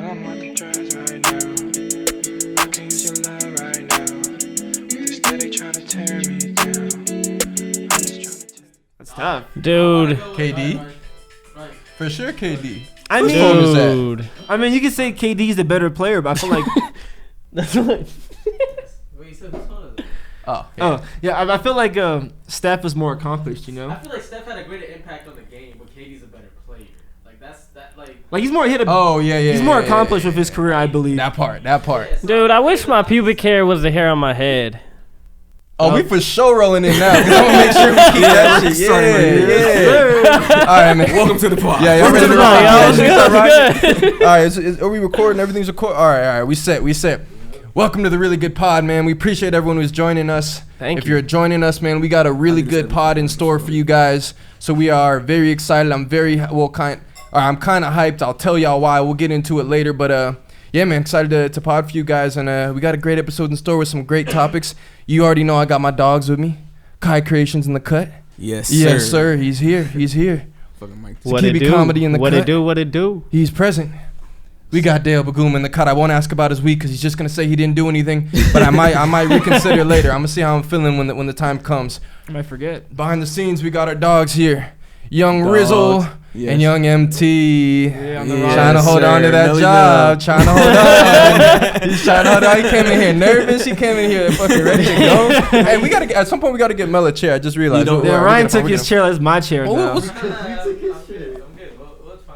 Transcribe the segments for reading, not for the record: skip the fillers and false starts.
I'm on the drugs right now. I can use your love right now. But they steady trying to tear me down. I'm just trying to That's tough. Dude. KD? For sure, KD. I Whose phone is that? Dude. I mean, you could say KD's the better player, but I feel like. That's what. Oh, Oh, yeah, I feel like Steph was more accomplished, you know? I feel like Steph had a greater impact on the game, but KD's a better player. Like that's that like. Like, he's more hit. Oh, yeah. He's more accomplished with his career, I believe. That part. Dude, I wish my pubic hair was the hair on my head. Oh, we for sure rolling in now. Cause I want to make sure we keep that shit. Yeah. All right, man. Welcome to the pod. Yeah, y'all ready to Yo, rock? it's Yeah, good. all right, are we recording? Everything's recorded. All right. We set. Welcome to the Really Good Pod, man. We appreciate everyone who's joining us. Thank If you. you're joining us, man, we got a really good pod in store for you guys. So we are very excited. I'm kind of hyped. I'll tell y'all why. We'll get into it later, but yeah, man, excited to pod for you guys, and we got a great episode in store with some great topics. You already know I got my dogs with me. Kai Creations in the cut. Yes, Yes, sir. He's here. Fucking Mike. What it Kibi do? Comedy in the What cut. it do? He's present. We got Dale Bagoom in the cut. I won't ask about his week because he's just gonna say he didn't do anything. But I might reconsider later. I'm gonna see how I'm feeling when the time comes. I might forget. Behind the scenes, we got our dogs here, Young Dogs. Rizzle Yes. and Young MT. Yeah, on the Yes, Trying to hold on to sir. that Nelly job. Mel. Trying to hold on. He's trying to hold on. He came in here nervous. He came in here fucking ready to go. Hey, we gotta at some point we gotta get Mel a chair. I just realized. You don't- We're Yeah, gonna- Ryan we're took gonna- his chair. That's my chair Oh, now. what's- I'm good. Well, it's fine.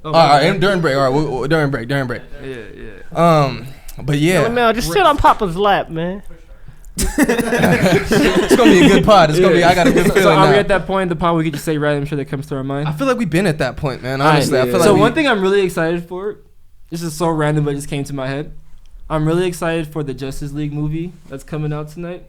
Oh, All right, during break. All right, during break. Yeah. But Oh, yeah, no, just sit on Papa's lap, man. it's gonna be a good pod. It's gonna be. I got a good feeling So are we now. at that point in the pod where we could just say random shit that comes to our mind? I feel like we've been at that point, man. Honestly, I feel like So we, one thing I'm really excited for, this is so random but it just came to my head. I'm really excited for the Justice League movie that's coming out tonight.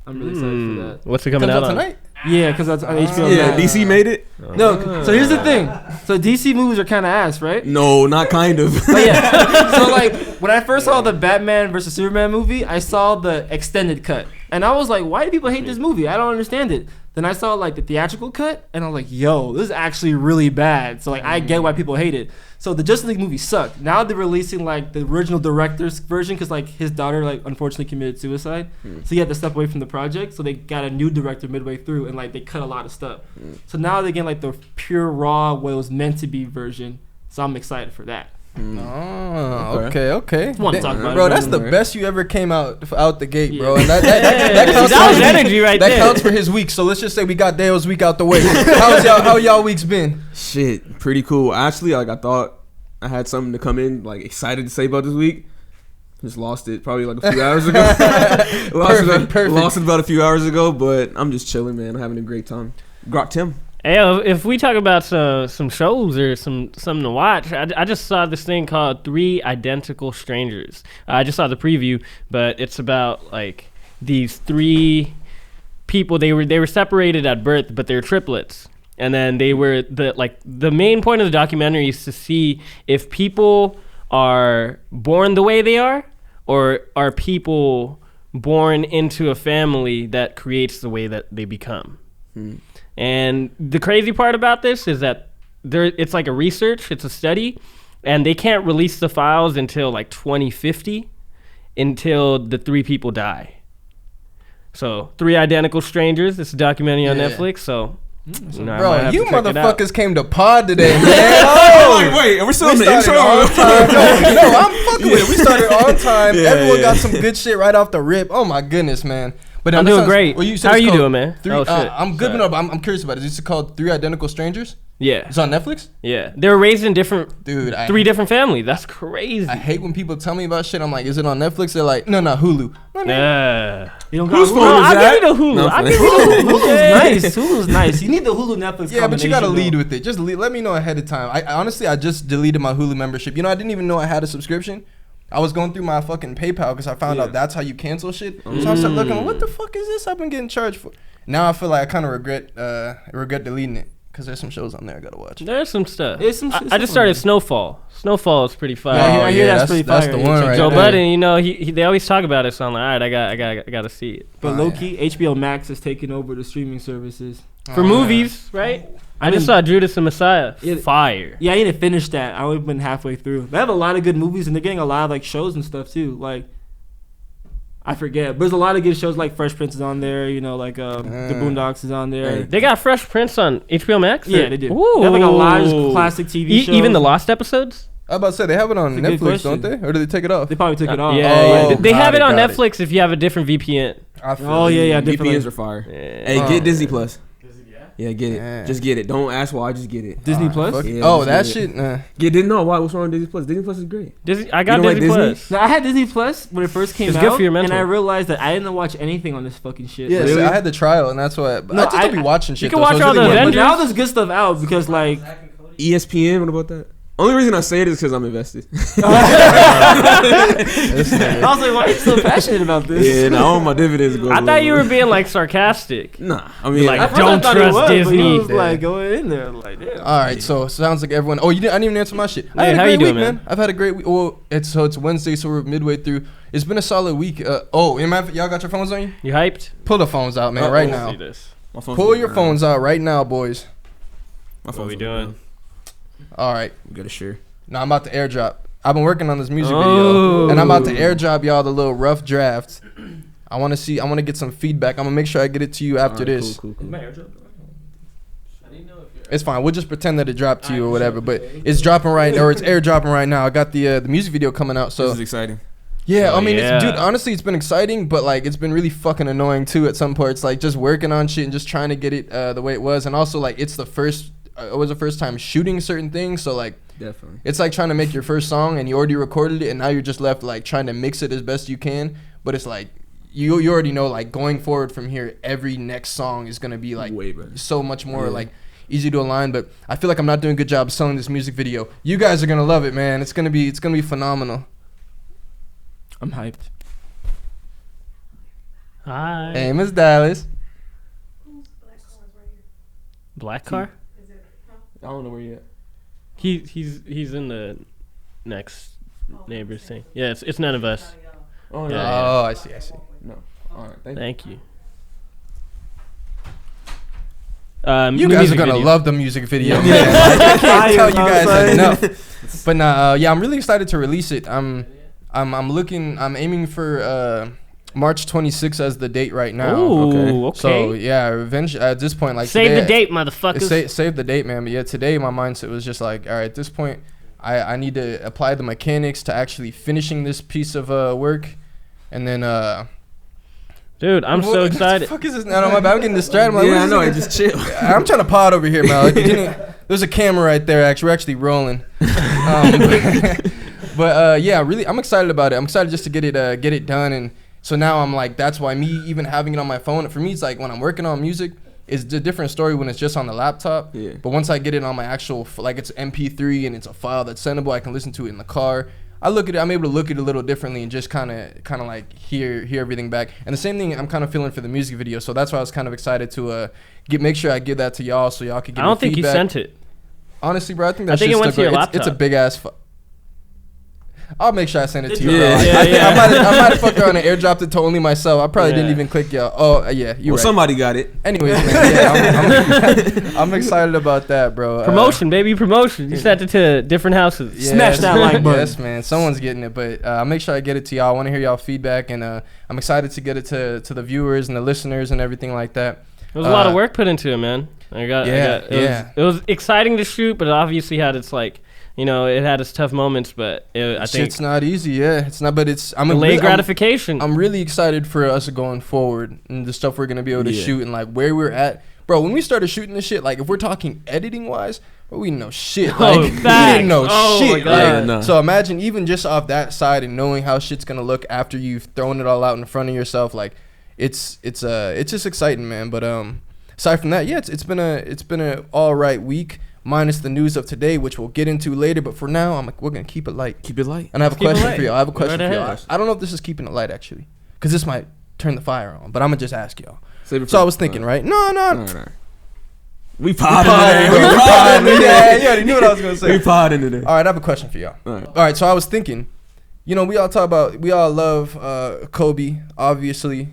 I'm really excited for that. What's it comes coming out out on? tonight. Yeah, because that's on HBO Yeah, Max. DC made it. No, so here's the thing. So DC movies are kind of ass, right? No, not kind of. But yeah. So like when I first saw the Batman versus Superman movie, I saw the extended cut, and I was like, why do people hate this movie? I don't understand it. Then I saw like the theatrical cut, and I was like, yo, this is actually really bad. So like I get why people hate it. So the Justice League movie sucked. Now they're releasing like the original director's version because like his daughter like unfortunately committed suicide, so he had to step away from the project. So they got a new director midway through, and like they cut a lot of stuff. So now they get like the pure raw what it was meant to be version. So I'm excited for that. Oh, okay. Want to talk about Bro, it? that's the Right? best you ever came out the gate, bro. Yeah. And that counts That for was his energy week. right That there. counts for his week. So let's just say we got Dale's week out the way. How y'all weeks been? Shit, pretty cool. Actually, like I thought I had something to come in like excited to say about this week. Just lost it probably like a few hours ago. Perfect. Lost it about a few hours ago, but I'm just chilling, man. I'm having a great time. Grok Tim. Hey, if we talk about some shows or something to watch, I just saw this thing called 3 Identical Strangers. I just saw the preview, but it's about like these 3 people. They were separated at birth, but they're triplets. And then they were the main point of the documentary is to see if people are born the way they are, or are people born into a family that creates the way that they become. And the crazy part about this is that it's like a research, it's a study, and they can't release the files until like 2050, until the 3 people die. So 3 Identical Strangers, it's a documentary on Yeah. Netflix, so you know, I might Bro, have you to check it out. motherfuckers came to pod today, man. Oh, wait, are we still We in the started intro? on time. No, I'm fucking with it. We started on time. Yeah, Everyone yeah. got some good shit right off the rip. Oh my goodness, man. But I'm that doing sounds- great. well, said How are it's you called doing, man? Three, Oh, shit. I'm good, Sorry. but no, I'm curious about it. Is it called 3 Identical Strangers? Yeah, It's on Netflix? yeah. They were raised in different, Dude, 3 different families. That's crazy. I hate when people tell me about shit. I'm like, is it on Netflix? They're like, no, Hulu. No, no. Yeah. You don't Whose got phone No, is I'll that? give you the Hulu. No, I'll I'm give you the Hulu. Hulu's Yeah. nice. Hulu's nice. You need the Hulu Netflix. Yeah, but you gotta combination, lead though. with it. Just let me know ahead of time. I honestly, I just deleted my Hulu membership. You know, I didn't even know I had a subscription. I was going through my fucking PayPal because I found out that's how you cancel shit. So I started looking, what the fuck is this I've been getting charged for? Now I feel like I kind of regret deleting it because there's some shows on there I gotta watch. There's some stuff. There's some I shit just started Snowfall. Snowfall is pretty fire. Yeah, I hear that's pretty that's fire. the one Check right Joe there. Budden, you know, they always talk about it, so I'm like, all right, I gotta see it. But Oh, low key, HBO Max is taking over the streaming services. For movies, right? I just saw Judas and Messiah. Yeah. Fire. Yeah, I need to finish that. I would have been halfway through. They have a lot of good movies, and they're getting a lot of like shows and stuff too. Like, I forget, but there's a lot of good shows like Fresh Prince is on there. You know, like the Boondocks is on there. They got Fresh Prince on HBO Max? Yeah, they do. Ooh. They have like a lot of classic TV shows. Even the Lost episodes? I was about to say they have it on That's a good Netflix, don't question. they? Or did they take it off? They probably took it off. Yeah. They have it on got it. Netflix if you have a different VPN. I feel Oh you. yeah, VPNs definitely. are fire. Yeah. Hey, get Disney Plus. Yeah. Yeah, get it. Yeah. Just get it. Don't ask why. Just get it. Disney Plus. Fuck it. Yeah, Oh, just that get shit. Nah. Didn't know why. What's wrong with Disney Plus? Disney Plus is great. Disney, I got You don't like Disney Disney? Plus. No, I had Disney Plus when it first came It's out, good for your and mental. I realized that I didn't watch anything on this fucking shit. Yeah, Like, so Really? I had the trial, and that's why. No, I just don't be I- watching shit. can though, so watch it's all really the good. but Avengers. now there's good stuff out because like ESPN. What about that? Only reason I say it is because I'm invested. I was like, why are you so passionate about this? Yeah, no, all my dividends go. I thought you were being like sarcastic. Nah, I mean, Like, At first don't I thought he trust was, but Disney. He was Yeah. like going in there, like damn. All right, so sounds like everyone. Oh, you didn't. I didn't even answer my shit. I Yeah, had a how great you doing, week, man? I've had a great week. Well, it's Wednesday, so we're midway through. It's been a solid week. Y'all got your phones on you? You hyped? Pull the phones out, man, Uh-oh. right See now. this. my phone's Pull going your down. phones out right now, boys. My What phone's we going doing? down. All right. We gotta share. Now I'm about to airdrop. I've been working on this music Oh. video, and I'm about to airdrop y'all the little rough draft. I want to get some feedback. I'm gonna make sure I get it to you after Alright, this. Cool. I didn't know if you're. It's fine. We'll just pretend that it dropped to you or whatever. But it's dropping right, or it's air dropping right now. I got the music video coming out. This So is exciting. yeah, Oh, I mean, yeah. dude, honestly, it's been exciting, but like it's been really fucking annoying too at some parts. Like just working on shit and just trying to get it the way it was, and also like it's the first. It was the first time shooting certain things, so like Definitely. it's like trying to make your first song and you already recorded it, and now you're just left like trying to mix it as best you can. But it's like you already know like going forward from here, every next song is gonna be like Way better. so much more Yeah. like easy to align. But I feel like I'm not doing a good job selling this music video. You guys are gonna love it, man. It's gonna be phenomenal. I'm hyped. Hi. Hey, Miss Dallas. Black car? I don't know where you at. He's in the next neighbors thing. Yeah, it's none of us. Oh Yeah. yeah. Oh, I see. No. All right. Thank you. Thank you. You guys music are gonna video. love the music video. Yeah. Man. I can't Fire, tell you I'm guys saying. enough. But nah, yeah, I'm really excited to release it. I'm aiming for March 26th as the date right now. Ooh, okay. So yeah, eventually at this point, like Save today, the date, motherfuckers. Save the date, man. But yeah, today my mindset was just like, all right, at this point, I need to apply the mechanics to actually finishing this piece of work, and then Dude, I'm so what excited. the fuck is this? No, my bad. I'm getting distracted. I'm like, Yeah, I what know. is I this? just chill. I'm trying to pod over here, man. Like, there's a camera right there. Actually, we're actually rolling. But yeah, really, I'm excited about it. I'm excited just to get it done. And so now I'm like, that's why me even having it on my phone. For me, it's like when I'm working on music, it's a different story when it's just on the laptop. Yeah. But once I get it on my actual, like it's MP3 and it's a file that's sendable, I can listen to it in the car. I'm able to look at it a little differently and just kind of like hear everything back. And the same thing I'm kind of feeling for the music video. So that's why I was kind of excited to make sure I give that to y'all so y'all could give I me don't think you feedback. sent it. Honestly, bro, I think I think it went to your It's a laptop. big ass. I'll make sure I send it to you, Yeah, bro. yeah. I might have fucked around and airdropped it to only myself. I probably didn't Yeah. even click y'all. Oh yeah, you Well, right. somebody got it. Anyways, man, yeah, I'm excited about that, bro. Promotion, baby, promotion. You sent it to different houses. Yeah, Smash that like button. Yes, man. Someone's getting it, but I'll make sure I get it to y'all. I want to hear y'all feedback, and I'm excited to get it to the viewers and the listeners and everything like that. It was a lot of work put into it, man. It was exciting to shoot, but it obviously had its like, it had its tough moments, but I think Shit's not easy. Yeah, it's not, but I'm delayed gratification. I'm really excited for us going forward and the stuff we're gonna be able to Yeah. shoot and like where we're at, bro. When we started shooting this shit, like if we're talking editing wise, bro, we didn't know shit. Oh, Like we facts. didn't know Oh, my shit. God. Like, Yeah, nah. So imagine even just off that side and knowing how shit's gonna look after you've thrown it all out in front of yourself, like it's just exciting, man. But aside from that, yeah, it's been a all right week. Minus the news of today, which we'll get into later. But for now, we're gonna keep it light. Keep it light. And I have a Keep it question light. for y'all. I have a Go question right for y'all. ahead. I don't know if this is keeping it light actually, because this might turn the fire on. But I'm gonna just ask y'all. Save it So for- I was thinking, right? No. All right. We We podding podding, today. yeah, you already knew what I was gonna say. We podding today. All right, I have a question for y'all. All right. All right, so I was thinking, we all love Kobe, obviously.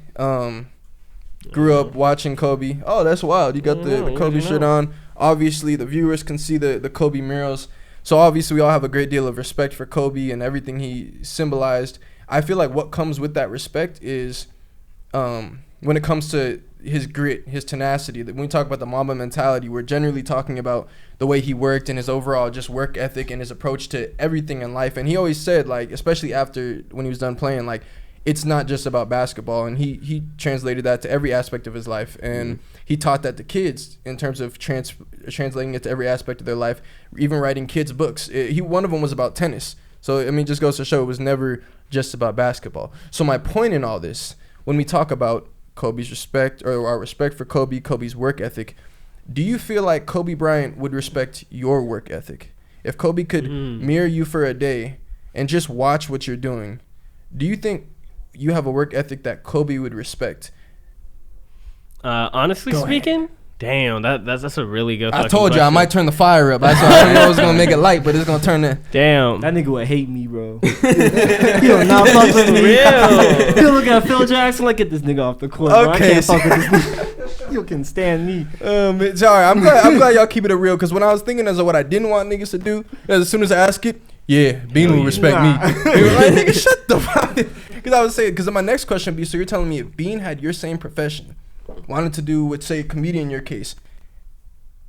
Grew up watching Kobe. Oh, that's wild. You got the Yeah, Kobe you shirt know. on. Obviously, the viewers can see the Kobe murals. So obviously, we all have a great deal of respect for Kobe and everything he symbolized. I feel like what comes with that respect is when it comes to his grit, his tenacity. When we talk about the Mamba mentality, we're generally talking about the way he worked and his overall just work ethic and his approach to everything in life. And he always said, like, especially after when he was done playing, like, it's not just about basketball. And he translated that to every aspect of his life. And he taught that to kids in terms of translating it to every aspect of their life, even writing kids' books. One of them was about tennis. So, I mean, just goes to show it was never just about basketball. So my point in all this, when we talk about Kobe's respect, or our respect for Kobe, Kobe's work ethic, do you feel like Kobe Bryant would respect your work ethic? If Kobe could mirror you for a day and just watch what you're doing, do you think you have a work ethic that Kobe would respect? Honestly speaking, damn, that's a really good. I told you I might turn the fire up. I don't know it's gonna make it light, but it's gonna turn the. Damn, That nigga would hate me, bro. He will not fuck with me. He'll look at Phil Jackson like, get this nigga off the court. Bro. I Okay, can't fuck with this nigga. You can stand me. Sorry, I'm glad y'all keep it real, because when I was thinking as of what I didn't want niggas to do, as soon as I ask it, yeah, Bean will respect me. They were like, nigga, shut the fuck. Because I was saying, because my next question would be, so you're telling me if Bean had your same profession, wanted to do what, say, a comedian in your case,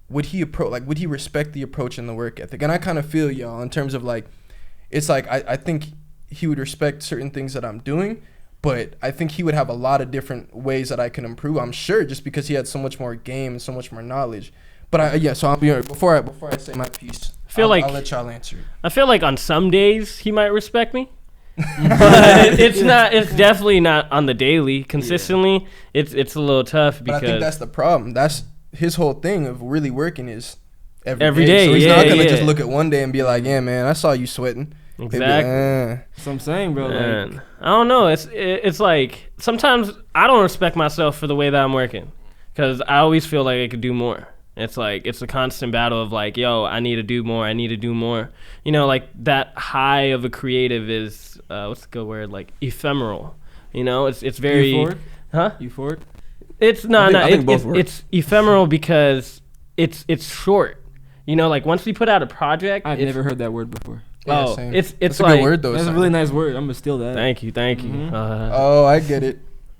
would he respect the approach and the work ethic? And I kind of feel y'all in terms of like, it's like I think he would respect certain things that I'm doing, but I think he would have a lot of different ways that I can improve, I'm sure, just because he had so much more game and so much more knowledge. But before I say my piece, I'll let y'all answer it. I feel like on some days he might respect me. But it's definitely not on the daily consistently. It's a little tough because But I think that's the problem. That's his whole thing of really working is every day. So he's not gonna yeah. just look at one day and be like, yeah, man, I saw you sweating. Exactly. That's what I'm saying, bro. Man, Like, I don't know. It's like sometimes I don't respect myself for the way that I'm working because I always feel like I could do more. It's like it's a constant battle of like, yo, I need to do more. I need to do more. You know, like that high of a creative is what's the good word? Like ephemeral. You know, it's very euphoric? Huh? Euphoric? It's it's ephemeral because it's short. You know, like once we put out a project, I've never heard that word before. Yeah, oh, same. it's That's a like good word though. That's a really nice word. I'm gonna steal that. Thank you. Oh, I get it.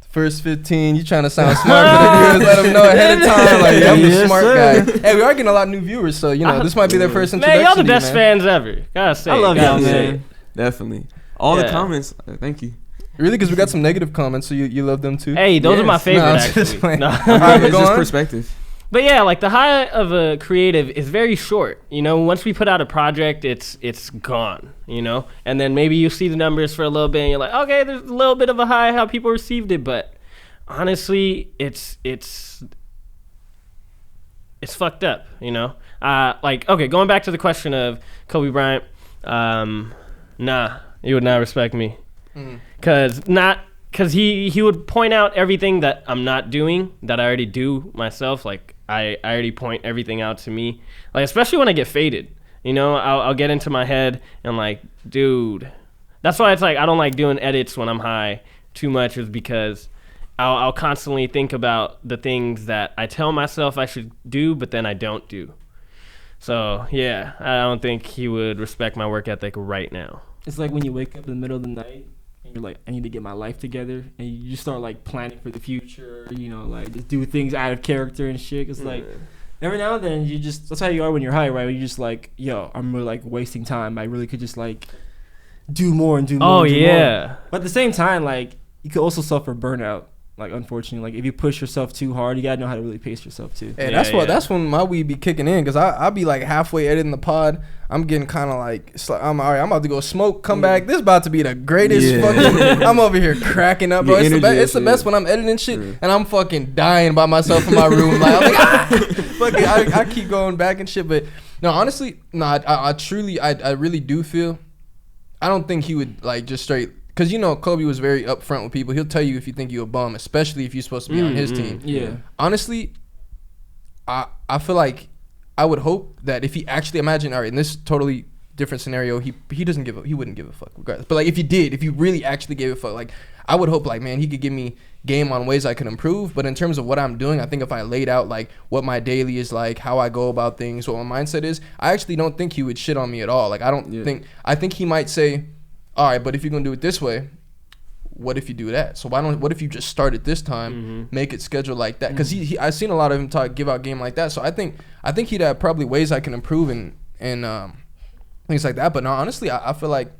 First 15, you trying to sound smart for the viewers? Let them know ahead of time. Like, I'm the Yes, smart sir. guy. Hey, we are getting a lot of new viewers, so you know this might be their first Man, introduction. y'all the to you, best man. fans ever. Gotta say, I love gotta y'all, say. man. Definitely. All the Yeah. comments. Thank you. Really? Because we got some negative comments, so you love them too. Hey, those are my Yes. favorite No, I'm just actually. playing. No. Alright, It's go just on. perspective. But yeah, like the high of a creative is very short. You know, once we put out a project, it's gone. You know, and then maybe you see the numbers for a little bit, and you're like, okay, there's a little bit of a high how people received it, but honestly, it's fucked up. You know, like okay, going back to the question of Kobe Bryant, nah, he would not respect me, cause he would point out everything that I'm not doing that I already do myself. Like I already point everything out to me. Like especially when I get faded, you know, I'll get into my head and like, dude, that's why it's like I don't like doing edits when I'm high too much, is because I'll constantly think about the things that I tell myself I should do, but then I don't do. So yeah, I don't think he would respect my work ethic right now. It's like when you wake up in the middle of the night and you're like, I need to get my life together, and you just start like planning for the future, you know, like just do things out of character and shit. It's like every now and then that's how you are when you're high, right? When you're just like, yo, I'm really like wasting time. I really could just like do more and do more. Oh and do yeah. more. But at the same time, like you could also suffer burnout. Like unfortunately, like if you push yourself too hard, you gotta know how to really pace yourself too. Hey, Yeah, that's when my weed be kicking in, because I'll be like halfway editing the pod. I'm getting kind of like, I'm all right, I'm about to go smoke, come back. This about to be the greatest Yeah. fucking, I'm over here cracking up, bro. Your It's the, energy it's the and best shit. when I'm editing shit, and I'm fucking dying by myself in my room. Like, I'm like, fuck it, I keep going back and shit. But no, honestly, no, I truly, I really do feel, I don't think he would like just straight, because, you know, Kobe was very upfront with people. He'll tell you if you think you're a bum, especially if you're supposed to be on his team. Yeah. Honestly, I feel like I would hope that if he actually, imagine, all right, and this totally different scenario, he wouldn't give a fuck regardless. But like if you really actually gave a fuck, like I would hope like, man, he could give me game on ways I could improve. But in terms of what I'm doing, I think if I laid out like what my daily is like, how I go about things, what my mindset is, I actually don't think he would shit on me at all. Like I think he might say, all right, but if you're gonna do it this way, what if you do that? So what if you just start it this time, make it scheduled like that? Because I've seen a lot of him give out game like that. So I think he'd have probably ways I can improve and things like that. But no, honestly, I feel like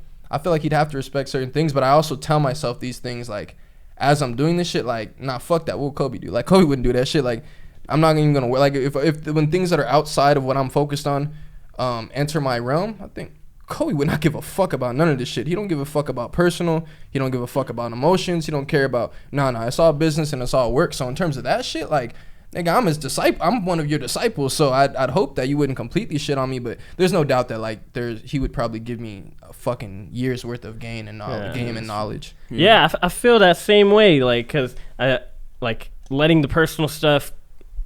he'd have to respect certain things. But I also tell myself these things like as I'm doing this shit, like, nah, fuck that. What would Kobe do? Like Kobe wouldn't do that shit. Like I'm not even gonna like if when things that are outside of what I'm focused on enter my realm, I think Kobe would not give a fuck about none of this shit. He don't give a fuck about personal. He don't give a fuck about emotions. He don't care about it's all business and it's all work. So in terms of that shit, like, nigga, I'm his disciple. I'm one of your disciples. So I'd hope that you wouldn't completely shit on me. But there's no doubt that like he would probably give me a fucking year's worth of gain and knowledge. Yeah, I feel that same way. Like, cause I like letting the personal stuff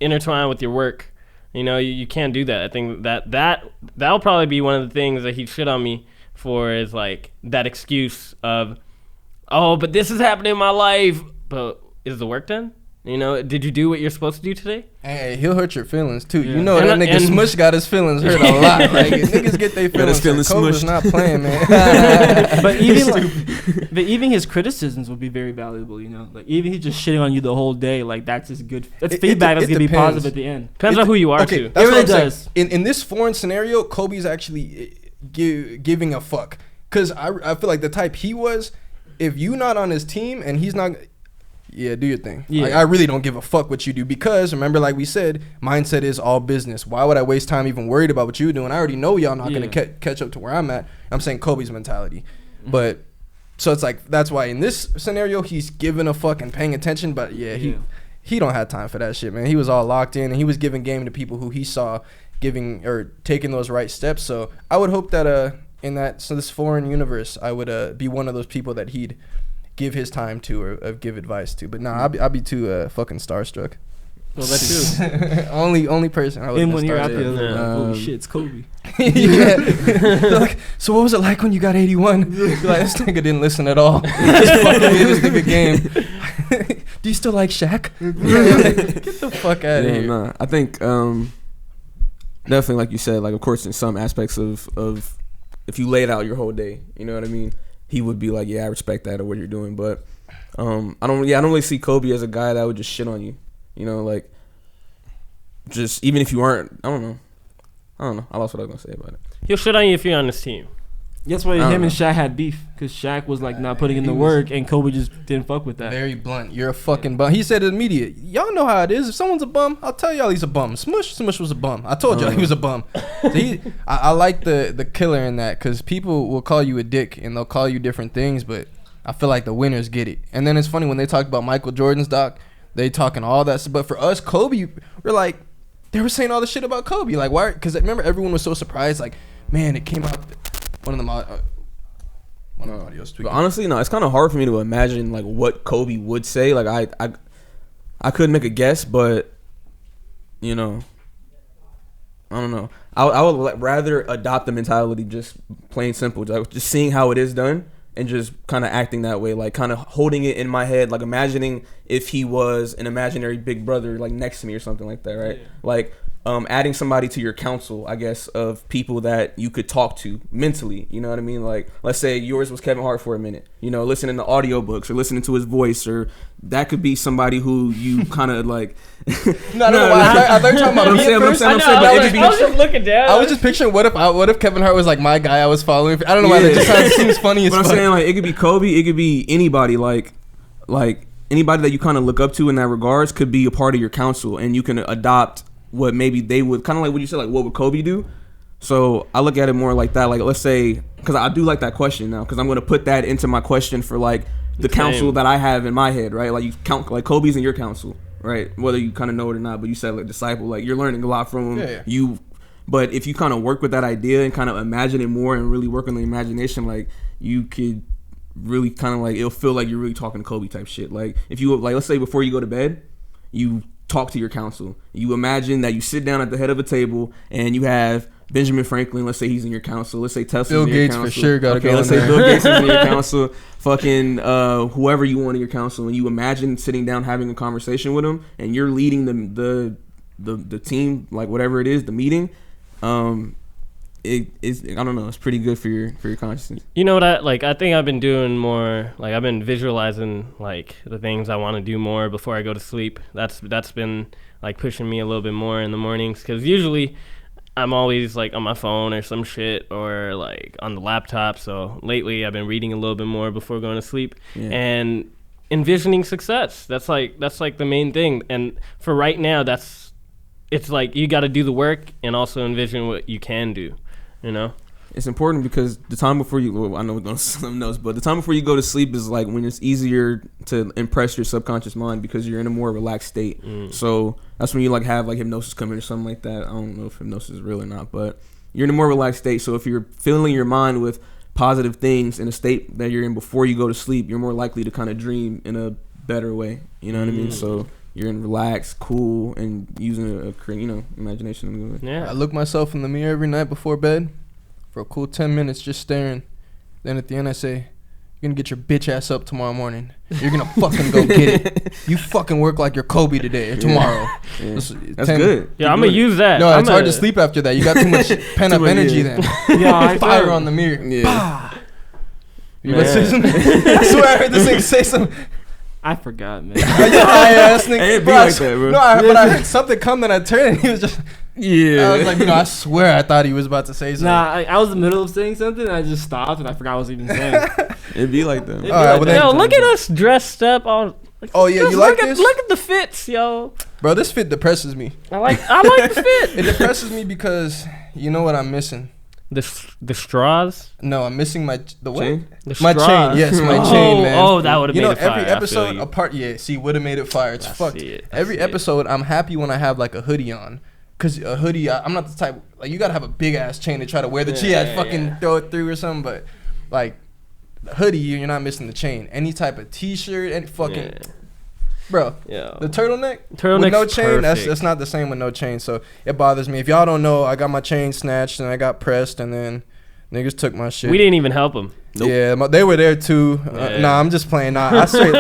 intertwine with your work. You know, you can't do that. I think that'll probably be one of the things that he'd shit on me for is like that excuse of, oh, but this is happening in my life. But is the work done? You know, did you do what you're supposed to do today? Hey, he'll hurt your feelings too. Yeah. You know that nigga Smush got his feelings hurt a lot. Like niggas get their feelings. Kobe's not playing, man. but even his criticisms would be very valuable. You know, like even he's just shitting on you the whole day. Like that's just good. That's feedback that's gonna be positive at the end. Depends on who you are too. That's what it does. In this foreign scenario, Kobe's actually giving a fuck. Cause I feel like the type he was, if you not on his team and he's not. Yeah, do your thing. Yeah. Like, I really don't give a fuck what you do because, remember, like we said, mindset is all business. Why would I waste time even worried about what you're doing? I already know y'all not going to catch up to where I'm at. I'm saying Kobe's mentality. Mm-hmm. But, so it's like, that's why in this scenario, he's giving a fuck and paying attention. But, he don't have time for that shit, man. He was all locked in, and he was giving game to people who he saw giving or taking those right steps. So, I would hope that in this foreign universe, I would be one of those people that he'd give his time to or give advice to. But nah, I'll be too fucking starstruck. Well, that's true. only person I would. And when you're out there, like, holy shit, it's Kobe. Yeah. Like, so what was it like when you got 81? You're like, this nigga didn't listen at all. Just fucking made this nigga game. Do you still like Shaq? Like, get the fuck out of here. Nah, I think definitely, like you said, like of course in some aspects of if you laid out your whole day, you know what I mean. He would be like, yeah, I respect that or what you're doing, but I don't really see Kobe as a guy that would just shit on you, you know, like just even if you aren't. I don't know. I lost what I was gonna say about it. He'll shit on you if you're on this team. That's why him and Shaq had beef because Shaq was like not putting in the work and Kobe just didn't fuck with that. Very blunt. You're a fucking bum. He said to the media, y'all know how it is. If someone's a bum, I'll tell y'all he's a bum. Smush was a bum. I told y'all he was a bum. So I like the killer in that because people will call you a dick and they'll call you different things, but I feel like the winners get it. And then it's funny when they talk about Michael Jordan's doc, they talking all that stuff. But for us, Kobe, we're like, they were saying all the shit about Kobe. Like, why? Because remember, everyone was so surprised. Like, man, it came out. One of the audios tweaking. But honestly, no, it's kind of hard for me to imagine like what Kobe would say. Like I could make a guess, but you know, I don't know. I would rather adopt the mentality, just plain simple, just seeing how it is done and just kind of acting that way, like kind of holding it in my head, like imagining if he was an imaginary big brother like next to me or something like that, right? Yeah. Like adding somebody to your council, I guess, of people that you could talk to mentally, you know what I mean? Like, let's say yours was Kevin Hart for a minute, you know, listening to audiobooks or listening to his voice, or that could be somebody who you kind of like. I thought you were talking about me first. I was just looking down. I was just picturing what if Kevin Hart was like my guy I was following. I don't know why that just seems funny as fuck. But I'm saying, like, it could be Kobe, it could be anybody, like anybody that you kind of look up to in that regards could be a part of your council, and you can adopt what maybe they would, kind of like what you said, like what would Kobe do? So I look at it more like that. Like, let's say, because I do like that question now, because I'm going to put that into my question for like the council that I have in my head, right? Like you count, like Kobe's in your council, right? Whether you kind of know it or not, but you said like disciple, like you're learning a lot from him. Yeah. But if you kind of work with that idea and kind of imagine it more and really work on the imagination, like you could really kind of like, it'll feel like you're really talking to Kobe type shit. Like if you, like, let's say before you go to bed, you talk to your council. You imagine that you sit down at the head of a table and you have Benjamin Franklin, let's say he's in your council. Let's say Tesla's Bill in your Gates council. for sure gotta okay, go let's in say there. Bill Gates is in your council. Fucking whoever you want in your council, and you imagine sitting down having a conversation with him, and you're leading the team, like whatever it is, the meeting. It is, I don't know, it's pretty good for your consciousness. You know what I think I've been doing more, like I've been visualizing like the things I want to do more before I go to sleep. That's been like pushing me a little bit more in the mornings, because usually I'm always like on my phone or some shit, or like on the laptop. So lately I've been reading a little bit more before going to sleep, and envisioning success. That's like the main thing. And for right now, it's like you got to do the work and also envision what you can do. You know, it's important because the time before you, well, I know we don't some knows, but the time before you go to sleep is like when it's easier to impress your subconscious mind because you're in a more relaxed state. So that's when you like have like hypnosis coming or something like that. I don't know if hypnosis is real or not, but you're in a more relaxed state. So if you're filling your mind with positive things in a state that you're in before you go to sleep, you're more likely to kind of dream in a better way. You know what I mean? So you're in relaxed, cool, and using imagination. yeah. I look myself in the mirror every night before bed for a cool 10 minutes, just staring. Then at the end I say, "You're gonna get your bitch ass up tomorrow morning. You're gonna fucking go get it. You fucking work like you're Kobe today or tomorrow." Yeah. That's That's good. Yeah, I'm gonna use that. No, it's hard to sleep after that. You got too much pent up Too much, energy yeah. then. Yeah, I Fire feel- on the mirror. Yeah. You about to say something? I swear I heard this nigga say something. I forgot, man. Yeah, this nigga, It be bro, I like sw- that, bro. No, but I heard something come, then I turned and he was just. Yeah. I was like, I swear I thought he was about to say something. Nah, I was in the middle of saying something, and I just stopped, and I forgot what I was even saying. It'd be like that. It'd be All right, like well that then- Yo, look at us dressed up all. Oh yeah, you like this? Look at the fits, yo. Bro, this fit depresses me. I like the fit. It depresses me because you know what I'm missing? The straws. No, I'm missing the what? Chain? The My straws. chain, yes, my Oh, chain, man. Oh, that would have You made know, it fire. every I feel episode you. apart. Yeah, see, would have made it fire. It's I fucked. see it. I Every see it. episode, I'm happy when I have like a hoodie on, cause a hoodie, I'm not the type like you gotta have a big ass chain to try to wear the fucking throw it through or something. But like the hoodie, you're not missing the chain. Any type of t-shirt, any fucking Yeah. bro. Yeah. The turtleneck Turtleneck's with no chain, perfect. that's not the same with no chain. So it bothers me. If y'all don't know, I got my chain snatched and I got pressed, and then niggas took my shit. We didn't even help him. Nope. Yeah, they were there too. Yeah. Nah, I'm just playing. Nah, I straight.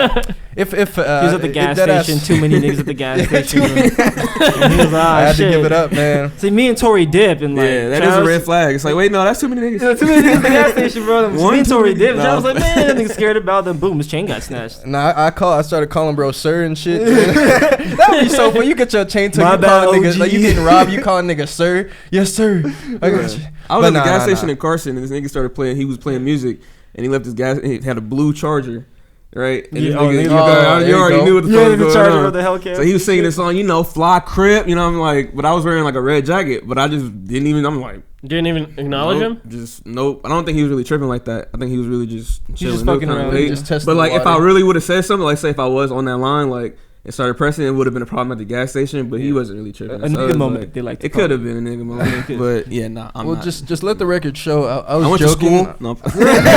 If He was at the gas that ass- station. Too many niggas at the gas station. And he was like, I had shit. to give it up, man. See, me and Tori dip, and like, Yeah, that is a Travis- red flag. It's like, wait, no, that's too many niggas. Yeah, too many niggas at the gas station, bro. One Me and too Tori many- dip. And no. I was like, man, that nigga scared about them. Boom, his chain got snatched. Nah, I started calling bro sir and shit. That would be so funny. You get your chain took, My you bad, calling niggas OG. like you getting robbed. You calling nigga sir? Yes sir. I got you. I was But at the nah, gas nah, station nah. in Carson, and this nigga started playing. He was playing music, and he left his gas. He had a blue Charger, right? And Yeah, this oh, nigga, there you, you go. you already There you knew what the Yeah, fuck was the going charger on. of the Hellcat. So he was singing this song, Fly Crip. I'm like, but I was wearing like a red jacket, but I just didn't even. I'm like, Didn't even acknowledge nope, him. Just nope. I don't think he was really tripping like that. I think he was really just chilling. just fucking It was kinda around, late. just testing But like, the if I water. really would have said something, like say if I was on that line, like and started pressing, it would have been a problem at the gas station. But he wasn't really tripping. A So nigga it was moment, like- they like to It call could it. have been a nigga moment, but yeah, nah. I'm Well, not. just let the record show. I was I went joking. to school. No,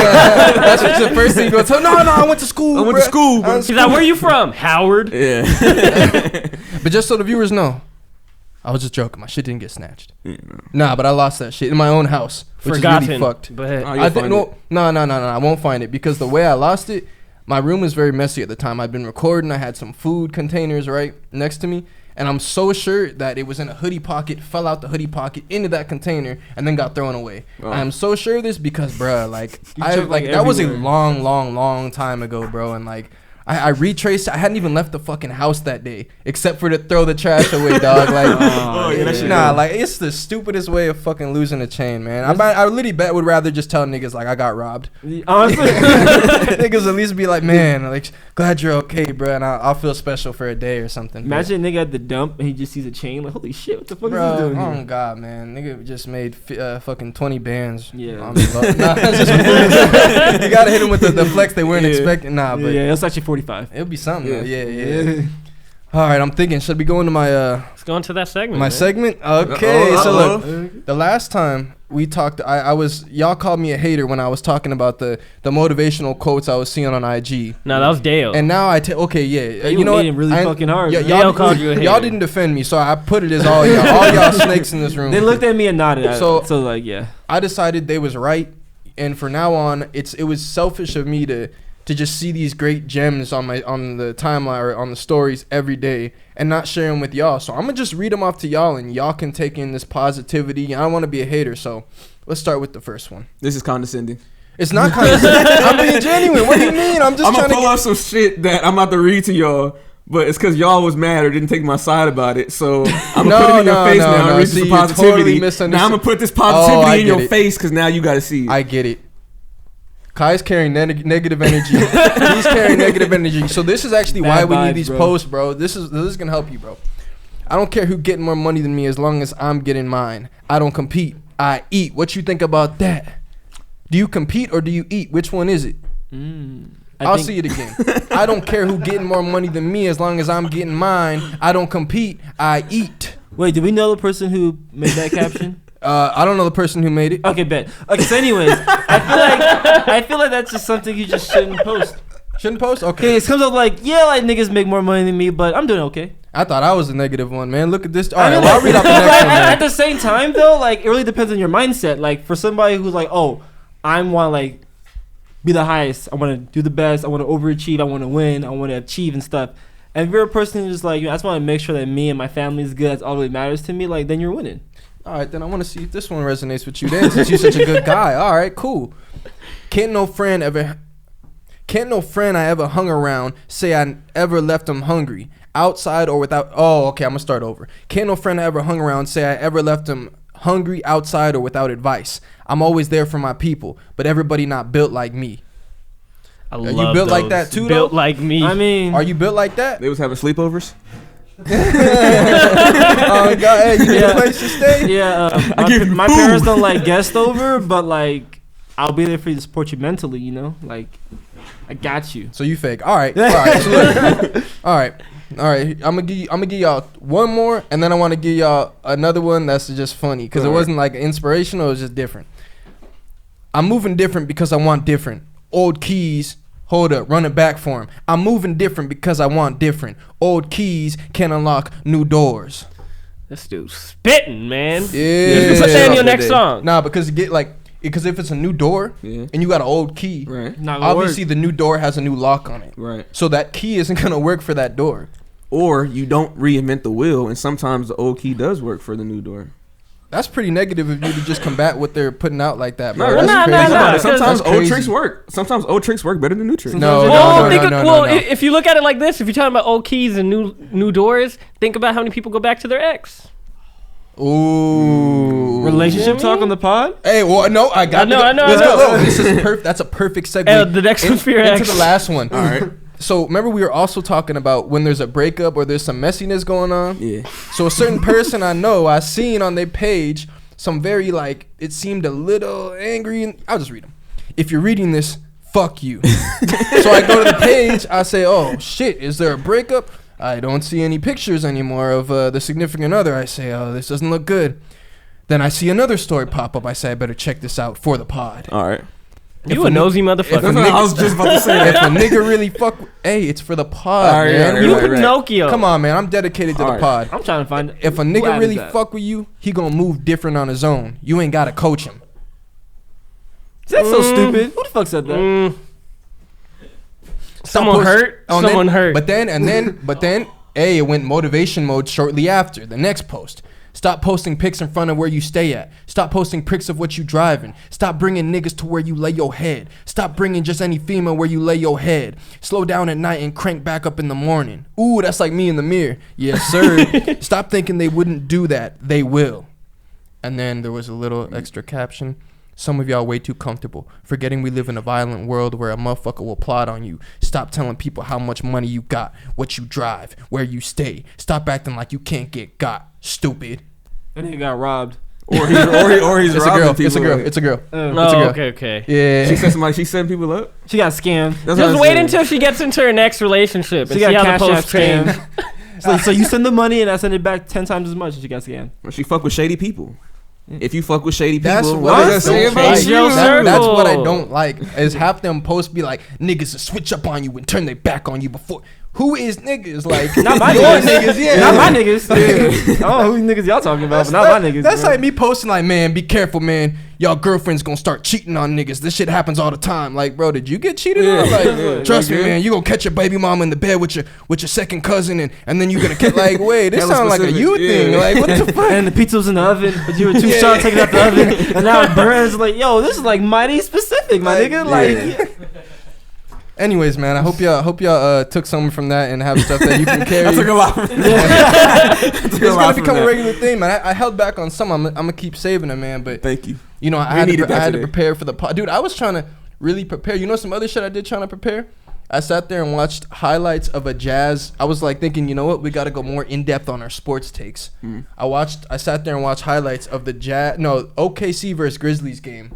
That's what the first thing you go tell. No, I went to school. I went to bruh. school, I bro. went to He's like, where you from? Howard. yeah. But just so the viewers know, I was just joking. My shit didn't get snatched. Yeah, no. Nah, but I lost that shit in my own house, which Forgotten. is really fucked. But Oh, you'll I think find no, I won't find it because the way I lost it, my room was very messy at the time. I'd been recording. I had some food containers right next to me, and I'm so sure that it was in a hoodie pocket, fell out the hoodie pocket into that container, and then got thrown away. Oh. I'm so sure of this because, bruh, like You I checked, like like, that was a everywhere. long time ago, bro, and like. I retraced. I hadn't even left the fucking house that day, except for to throw the trash away, dog. Like, Oh, yeah, that shit nah, good. like it's the stupidest way of fucking losing a chain, man. I literally bet would rather just tell niggas like I got robbed. Honestly, Niggas at least be like, man, like glad you're okay, bro, and I'll feel special for a day or something. imagine a nigga at the dump and he just sees a chain. Like, holy shit, what the fuck is bro. he doing Oh here? god, man, nigga just made fucking 20 bands. Yeah. on the low. Nah, it's just- you gotta hit him with the flex they weren't Yeah. expecting. Nah, but Yeah, it's actually 45. it'll be something. Yeah. Though. Yeah. All right, I'm thinking. Should we go into my let's go into that segment. my man. segment? Okay, so Uh-oh. look, the last time we talked. I was y'all called me a hater when I was talking about the motivational quotes I was seeing on IG. No, that was Dale. And now okay, yeah. You You know made what? him really fucking hard, man. Dale called you a y'all hater. didn't defend me, so I put it as all y'all. All y'all snakes in this room. They looked at me and nodded. So- So like, yeah. I decided they was right, and for now on, it was selfish of me to just see these great gems on the timeline or on the stories every day and not share them with y'all. So I'm gonna just read them off to y'all, and y'all can take in this positivity. I don't want to be a hater, so let's start with the first one. This is condescending. It's not condescending. I'm being genuine. What do you mean? I'm just I'm trying gonna to pull up some shit that I'm about to read to y'all, but it's because y'all was mad or didn't take my side about it. So I'm gonna put it in your face now and read See, some you totally positivity. misunderstood. Now I'm gonna put this Oh, I positivity in get your it. face because now you gotta see it. I get it. Kai's carrying negative energy. He's carrying negative energy. So this is actually why Bad we need vibes, these bro. posts, bro. This is gonna help you, bro. I don't care who getting more money than me as long as I'm getting mine. I don't compete. I eat. What you think about that? Do you compete or do you eat? Which one is it? I'll see it again. I don't care who getting more money than me as long as I'm getting mine. I don't compete. I eat. Wait, do we know the person who made that caption? I don't know the person who made it. Okay, bet. Okay, so anyways, I feel like that's just something you just shouldn't post. Shouldn't post? Okay, Okay. it comes up like, yeah, like niggas make more money than me, but I'm doing okay. I thought I was the negative one, man. Look at this. All I right, mean, well, I'll like, read out the next one, man. at the same time, though, like it really depends on your mindset. Like for somebody who's like, oh, I want to like be the highest. I want to do the best. I want to overachieve. I want to win. I want to achieve and stuff. And if you're a person who's just like, I just want to make sure that me and my family is good. That's all that matters to me. Like then you're winning. All right, then I want to see if this one resonates with you then, since you're such a good guy. All right, cool. Can't no friend I ever hung around say I ever left them hungry, outside or without. Oh, okay, I'm gonna start over. Can't no friend I ever hung around say I ever left them hungry, outside or without advice. I'm always there for my people, but everybody not built like me. I you love built like those. that too, Built though? like me. I mean, Are you built like that? They was having sleepovers. Oh God, hey, you need a place to stay? yeah, my parents don't like guest over, but like I'll be there for you to support you mentally. You know, like I got you. So you fake. All right. All right. So look, all right. I'm gonna give y'all one more, and then I want to give y'all another one that's just funny because it All right. wasn't like inspirational. It was just different. I'm moving different because I want different. Old keys. Hold up, run it back for him. I'm moving different because I want different. Old keys can unlock new doors. This dude's spitting, man. Yeah. Put that in your Yeah. next song. Nah, because because if it's a new door Yeah. and you got an old key, Right. Not gonna obviously work. the new door has a new lock on it. Right. So that key isn't gonna work for that door. Or you don't reinvent the wheel, and sometimes the old key does work for the new door. That's pretty negative of you to just combat what they're putting out like that, bro. No, That's nah, crazy. nah, Think about nah. it. Sometimes That's old crazy. tricks work. Sometimes old tricks work better than new tricks. No, no, Well, no, think no, of, no, well, no. if you look at it like this, if you're talking about old keys and new doors, think about how many people go back to their ex. Ooh. Relationship talk on the pod. Hey, well, no, I got. I know, Let's I know. go. Oh, this is perfect. That's a perfect segue. The next one's for your into ex. the last one. All right. So remember, we were also talking about when there's a breakup or there's some messiness going on. Yeah. So a certain person I know, I seen on their page some very like it seemed a little angry, and I'll just read them. If you're reading this, fuck you. So I go to the page. I say, oh shit, is there a breakup? I don't see any pictures anymore of the significant other. I say, oh, this doesn't look good. Then I see another story pop up. I say, I better check this out for the pod. All right. You a nosy motherfucker. If a I was just about to say If that. a nigga really fuck, hey, it's for the pod, All right, man. right, You right, right. Pinocchio. Come on, man. I'm dedicated to All the right. pod. I'm trying to find. If a who nigga added really that? fuck with you, he gonna move different on his own. You ain't gotta coach him. That's so stupid. Who the fuck said that? Stop Someone post- hurt. Oh, and Someone then, hurt. But then, hey, it went motivation mode shortly after. The next post. Stop posting pics in front of where you stay at. Stop posting pics of what you driving. Stop bringing niggas to where you lay your head. Stop bringing just any female where you lay your head. Slow down at night and crank back up in the morning. Ooh, that's like me in the mirror. Yes, sir. Stop thinking they wouldn't do that. They will. And then there was a little extra caption. Some of y'all way too comfortable, forgetting we live in a violent world where a motherfucker will plot on you. Stop telling people how much money you got, what you drive, where you stay. Stop acting like you can't get got, stupid. That nigga got robbed. Or he's It's a robbing girl. people. It's a girl. It's a girl. Oh, It's a girl. okay. Yeah. She said somebody. She setting people up. She got scammed. That's what Just I'm wait saying. until she gets into her next relationship and She see got how the cash app posts change. scammed. So you send the money and I send it back 10 times as much, and she got scammed. She fuck with shady people. If you fuck with shady people, That's what what does that I say don't about like. Your you? That's what I circle. don't like. Is half them posts be like niggas will switch up on you and turn their back on you before. Who is niggas? Like Not my your niggas. yeah. Not my niggas. I don't know who niggas y'all talking about, but not my niggas. That's bro. like me posting like, man, be careful, man. Y'all girlfriend's gonna start cheating on niggas. This shit happens all the time. Like, bro, did you get cheated on? Like, trust me, man. You gonna catch your baby mama in the bed with your second cousin, and then you gonna get like, wait, this Hella sound like a specific, you yeah. thing. Like, what the fuck? And the pizza was in the oven, but you were too shy to take it out the oven, and now it burns. Like, yo, this is like mighty specific, my nigga. Like, Anyways, man, I hope y'all took something from that and have stuff that you can carry. I took a lot from It's gonna become a regular thing, man. I held back on some. I'm gonna keep saving them, man. But Thank you. you know, I We had needed to that today. prepare for the pod. Dude, I was trying to really prepare. You know some other shit I did trying to prepare? I sat there and watched highlights of a Jazz. I was like thinking, you know what? We got to go more in depth on our sports takes. I sat there and watched highlights of the OKC versus Grizzlies game.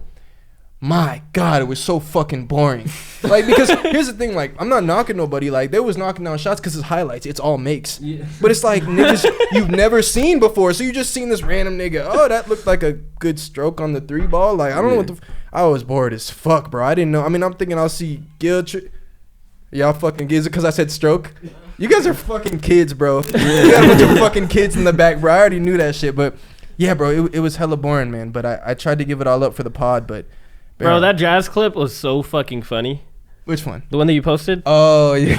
My God, it was so fucking boring. Like, because here's the thing, like, I'm not knocking nobody. Like, they was knocking down shots because it's highlights. It's all makes. Yeah. But it's like niggas you've never seen before. So you just seen this random nigga. Oh, that looked like a good stroke on the 3 ball. Like, I don't know what the I was bored as fuck, bro. I didn't know. I mean, I'm thinking I'll see Gil. Y'all fucking kids because I said stroke. You guys are fucking kids, bro. You got a bunch of fucking kids in the back, bro. I already knew that shit. But yeah, bro, it was hella boring, man. But I tried to give it all up for the pod, but Bro, that Jazz clip was so fucking funny. which one? The one that you posted. Oh yeah.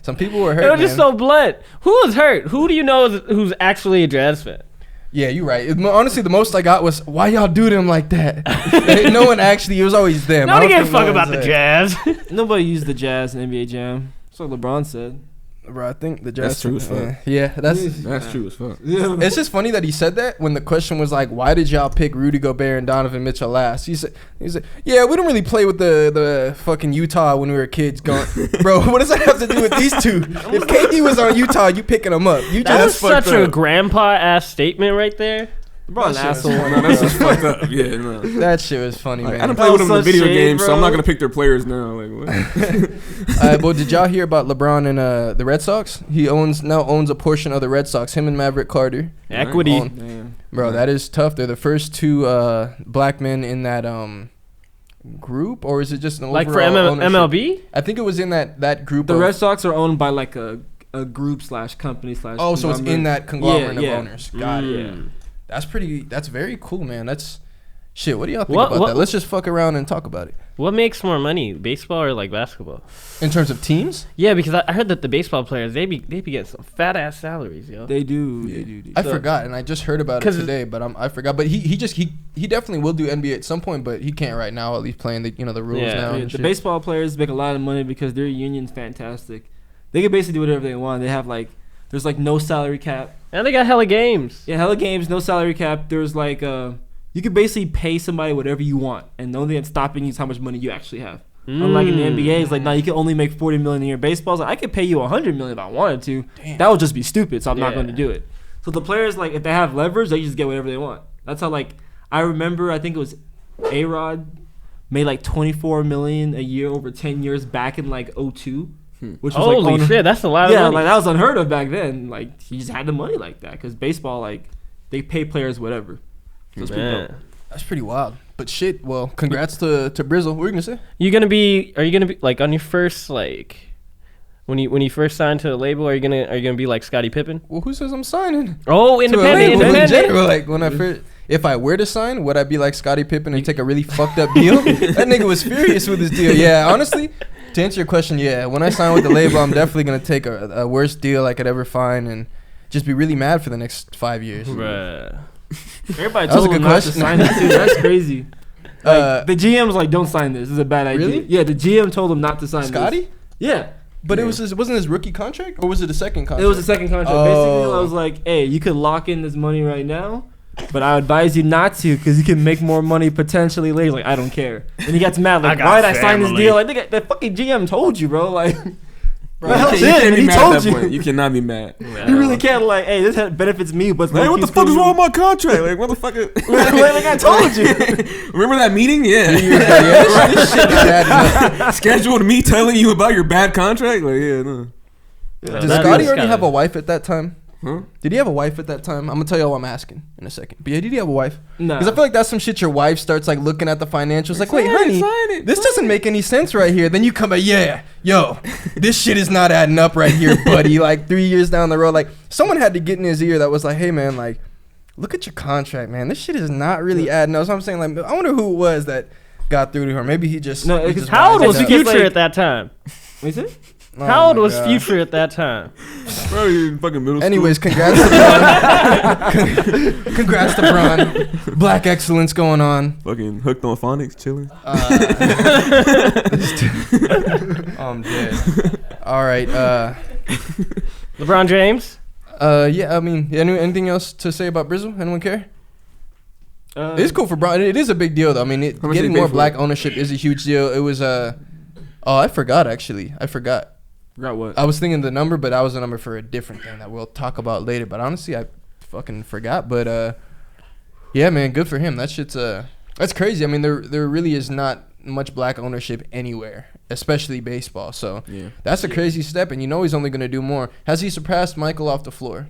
Some people were hurt. It was just man. so blunt. Who was hurt? Who do you know who's actually a Jazz fan? Yeah, you're right. Honestly, the most I got was why y'all do them like that. No one actually. It was always them. Nobody I don't gave a think fuck no about one's the Jazz. nobody used the Jazz in NBA Jam. That's what LeBron said. Bro, I think the Jazz. That's true as fuck. Yeah, that's. That's true as fuck. Yeah. It's just funny that he said that when the question was like, "Why did y'all pick Rudy Gobert and Donovan Mitchell last?" He said, "Yeah, we don't really play with the fucking Utah when we were kids." Going, bro, what does that have to do with these two? If KD was on Utah, you picking them up. You That was just such fucked a up. grandpa ass statement right there. LeBron's an That shit was asshole. No, that's just fucked up. Yeah, no. that shit was funny, Like, man. I don't play with them in the That was video such shade, games, so I'm bro. not gonna pick their players now. Like, what? But did y'all hear about LeBron and the Red Sox? He now owns a portion of the Red Sox. Him and Maverick Carter. Equity. Own- Damn. Bro, that is tough. They're the first two black men in that group, or is it just an Like for overall ownership? MLB? I think it was in that group. The of, Red Sox are owned by like a group / company / Oh, so it's in that conglomerate Yeah, of owners. Got it. That's very cool, man. That's shit. What do y'all think about that? Let's just fuck around and talk about it. What makes more money, baseball or like basketball? In terms of teams, Yeah, because I heard that the baseball players they be getting some fat ass salaries, yo. They do. They do. I forgot, and I just heard about it 'Cause today, but I forgot. But he definitely will do NBA at some point, but he can't right now. At least playing the rules Yeah. now. Yeah, and the shit. baseball players make a lot of money because their union's fantastic. They can basically do whatever they want. They have like, there's like no salary cap. And they got hella games. Yeah, hella games, no salary cap. There's like, you can basically pay somebody whatever you want, and the only thing that's stopping you is how much money you actually have. Unlike in the NBA, it's like, no, you can only make $40 million a year. Baseball's like, I could pay you $100 million if I wanted to. Damn. That would just be stupid, so I'm not Yeah. going to do it. So the players, like, if they have leverage, they just get whatever they want. That's how, like, I remember, I think it was A-Rod made like $24 million a year over 10 years back in like 2002. Which was Holy like shit, that's a lot of yeah, money. like that was unheard of back then. Like he just had the money like that because baseball, like they pay players whatever. So it's pretty Man. dope. That's pretty wild. But shit, well, congrats to Brizzle. What were you gonna say? Are you gonna be like on your first like when you first signed to the label? Are you gonna be like Scottie Pippen? Well, who says I'm signing? Oh, To a independent, label in independent. general, like when if I were to sign, would I be like Scottie Pippen and take a really fucked up deal? That nigga was furious with his deal. Yeah, honestly, to answer your question, yeah, when I sign with the label, I'm definitely gonna take a worst deal I could ever find and just be really mad for the next 5 years. Bruh. Everybody That was a told good him not to question. sign it too. That's crazy. Uh, The GM was like, "Don't sign this. This is a bad idea." Really? Yeah, the GM told him not to sign Scotty? this. Yeah, But it wasn't his rookie contract, or was it a second contract? it was a second contract. Oh. Basically, I was like, "Hey, you could lock in this money right now, but I advise you not to because you can make more money potentially later." He's like, "I don't care." And he gets mad, like, I got "Why did I sign this family. deal?" Like, nigga, the fucking GM told you, bro. Like, Bro, the hell You did? can't be He mad told at that you. point. You cannot be mad. You really can't like, hey, this benefits me, but Hey, what the fuck is wrong with my contract? Like, what the fuck? Like I told you. Remember that meeting? Yeah. yeah, this shit is bad enough. Scheduled me telling you about your bad contract? Like, yeah, no. Did Scotty already have a wife at that time? Huh? Did he have a wife at that time? I'm gonna tell you what I'm asking in a second. But yeah, did he have a wife? No. Because I feel like that's some shit your wife starts like looking at the financials, like, wait, Sign it, honey, sign it, this sign doesn't make any sense right here. Then you come back, yeah, yo, this shit is not adding up right here, buddy. Like 3 years down the road, like someone had to get in his ear that was like, hey man, like, look at your contract, man. This shit is not really adding up. So I'm saying, like, I wonder who it was that got through to her. Maybe he just. No, he because just How old wised was up. Because, Future like- at that time? What is it? Oh How old my was God. Future at that time? Bro, you in fucking middle Anyways, school. congrats to Bron. Congrats to Bron. Black excellence going on. Fucking hooked on phonics, chilling. I'm dead. All right. LeBron James. Yeah. I mean, anything else to say about Brizzle? Anyone care? It's cool for Bron. It is a big deal, though. I mean, How much getting did he pay more for black it? ownership is a huge deal. It was Oh, I forgot actually. I forgot. Forgot what? I was thinking the number, but that was a number for a different thing that we'll talk about later. But honestly, I fucking forgot. But yeah, man, good for him. That shit's that's crazy. I mean, there really is not much black ownership anywhere, especially baseball. So Yeah. that's a crazy step, and you know he's only gonna do more. Has he surpassed Michael off the floor?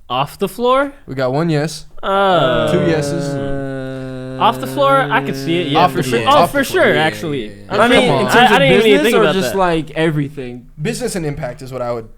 Off the floor? We got one yes. Two yeses. Off the floor? I could see it. Yeah, Off for the sure. floor. Oh, Off for the floor. sure, Yeah, actually. yeah, yeah. I mean, Come on. in I terms of didn't even business think or about just that. like everything. Business and impact is what I would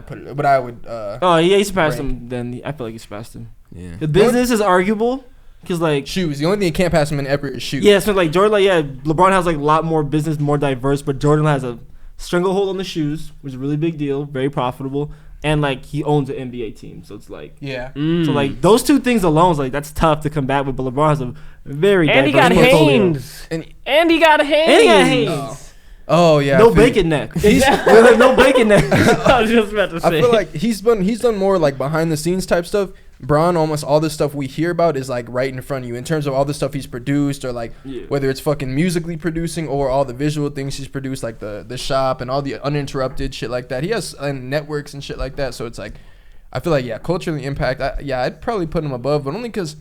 put it. What I would. Oh yeah, he surpassed Rank. him. Then I feel like he surpassed him. Yeah. The business is arguable because like Shoes. The only thing you can't pass him in ever is shoes. yeah, so like Jordan, like yeah, LeBron has like a lot more business, more diverse, but Jordan has a stranglehold on the shoes, which is a really big deal, very profitable, and like he owns an NBA team, so it's like Yeah. so like those two things alone is like that's tough to combat with, but LeBron has a very And he diverse got portfolio. Haynes. And- And he got Haynes. And he got Haynes. Oh yeah. No I feel- bacon neck. No bacon neck. I was just about to I say. feel like he's done more like behind the scenes type stuff. Bron, almost all the stuff we hear about is like right in front of you in terms of all the stuff he's produced, or like Yeah. whether it's fucking musically producing or all the visual things he's produced, like the shop and all the uninterrupted shit like that. He has networks and shit like that. So it's like, I feel like yeah, culturally impact. I'd probably put him above, but only because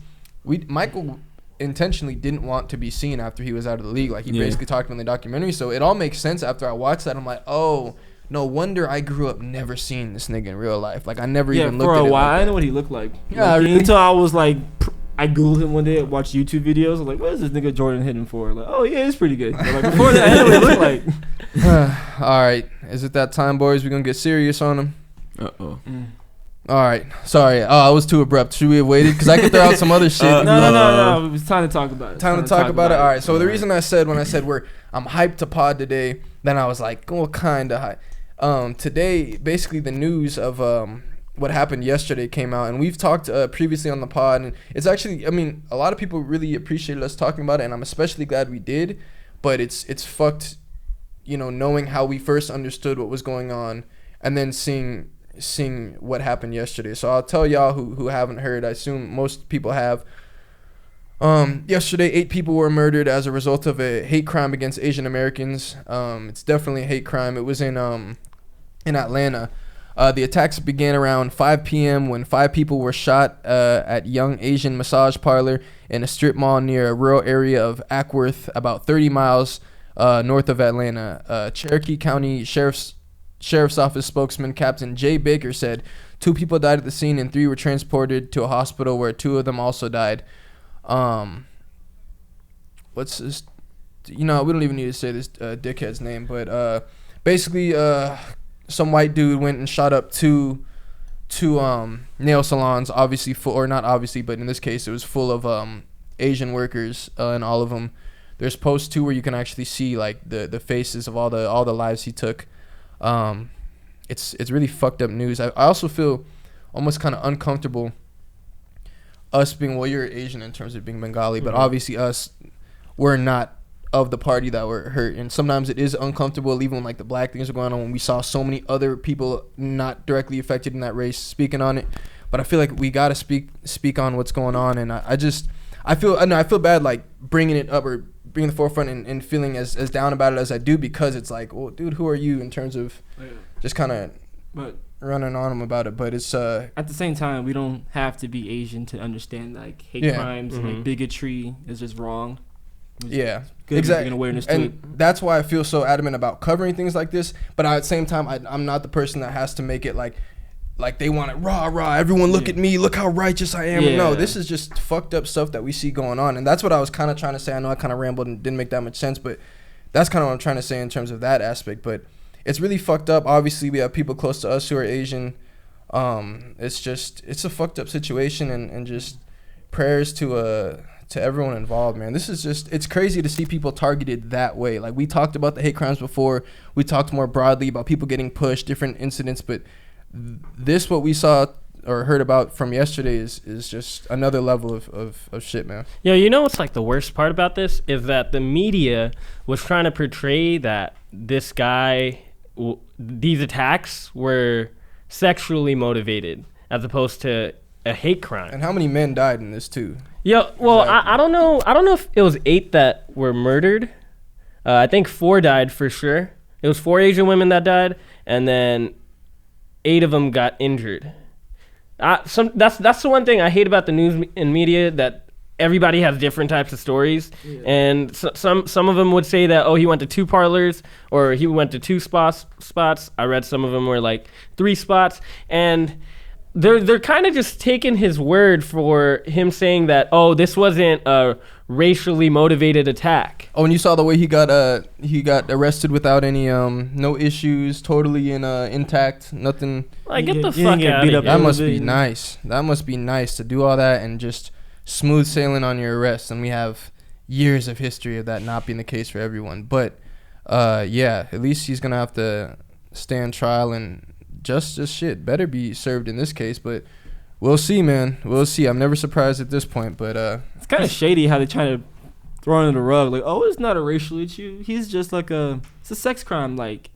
Michael intentionally didn't want to be seen after he was out of the league. Like he Yeah. basically talked in the documentary. So it all makes sense after I watched that. I'm like, oh. No wonder I grew up never seeing this nigga in real life. Like I never Yeah, even looked for at a it while like I that. know what he looked like. Yeah, Like, really? until I was like, I googled him one day, watched YouTube videos. I was like, what is this nigga Jordan hitting for? Like, oh yeah, he's pretty good. But, like before that, I didn't know what he looked like. All right, is it that time, boys? We gonna get serious on him. Uh-oh. All right, sorry. Oh, I was too abrupt. Should we have waited? Because I could throw out some other shit. No. It was time to talk about it. Time to talk about it. All right. So the reason I said when I said I'm hyped to pod today, then I was like, well, kind of hyped. Today, basically the news of what happened yesterday came out, and we've talked previously on the pod, and it's actually, I mean, a lot of people really appreciated us talking about it, and I'm especially glad we did. But it's fucked, you know, knowing how we first understood what was going on, and then seeing what happened yesterday. So I'll tell y'all who haven't heard. I assume most people have. Yesterday, 8 people were murdered as a result of a hate crime against Asian Americans. It's definitely a hate crime. It was in Atlanta. The attacks began around 5 p.m. when 5 people were shot at Young Asian Massage Parlor in a strip mall near a rural area of Ackworth, about 30 miles north of Atlanta. Cherokee County Sheriff's Office spokesman Captain Jay Baker said 2 people died at the scene and 3 were transported to a hospital where 2 of them also died. What's this? You know, we don't even need to say this dickhead's name, but basically, some white dude went and shot up two nail salons, obviously or not obviously, but in this case, it was full of Asian workers, and all of them. There's posts too where you can actually see like the faces of all the lives he took. It's really fucked up news. I also feel almost kind of uncomfortable. Us being, well, you're Asian in terms of being Bengali, but obviously us, we're not of the party that were hurt, and sometimes it is uncomfortable, even when like the black things are going on, when we saw so many other people not directly affected in that race speaking on it. But I feel like we gotta speak on what's going on, and I feel bad like bringing it up or bringing the forefront and feeling as down about it as I do, because it's like, well, dude, who are you in terms of just kind of But running on them about it. But it's at the same time, we don't have to be Asian to understand like hate Yeah. crimes and like bigotry is just wrong. It's yeah, good exactly. having awareness to it. And that's why I feel so adamant about covering things like this. But at the same time, I'm not the person that has to make it like like they want it rah. Everyone look at me. Look how righteous I am. Yeah. No, this is just fucked up stuff that we see going on. And that's what I was kind of trying to say. I know I kind of rambled and didn't make that much sense, but that's kind of what I'm trying to say in terms of that aspect. But it's really fucked up. Obviously, we have people close to us who are Asian. It's a fucked up situation, and just prayers to everyone involved, man. This is just, it's crazy to see people targeted that way. Like, we talked about the hate crimes before. We talked more broadly about people getting pushed, different incidents, but this, what we saw or heard about from yesterday is just another level of shit, man. Yo, you know what's like the worst part about this is that the media was trying to portray that this guy, these attacks were sexually motivated as opposed to a hate crime. And how many men died in this too? Yeah, well, Exactly. I don't know if it was 8 that were murdered. I think 4 died for sure. It was 4 Asian women that died, and then 8 of them got injured. That's the one thing I hate about the news and media, that everybody has different types of stories, and some of them would say that, oh, he went to 2 parlors or he went to 2 spots. I read some of them were like 3 spots, and they're kind of just taking his word for him saying that, oh, this wasn't a racially motivated attack. Oh, and you saw the way he got arrested without any no issues, totally intact, nothing. Like, get You the didn't fuck get out beat of up here. That Yeah, must but- be nice. That must be nice to do all that and just smooth sailing on your arrest. And we have years of history of that not being the case for everyone. But yeah, at least he's gonna have to stand trial, and justice shit better be served in this case. But we'll see, man. We'll see. I'm never surprised at this point. But It's kind of shady how they try to throw it under the rug. Like, oh, it's not a racial issue. He's just like it's a sex crime. Like,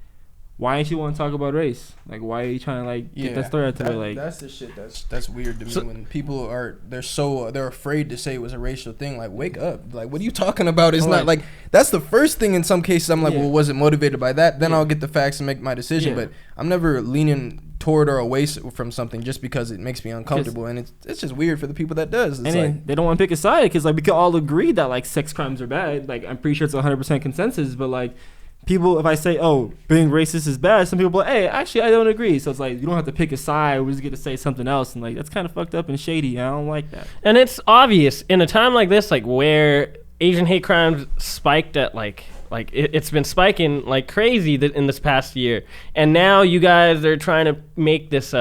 why ain't you want to talk about race? Like, why are you trying to like get that story out there? Like, that's the shit that's weird to me, when people they're afraid to say it was a racial thing. Like, wake up. Like, what are you talking about? It's not like, that's the first thing in some cases. I'm like, well, was it motivated by that? Then I'll get the facts and make my decision. Yeah. But I'm never leaning toward or away from something just because it makes me uncomfortable. And it's just weird for the people that does. It's and like, then they don't want to pick a side because like we can all agree that like sex crimes are bad. Like, I'm pretty sure it's 100% consensus. But like, people, if I say, oh, being racist is bad, some people are like, hey, actually, I don't agree. So it's like, you don't have to pick a side. We just get to say something else. And like, that's kind of fucked up and shady. I don't like that. And it's obvious in a time like this, like where Asian hate crimes spiked at it's been spiking like crazy in this past year. And now you guys are trying to make this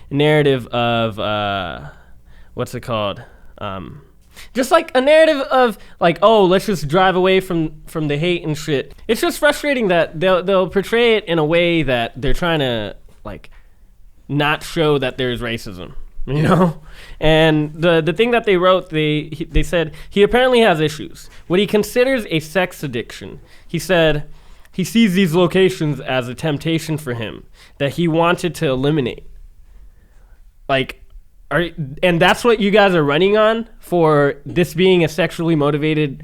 narrative of what's it called? Just like a narrative of like, oh, let's just drive away from the hate and shit. It's just frustrating that they'll portray it in a way that they're trying to like not show that there's racism, you know? And the thing that they wrote, they said he apparently has issues. What he considers a sex addiction. He said he sees these locations as a temptation for him that he wanted to eliminate. Like, and that's what you guys are running on for this being a sexually motivated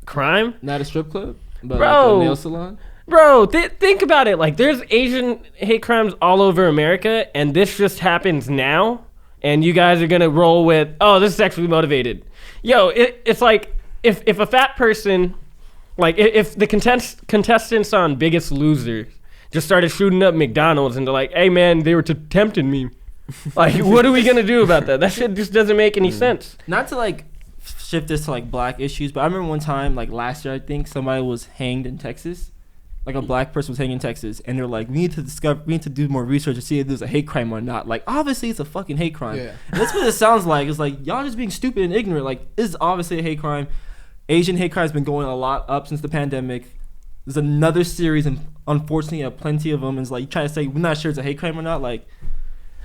crime? Not a strip club, but Bro. like a nail salon. Bro, think about it. Like, there's Asian hate crimes all over America, and this just happens now, and you guys are gonna roll with, oh, this is sexually motivated. Yo, it's like if a fat person, like if the contestants on Biggest Loser just started shooting up McDonald's and they're like, hey man, they were tempting me. Like, what are we gonna do about that? That shit just doesn't make any sense. Not to like shift this to like black issues, but I remember one time, like last year, I think somebody was hanged in Texas. Like a black person was hanged in Texas, and they're like, we need to do more research to see if there's a hate crime or not. Like, obviously it's a fucking hate crime. Yeah. And that's what it sounds like. It's like, y'all just being stupid and ignorant. Like, this is obviously a hate crime. Asian hate crime has been going a lot up since the pandemic. There's another series, and unfortunately, plenty of them. Is like, you trying to say we're not sure it's a hate crime or not. Like,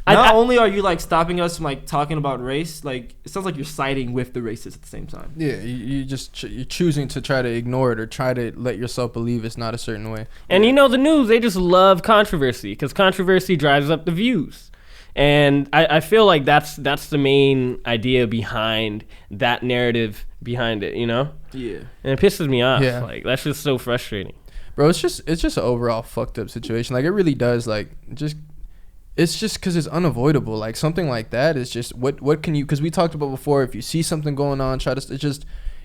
not only are you like stopping us from like talking about race, like it sounds like you're siding with the racists at the same time. yeah, you just you're choosing to try to ignore it or try to let yourself believe it's not a certain way. And you know, the news, they just love controversy because controversy drives up the views. And I feel like that's the main idea behind that narrative behind it, you know? Yeah. And it pisses me off. Yeah. Like, that's just so frustrating. Bro, it's just an overall fucked up situation. Like, it really does, like, it's just because it's unavoidable. Like, something like that is just, what can you, because we talked about before, if you see something going on,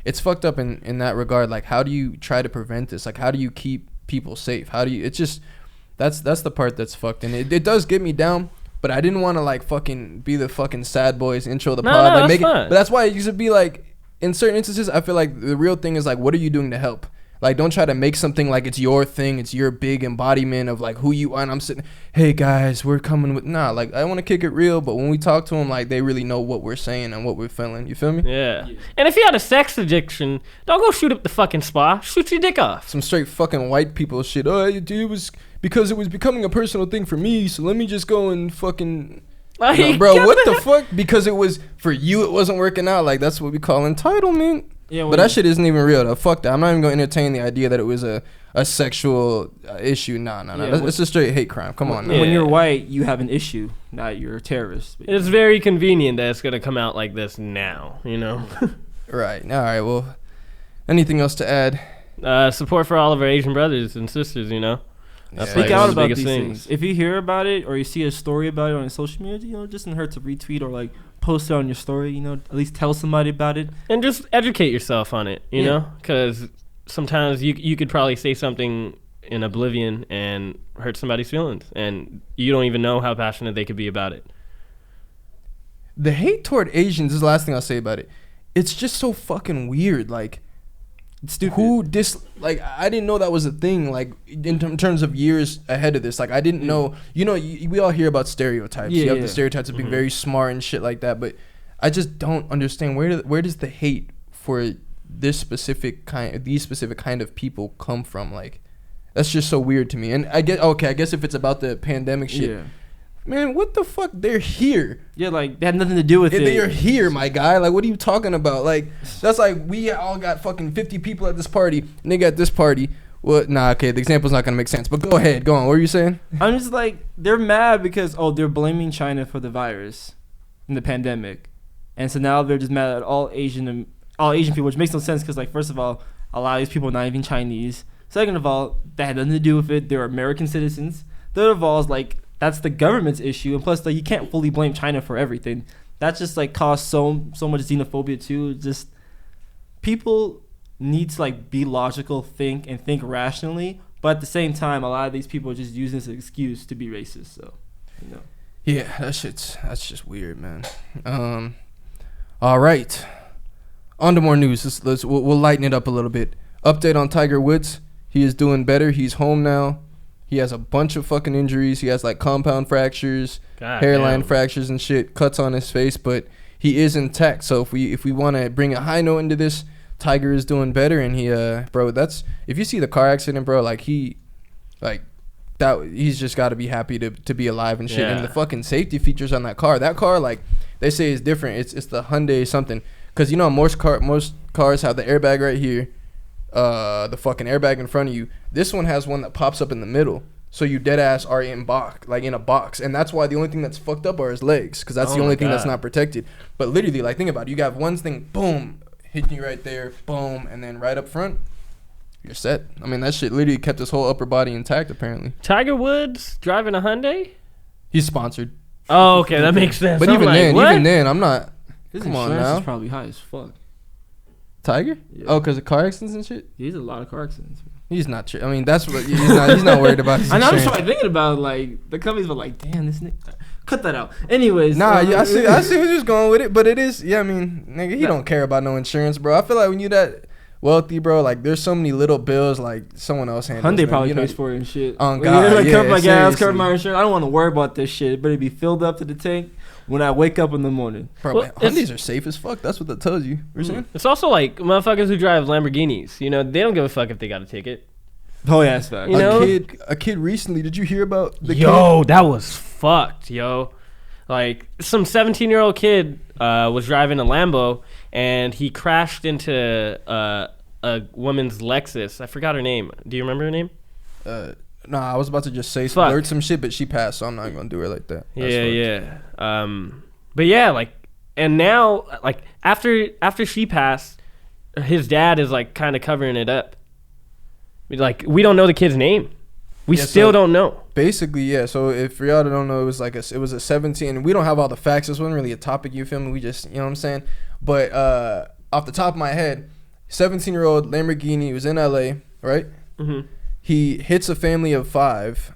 it's fucked up in that regard. Like, how do you try to prevent this? Like, how do you keep people safe? How do you, it's just, that's the part that's fucked. And it does get me down, but I didn't want to like fucking be the fucking sad boys intro the No, pod. no, Like that's make it, fine. but that's why it used to be like in certain instances. I feel like the real thing is like, what are you doing to help? Like, don't try to make something like it's your thing, it's your big embodiment of like who you are. And I'm sitting, hey guys, we're coming with like I want to kick it real, but when we talk to them, like they really know what we're saying and what we're feeling. You feel me? Yeah. And if you had a sex addiction, don't go shoot up the fucking spa. Shoot your dick off. Some straight fucking white people shit. Oh, it was because it was becoming a personal thing for me, so let me just go and fucking. Like, No, bro, what the fuck? Because it was for you, it wasn't working out. Like that's what we call entitlement. Yeah, But that shit isn't even real though. Fuck that. I'm not even gonna entertain the idea that it was a sexual issue. Nah. Yeah, It's a straight hate crime. Come on, Yeah. When you're white, you have an issue. Not you're a terrorist. It's very convenient that it's gonna come out like this now, you know. Right. All right. Well, anything else to add? Support for all of our Asian brothers and sisters, you know. That's Speak like out one of the about biggest these things. things. If you hear about it or you see a story about it on social media, it doesn't hurt to retweet or like post it on your story. At least tell somebody about it. And just educate yourself on it, you Yeah. know, because sometimes you could probably say something in oblivion and hurt somebody's feelings, and you don't even know how passionate they could be about it. The hate toward Asians is the last thing I'll say about it. It's just so fucking weird. Like, It's stupid. I didn't know that was a thing. Like, in terms of years ahead of this, like I didn't know. We all hear about stereotypes. Yeah, You have yeah. the stereotypes of being very smart and shit like that. But I just don't understand where does the hate for these specific kind of people come from? Like, that's just so weird to me. And I guess if it's about the pandemic shit. Yeah. Man, what the fuck? They're here. Yeah, like they had nothing to do with it. They are here, my guy. Like, what are you talking about? Like, that's like we all got fucking 50 people at this party, and they got this party. Well, nah, okay, the example's not gonna make sense. But go ahead, go on. What were you saying? I'm just like, they're mad because they're blaming China for the virus and the pandemic, and so now they're just mad at all Asian people, which makes no sense because, like, first of all, a lot of these people are not even Chinese. Second of all, that had nothing to do with it. They're American citizens. Third of all, is like that's the government's issue, and plus, like, you can't fully blame China for everything. That just like caused so much xenophobia too. Just people need to like be logical, think rationally, but at the same time, a lot of these people are just using this as an excuse to be racist. So, Yeah, that's just weird, man. All right, on to more news. We'll lighten it up a little bit. Update on Tiger Woods. He is doing better. He's home now. He has a bunch of fucking injuries. He has like compound fractures, hairline fractures and shit, cuts on his face, but he is intact. So if we want to bring a high note into this, Tiger is doing better, and he bro, that's if you see the car accident, bro, like he's just got to be happy to be alive and shit. Yeah. And the fucking safety features on that car, like they say is different. It's the Hyundai something, because most cars have the airbag right here. The fucking airbag in front of you. This one has one that pops up in the middle, so you dead ass are in a box, and that's why the only thing that's fucked up are his legs, because that's the only thing that's not protected. But literally, like, think about it. You got one thing, boom, hitting you right there, boom, and then right up front, you're set. I mean, that shit literally kept his whole upper body intact. Apparently, Tiger Woods driving a Hyundai? he's sponsored. Oh, okay, that makes sense. But I'm even like, then, what? I'm not. his Come on insurance now. is probably high as fuck. Tiger? Yeah. Oh, because of car accidents and shit. He's a lot of car accidents. He's not. I mean, that's what he's not worried about. His I know. I'm just insurance. trying thinking about like the companies were like, damn, this nigga. Cut that out. Anyways, Nah, yeah, I see where you're going with it, but it is, yeah, I mean, nigga, he don't care about no insurance, bro. I feel like when you that wealthy, bro, like, there's so many little bills, like, someone else handles Hyundai them, probably you know? pays for it and shit. Oh, Like, God, like, yeah, cover my gas, cover seriously. my insurance. I don't want to worry about this shit. It better be filled up to the tank when I wake up in the morning. Bro, Well, man, it's- Hyundais are safe as fuck. That's what that tells you. What you saying? It's also like motherfuckers who drive Lamborghinis. You know, they don't give a fuck if they got a ticket. Oh yeah, that's fact. You know? A kid recently, did you hear about the Yo, that was fucked, yo. Like, some 17-year-old kid was driving a Lambo, and he crashed into a woman's Lexus. I forgot her name. Do you remember her name? kid? Nah, I was about to just say Fuck. blurt some shit, but she passed, so I'm not going to do her like that. That's Yeah, fucked. yeah. But yeah, like, and now, like, after she passed, his dad is, like, kind of covering it up. Like, we don't know the kid's name. We Yeah, still so- don't know. Basically, yeah. So if for y'all that don't know, it was a 17. We don't have all the facts. This wasn't really a topic. You feel me? We just, you know what I'm saying. But off the top of my head, 17-year-old Lamborghini was in LA, right? Mm-hmm. He hits a family of 5.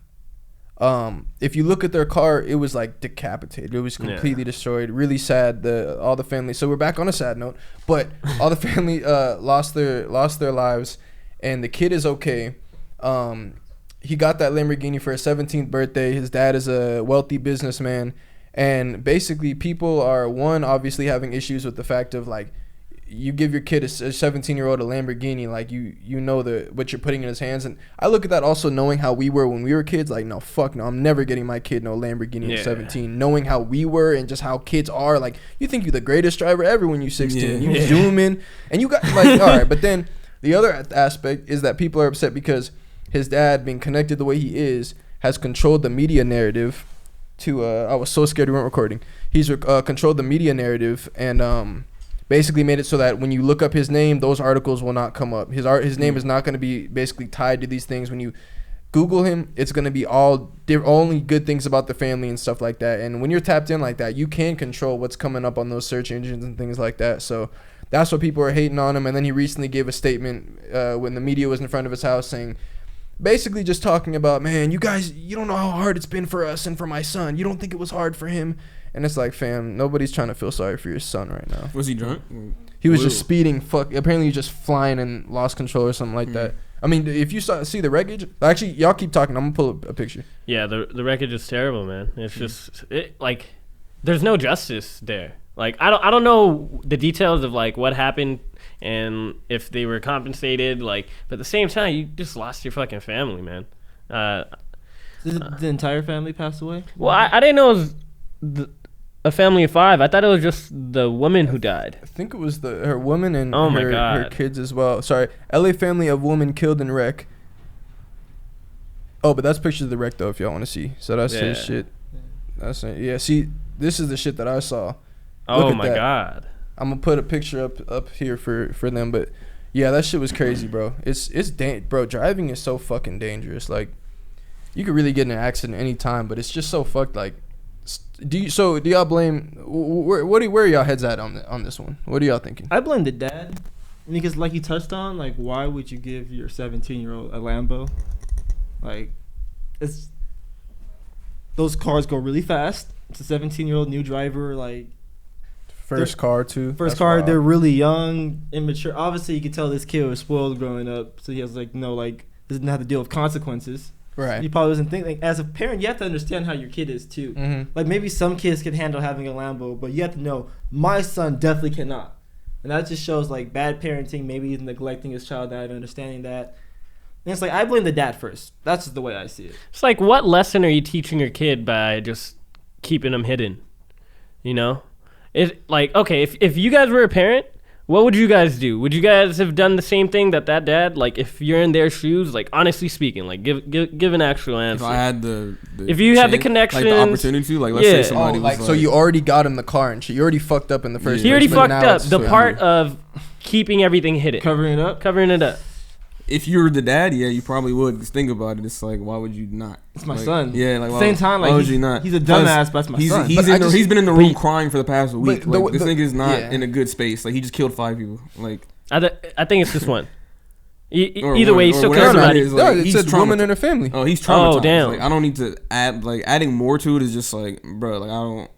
If you look at their car, it was like decapitated. It was completely destroyed. Really sad. All the family. So we're back on a sad note, but all the family lost their lives, and the kid is okay. He got that Lamborghini for his 17th birthday. His dad is a wealthy businessman, and basically people are obviously having issues with the fact of like, you give your kid a 17-year-old a Lamborghini, like you know what you're putting in his hands. And I look at that also knowing how we were when we were kids, like, no, fuck no, I'm never getting my kid no Lamborghini at 17. Knowing how we were and just how kids are, like, you think you're the greatest driver ever when you're 16. You zoom in and you got like, all right. But then the other aspect is that people are upset because his dad, being connected the way he is, has controlled the media narrative to I was so scared we weren't recording. He's controlled the media narrative and basically made it so that when you look up his name, those articles will not come up. His name is not going to be basically tied to these things. When you Google him, it's going to be only good things about the family and stuff like that. And when you're tapped in like that, you can control what's coming up on those search engines and things like that. So that's what people are hating on him. And then he recently gave a statement when the media was in front of his house saying, basically just talking about, man, you guys, you don't know how hard it's been for us and for my son. You don't think it was hard for him? And it's like, fam, nobody's trying to feel sorry for your son right now. Was he drunk? He was just speeding. Apparently, he was just flying and lost control or something like that. I mean, if you see the wreckage, actually, y'all keep talking. I'm gonna pull up a picture. Yeah, the wreckage is terrible, man. It's just like there's no justice there. Like I don't know the details of like what happened and if they were compensated. Like, but at the same time, you just lost your fucking family, man. Did the entire family pass away? Well, I didn't know it was a family of 5. I thought it was just the woman who died. I think it was her woman and my her kids as well. Sorry, LA family of woman killed in wreck. Oh, but that's pictures of the wreck though, if y'all want to see. So that's his shit. That's it. Yeah. See, this is the shit that I saw. Oh my god. I'm gonna put a picture up here for them, but yeah, that shit was crazy, bro. Bro, driving is so fucking dangerous. Like, you could really get in an accident any time, but it's just so fucked. Like, do y'all blame? Where are y'all heads at on this one? What are y'all thinking? I blame the dad because, like you touched on, like, why would you give your 17-year-old a Lambo? Like, those cars go really fast. It's a 17-year-old new driver, like. First car too. First car, wild. They're really young, immature. Obviously, you could tell this kid was spoiled growing up, so he has doesn't have to deal with consequences. Right. He probably wasn't thinking. Like, as a parent, you have to understand how your kid is too. Mm-hmm. Like, maybe some kids can handle having a Lambo, but you have to know my son definitely cannot. And that just shows like bad parenting. Maybe he's neglecting his child, not understanding that. And it's like, I blame the dad first. That's just the way I see it. It's like, what lesson are you teaching your kid by just keeping them hidden? You know? It like, okay, if you guys were a parent, what would you guys do? Would you guys have done the same thing that dad? Like, if you're in their shoes, like, honestly speaking, like, give an actual answer. If I had the if you had the connection, like the opportunity to, like, let's say somebody was like, so you already got in the car and shit. You already fucked up in the first place. He already fucked up the part of keeping everything hidden, covering it up. If you were the dad, yeah, you probably would. Just think about it. It's like, why would you not? It's my like, son. Yeah, like, same time, like, why would you not? He's a dumbass, but that's my son. He's been in the room crying for the past week. Like, this nigga is not yeah. in a good space. Like, he just killed 5 people. Like, I think it's just one. Either way, he still cares about it. No, it said woman and her family. Oh, he's traumatized. Oh, damn. Like, I don't need to add, like, adding more to it is just like, bro, like,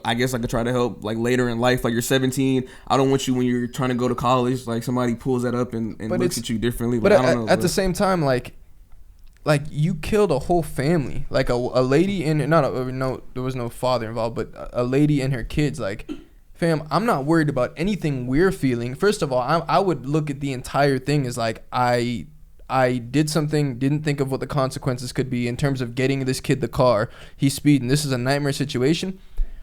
I guess I could try to help, like, later in life. Like, you're 17. I don't want you when you're trying to go to college, like, somebody pulls that up and looks at you differently. Like, but I don't know. At the same time, like you killed a whole family. Like, a lady and there was no father involved, but a lady and her kids. Like, fam, I'm not worried about anything we're feeling. First of all, I would look at the entire thing as, like, I did something, didn't think of what the consequences could be in terms of getting this kid the car. He's speeding. This is a nightmare situation.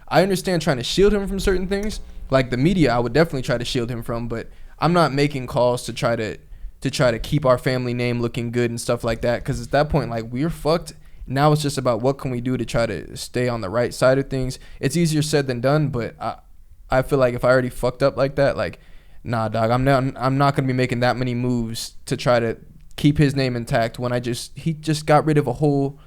I understand trying to shield him from certain things, like the media. I would definitely try to shield him from, but I'm not making calls to try to keep our family name looking good and stuff like that. Because at that point, like, we're fucked. Now it's just about what can we do to try to stay on the right side of things. It's easier said than done, but I feel like if I already fucked up like that, like, nah, dog, I'm not gonna be making that many moves to try to keep his name intact when he just got rid of a whole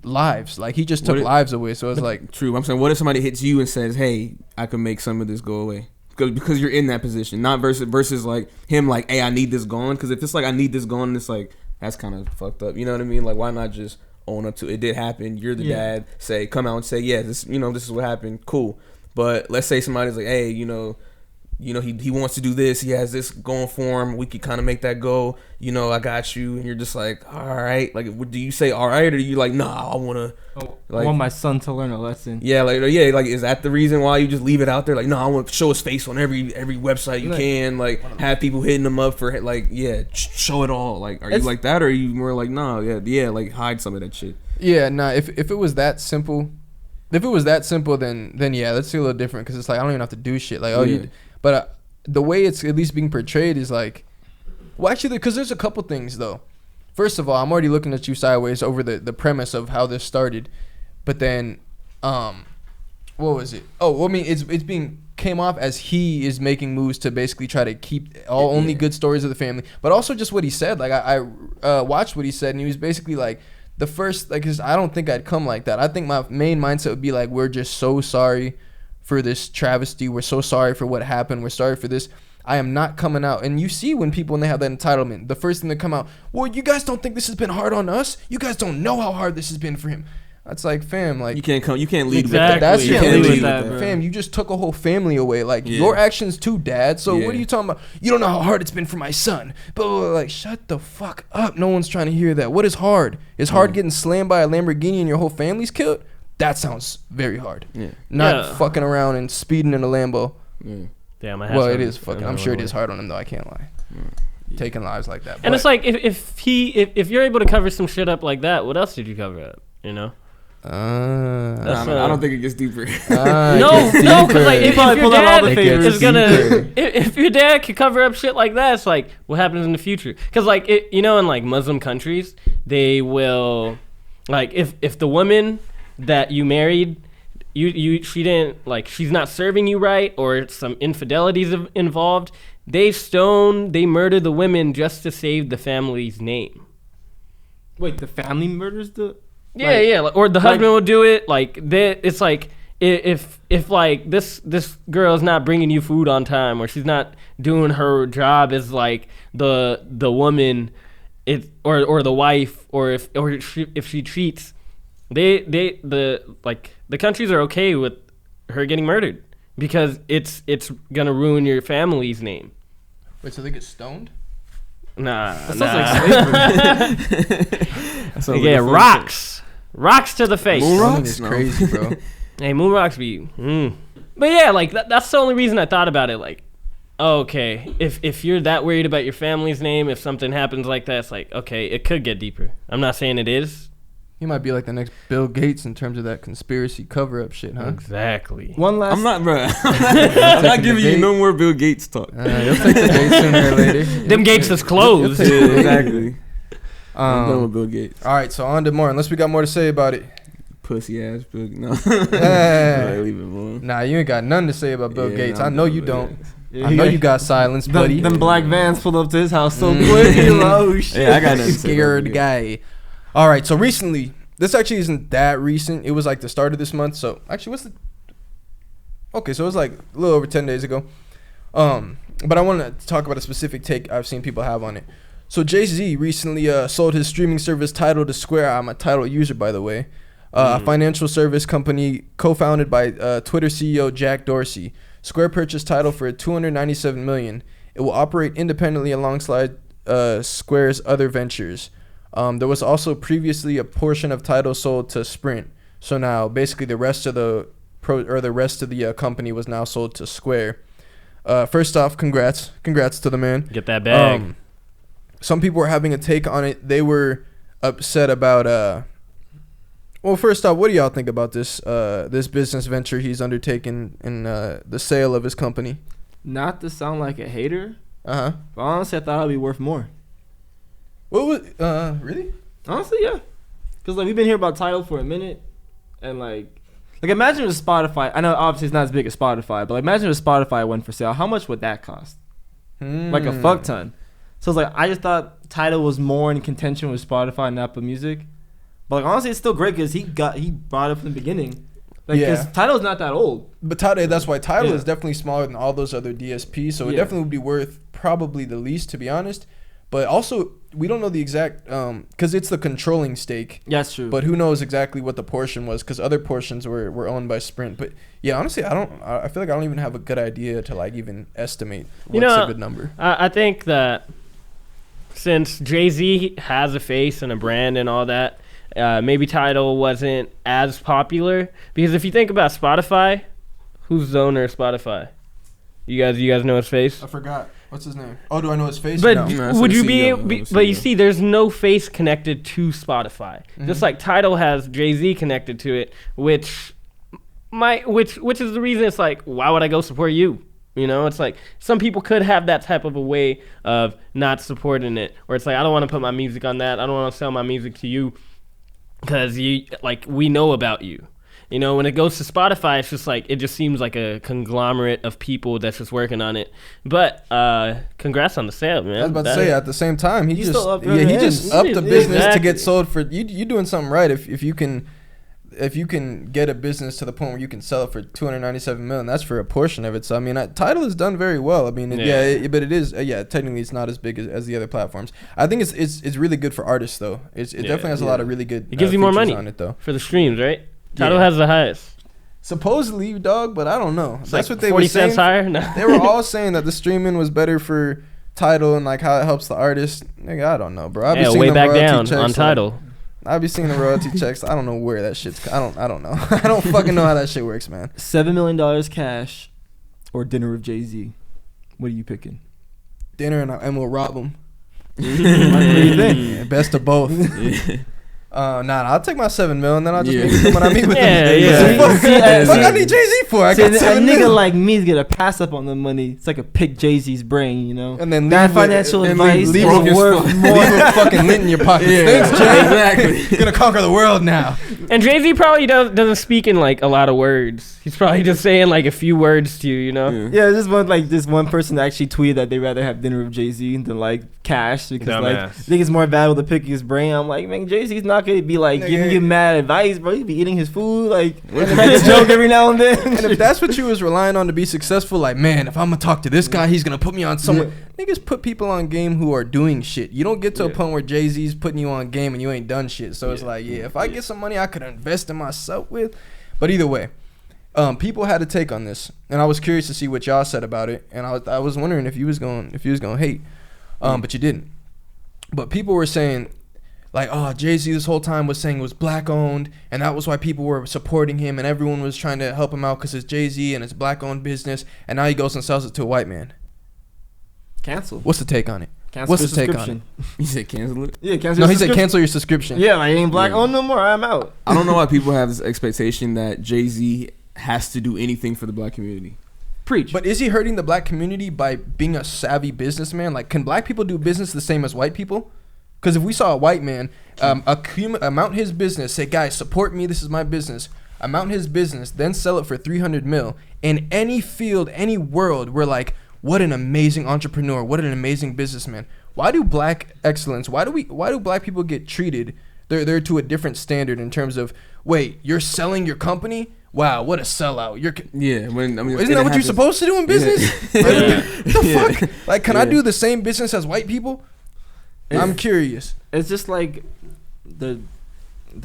lives. Like, he just took lives away. So it's like, true. I'm saying, what if somebody hits you and says, hey, I can make some of this go away? Because you're in that position, not versus like him, like, hey, I need this gone. Because if it's like, I need this gone, it's like, that's kind of fucked up. You know what I mean? Like, why not just own up to it did happen. You're the Yeah. dad. Say, come out and say, yeah, this this is what happened. Cool. But let's say somebody's like, hey, he wants to do this. He has this going for him. We could kind of make that go. I got you. And you're just like, all right. Like, do you say all right, or do you like, nah, I want to? I want my son to learn a lesson. Yeah, like is that the reason why you just leave it out there? Like, no, I want to show his face on every website you can. Like, have people hitting him up for like, show it all. Like, are you like that, or are you more like, no, like hide some of that shit? Yeah, nah. If it was that simple, then yeah, that's a little different because it's like I don't even have to do shit. Like, but the way it's at least being portrayed is like, well, actually, because there's a couple things though. First of all, I'm already looking at you sideways over the premise of how this started, but then, what was it? Oh, well, I mean, it's came off as he is making moves to basically try to keep only good stories of the family, but also just what he said. Like I watched what he said, and he was basically like, the first, like, 'cause I don't think I'd come like that. I think my main mindset would be like, we're just so sorry for this travesty. We're so sorry for what happened. We're sorry for this. I am not coming out. And you see when they have that entitlement, the first thing that come out, well, you guys don't think this has been hard on us? You guys don't know how hard this has been for him. That's like, fam, like, You can't lead Exactly. with that. that's You your can't lead lead, with that, bro. fam. You just took a whole family away. Like, your actions too, dad. So what are you talking about? You don't know how hard it's been for my son. But like, shut the fuck up. No one's trying to hear that. What is hard? Is hard getting slammed by a Lamborghini and your whole family's killed? That sounds very hard. Yeah. Not Yeah. fucking around and speeding in a Lambo. Damn, I have Well, some- it is fucking. I'm sure it is hard on him though. I can't lie. Taking lives like that. And But, it's like if you're able to cover some shit up like that, what else did you cover up? That's I don't think it gets deeper. No, because like if probably your pulled out all dad the favors. is gonna, if your dad can cover up shit like that, it's like what happens in the future? Because like in like Muslim countries, they will, like if the woman that you married, she didn't like she's not serving you right or some infidelities involved, they murder the women just to save the family's name. Wait, the family murders the. Yeah, or the husband will do it. Like it's like if like this girl is not bringing you food on time, or she's not doing her job as like the woman, or the wife, or if she cheats, the countries are okay with her getting murdered because it's gonna ruin your family's name. wait, so they get stoned? Nah, That sounds like slavery. yeah, rocks to the face. Moon Stoning rocks? is No. crazy, bro. Hey, moon rocks be. But yeah, like that's the only reason I thought about it. Like, okay, if you're that worried about your family's name, if something happens like that, it's like, okay, it could get deeper. I'm not saying it is. He might be like the next Bill Gates in terms of that conspiracy cover-up shit, huh? Exactly. One last. I'm not, bro. I'm not giving you no more Bill Gates talk. You'll take the bait sooner or later. Them gates is closed. Yeah, exactly. I'm done with Bill Gates. All right, so on to more. Unless we got more to say about it. Pussy ass Bill. No. Eh. Leave it alone. Nah, you ain't got nothing to say about Bill Yeah, Gates. nah, I know I'm you done don't. with Yeah, I know you got silence, buddy. Them black vans pulled up to his house so quick. He was like, oh shit. Yeah, I got nothing to say about Scared Bill guy. All right, so recently, this actually isn't that recent. It was like the start of this month. So actually, what's the? Okay, so it was like a little over 10 days ago. But I want to talk about a specific take I've seen people have on it. So Jay-Z recently sold his streaming service Tidal to Square. I'm a Tidal user, by the way. A financial service company co-founded by Twitter CEO Jack Dorsey. Square purchased Tidal for $297 million. It will operate independently alongside Square's other ventures. There was also previously a portion of Tidal sold to Sprint. So now basically the rest of the company was now sold to Square. First off, congrats to the man. Get that bag. Some people were having a take on it. They were upset about well, first off, what do y'all think about this business venture he's undertaken in the sale of his company? Not to sound like a hater, Uh-huh. but honestly, I thought it'd be worth more. What was really? Honestly, yeah. Because like we've been hearing about Tidal for a minute, and like imagine if Spotify. I know obviously it's not as big as Spotify, but like, imagine if Spotify went for sale. How much would that cost? Like a fuck ton. So it's like I just thought Tidal was more in contention with Spotify and Apple Music, but like honestly, it's still great because he brought it from the beginning. Like, because Tidal's not that old. But Tidal, that's why Tidal Yeah. is definitely smaller than all those other DSPs, so it Yeah. definitely would be worth probably the least, to be honest. But also, we don't know the exact because it's the controlling stake. Yeah, that's true. But who knows exactly what the portion was? Because other portions were owned by Sprint. But yeah, honestly, I feel like I don't even have a good idea to like even estimate what's a good number. I think that since Jay-Z has a face and a brand and all that, maybe Tidal wasn't as popular. Because if you think about Spotify, who's the owner of Spotify? You guys know his face? I forgot. What's his name? Oh, do I know his face? But No. would you but you see, there's no face connected to Spotify. Just like Tidal has Jay-Z connected to it, which is the reason it's like, why would I go support you? You know, it's like some people could have that type of a way of not supporting it, where it's like, I don't want to put my music on that. I don't want to sell my music to you because we know about you. You know, when it goes to Spotify, it's just like, it just seems like a conglomerate of people that's just working on it. But congrats on the sale, man. I was about to say, at the same time, he just upped the Exactly. business to get sold for you doing something right. If you can get a business to the point where you can sell it for $297 million, that's for a portion of it. So I mean, Tidal has done very well. I mean, but it is technically it's not as big as the other platforms. I think it's really good for artists though. It definitely has a lot of really good. It gives you more money on it though for the streams, right? Tidal has the highest. Supposedly, dog, but I don't know. It's That's like what they 40 were saying. cents higher. No. They were all saying that the streaming was better for Tidal and like how it helps the artist. Nigga, I don't know, bro. I've been seeing way them back royalty down checks, on Tidal. I'll be seeing the royalty checks. I don't know where that shit's. I don't know. I don't fucking know how that shit works, man. $7 million cash, or dinner with Jay-Z. What are you picking? Dinner and we'll rob them. What do you think? Yeah, best of both. I'll take my $7 million, then I'll just Yeah. meet them when I meet with Yeah, them. yeah. Fuck I need Jay-Z for? I See, got a $7 nigga million. like me's gonna pass up on the money. It's like a pick Jay-Z's brain, you know. And then that leave with- financial and advice leave is with- worth leave more. a fucking lint in your pocket. Yeah, Thanks, Jay. exactly. You're gonna conquer the world now. And Jay-Z probably doesn't speak in like a lot of words. He's probably just saying like a few words to you, you know? Yeah. Yeah, this one person actually tweeted that they'd rather have dinner with Jay-Z than like cash because like I Dumbass. think it's more valuable to pick his brain. I'm like, man, Jay-Z's not gonna be like giving you mad advice, bro. He'd be eating his food, like make a joke every now and then. And if that's what you was relying on to be successful, like, man, if I'm gonna talk to this guy, he's gonna put me on someone. Niggas put people on game who are doing shit. You don't get to a point where Jay-Z's putting you on game and you ain't done shit. So it's like, if I get some money I could invest in myself with. But either way, people had a take on this, and I was curious to see what y'all said about it. And I was wondering if you was going hate, but you didn't. But people were saying, like, oh, Jay-Z this whole time was saying it was black owned, and that was why people were supporting him, and everyone was trying to help him out because it's Jay-Z and it's black owned business, and now he goes and sells it to a white man. Cancel. What's the take on it? Cancel What's your the take on subscription. You said cancel it? Yeah, cancel. No, your he said subscription. cancel your subscription. Yeah, like ain't black Yeah. owned no more. I'm out. I don't know why people have this expectation that Jay-Z has to do anything for the black community. Preach. But is he hurting the black community by being a savvy businessman? Like, can black people do business the same as white people? Because if we saw a white man amount his business, say, guys, support me, this is my business, amount his business, then sell it for $300 million, in any field, any world, we're like, what an amazing entrepreneur, what an amazing businessman. Why do black excellence, why do black people get treated, they're to a different standard in terms of, wait, you're selling your company? Wow, what a sellout. Isn't Isn't that what you're supposed to do in business? The fuck? Like, can I do the same business as white people? I'm curious. It's just like the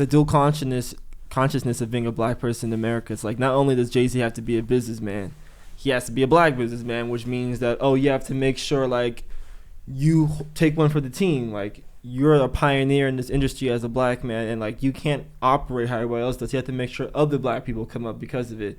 dual consciousness of being a black person in America. It's like not only does Jay-Z have to be a businessman, he has to be a black businessman, which means that you have to make sure like you take one for the team. Like you're a pioneer in this industry as a black man, and like you can't operate how everybody else does. You have to make sure other black people come up because of it,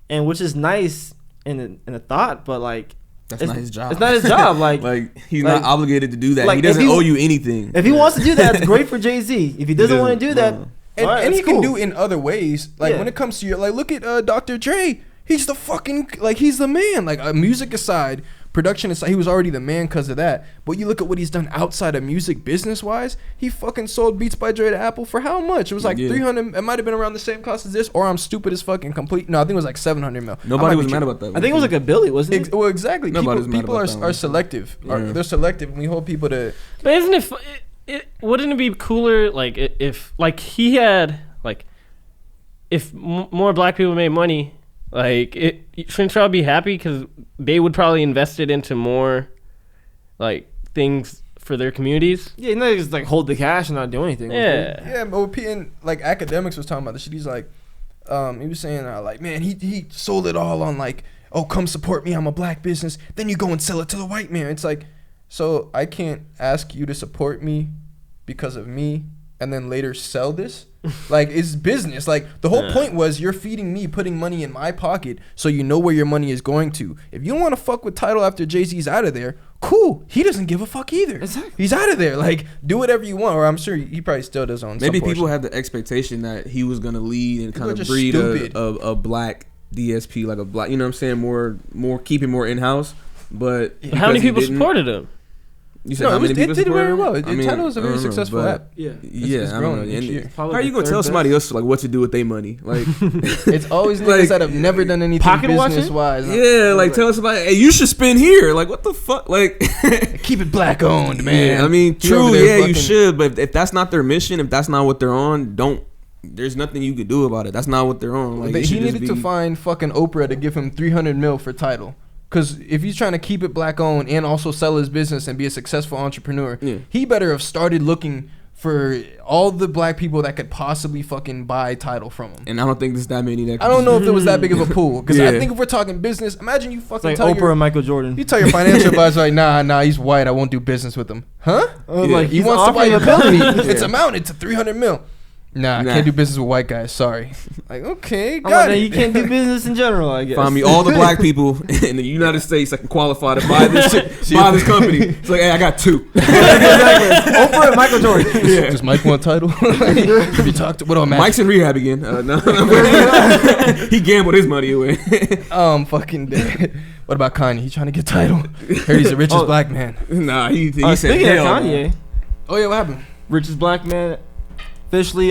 and which is nice in a thought, but like. That's not his job. It's not his job. Like he's not obligated to do that. like, He doesn't owe you anything. If he wants to do that, it's great for Jay-Z. If he doesn't want to do that, And, alright, and he that's can cool. do it in other ways. Like, when it comes to like, look at Dr. Dre. He's the fucking, like, he's the man. Like, music aside, production aside, he was already the man because of that. But you look at what he's done outside of music business-wise, he fucking sold Beats by Dre to Apple for how much? It was like 300, it might have been around the same cost as this, or I'm stupid as fucking complete. No, I think it was like 700 mil. Nobody was mad about that. I think it was like a Billy, wasn't it? Well, exactly. Nobody was mad People about that are one. selective. Yeah. They're selective, and we hold people to... But isn't it wouldn't it be cooler like if like he had like if more black people made money, like shouldn't y'all be happy because they would probably invest it into more like things for their communities. Yeah, you know, just like hold the cash and not do anything. with it. Yeah. Yeah, but and like academics was talking about this shit. He's like, he was saying like, man, he sold it all on like, oh, come support me, I'm a black business. Then you go and sell it to the white man. It's like, so I can't ask you to support me because of me and then later sell this. Like, it's business. Like, the whole point was you're feeding me, putting money in my pocket, so you know where your money is going to. If you don't want to fuck with Tidal after Jay-Z's out of there, cool. He doesn't give a fuck either. Exactly. He's out of there. Like, do whatever you want. Or I'm sure he probably still does on Maybe some people portion. have the expectation that he was gonna lead and People kind are of just breed stupid. a black DSP, like a black, you know what I'm saying, more keep it more in house. But But how many because he people didn't- supported him? You said No, how it, was, many it people did supported very him? well. I mean, Tidal is a I very don't know, successful but- app. Yeah. Yeah, it's I don't know. grown each And year. Probably how are you the gonna third tell somebody best. else like what to do with their money? Like, It's always Like- niggas that have never done anything Pocket watching? business wise. yeah, like tell somebody, hey, you should spend here. Like, what the fuck? Like, Keep it black owned, man. yeah, I mean, He over true, there yeah, you fucking- should. But if that's not their mission, if that's not what they're on, don't. There's nothing you could do about it. That's not what they're on. Like, But it he should just needed to be- find fucking Oprah to give him 300 mil for Tidal. Because if he's trying to keep it black owned and also sell his business and be a successful entrepreneur, Yeah. he better have started looking for all the black people that could possibly fucking buy Tidal from him. And I don't think there's that many that. I don't know if there was that big of a pool. Because I Yeah. think if we're talking business, imagine you It's fucking like tell Oprah your, and Michael Jordan. you tell your financial advisor like, nah, he's white. I won't do business with him. Huh? Like He he's wants to buy offering your a company. company. It's amounted to 300 mil. Nah, I Nah. can't do business with white guys. Sorry. Like, okay, I'm got like, it. then you can't do business in general, I guess. Find me all the black people in the United States that can qualify to buy this shit, buy this company. It's like, hey, I got two. Oprah and Michael Jordan. Yeah. Does Mike want Tidal? Have you talked to what on Mike's in rehab again. No, he gambled his money away. fucking dead. What about Kanye? He trying to get Tidal. Heard he's the richest Oh. black man. Nah, he said Speaking of hell no. Kanye, Oh yeah, what happened? richest black man. Officially,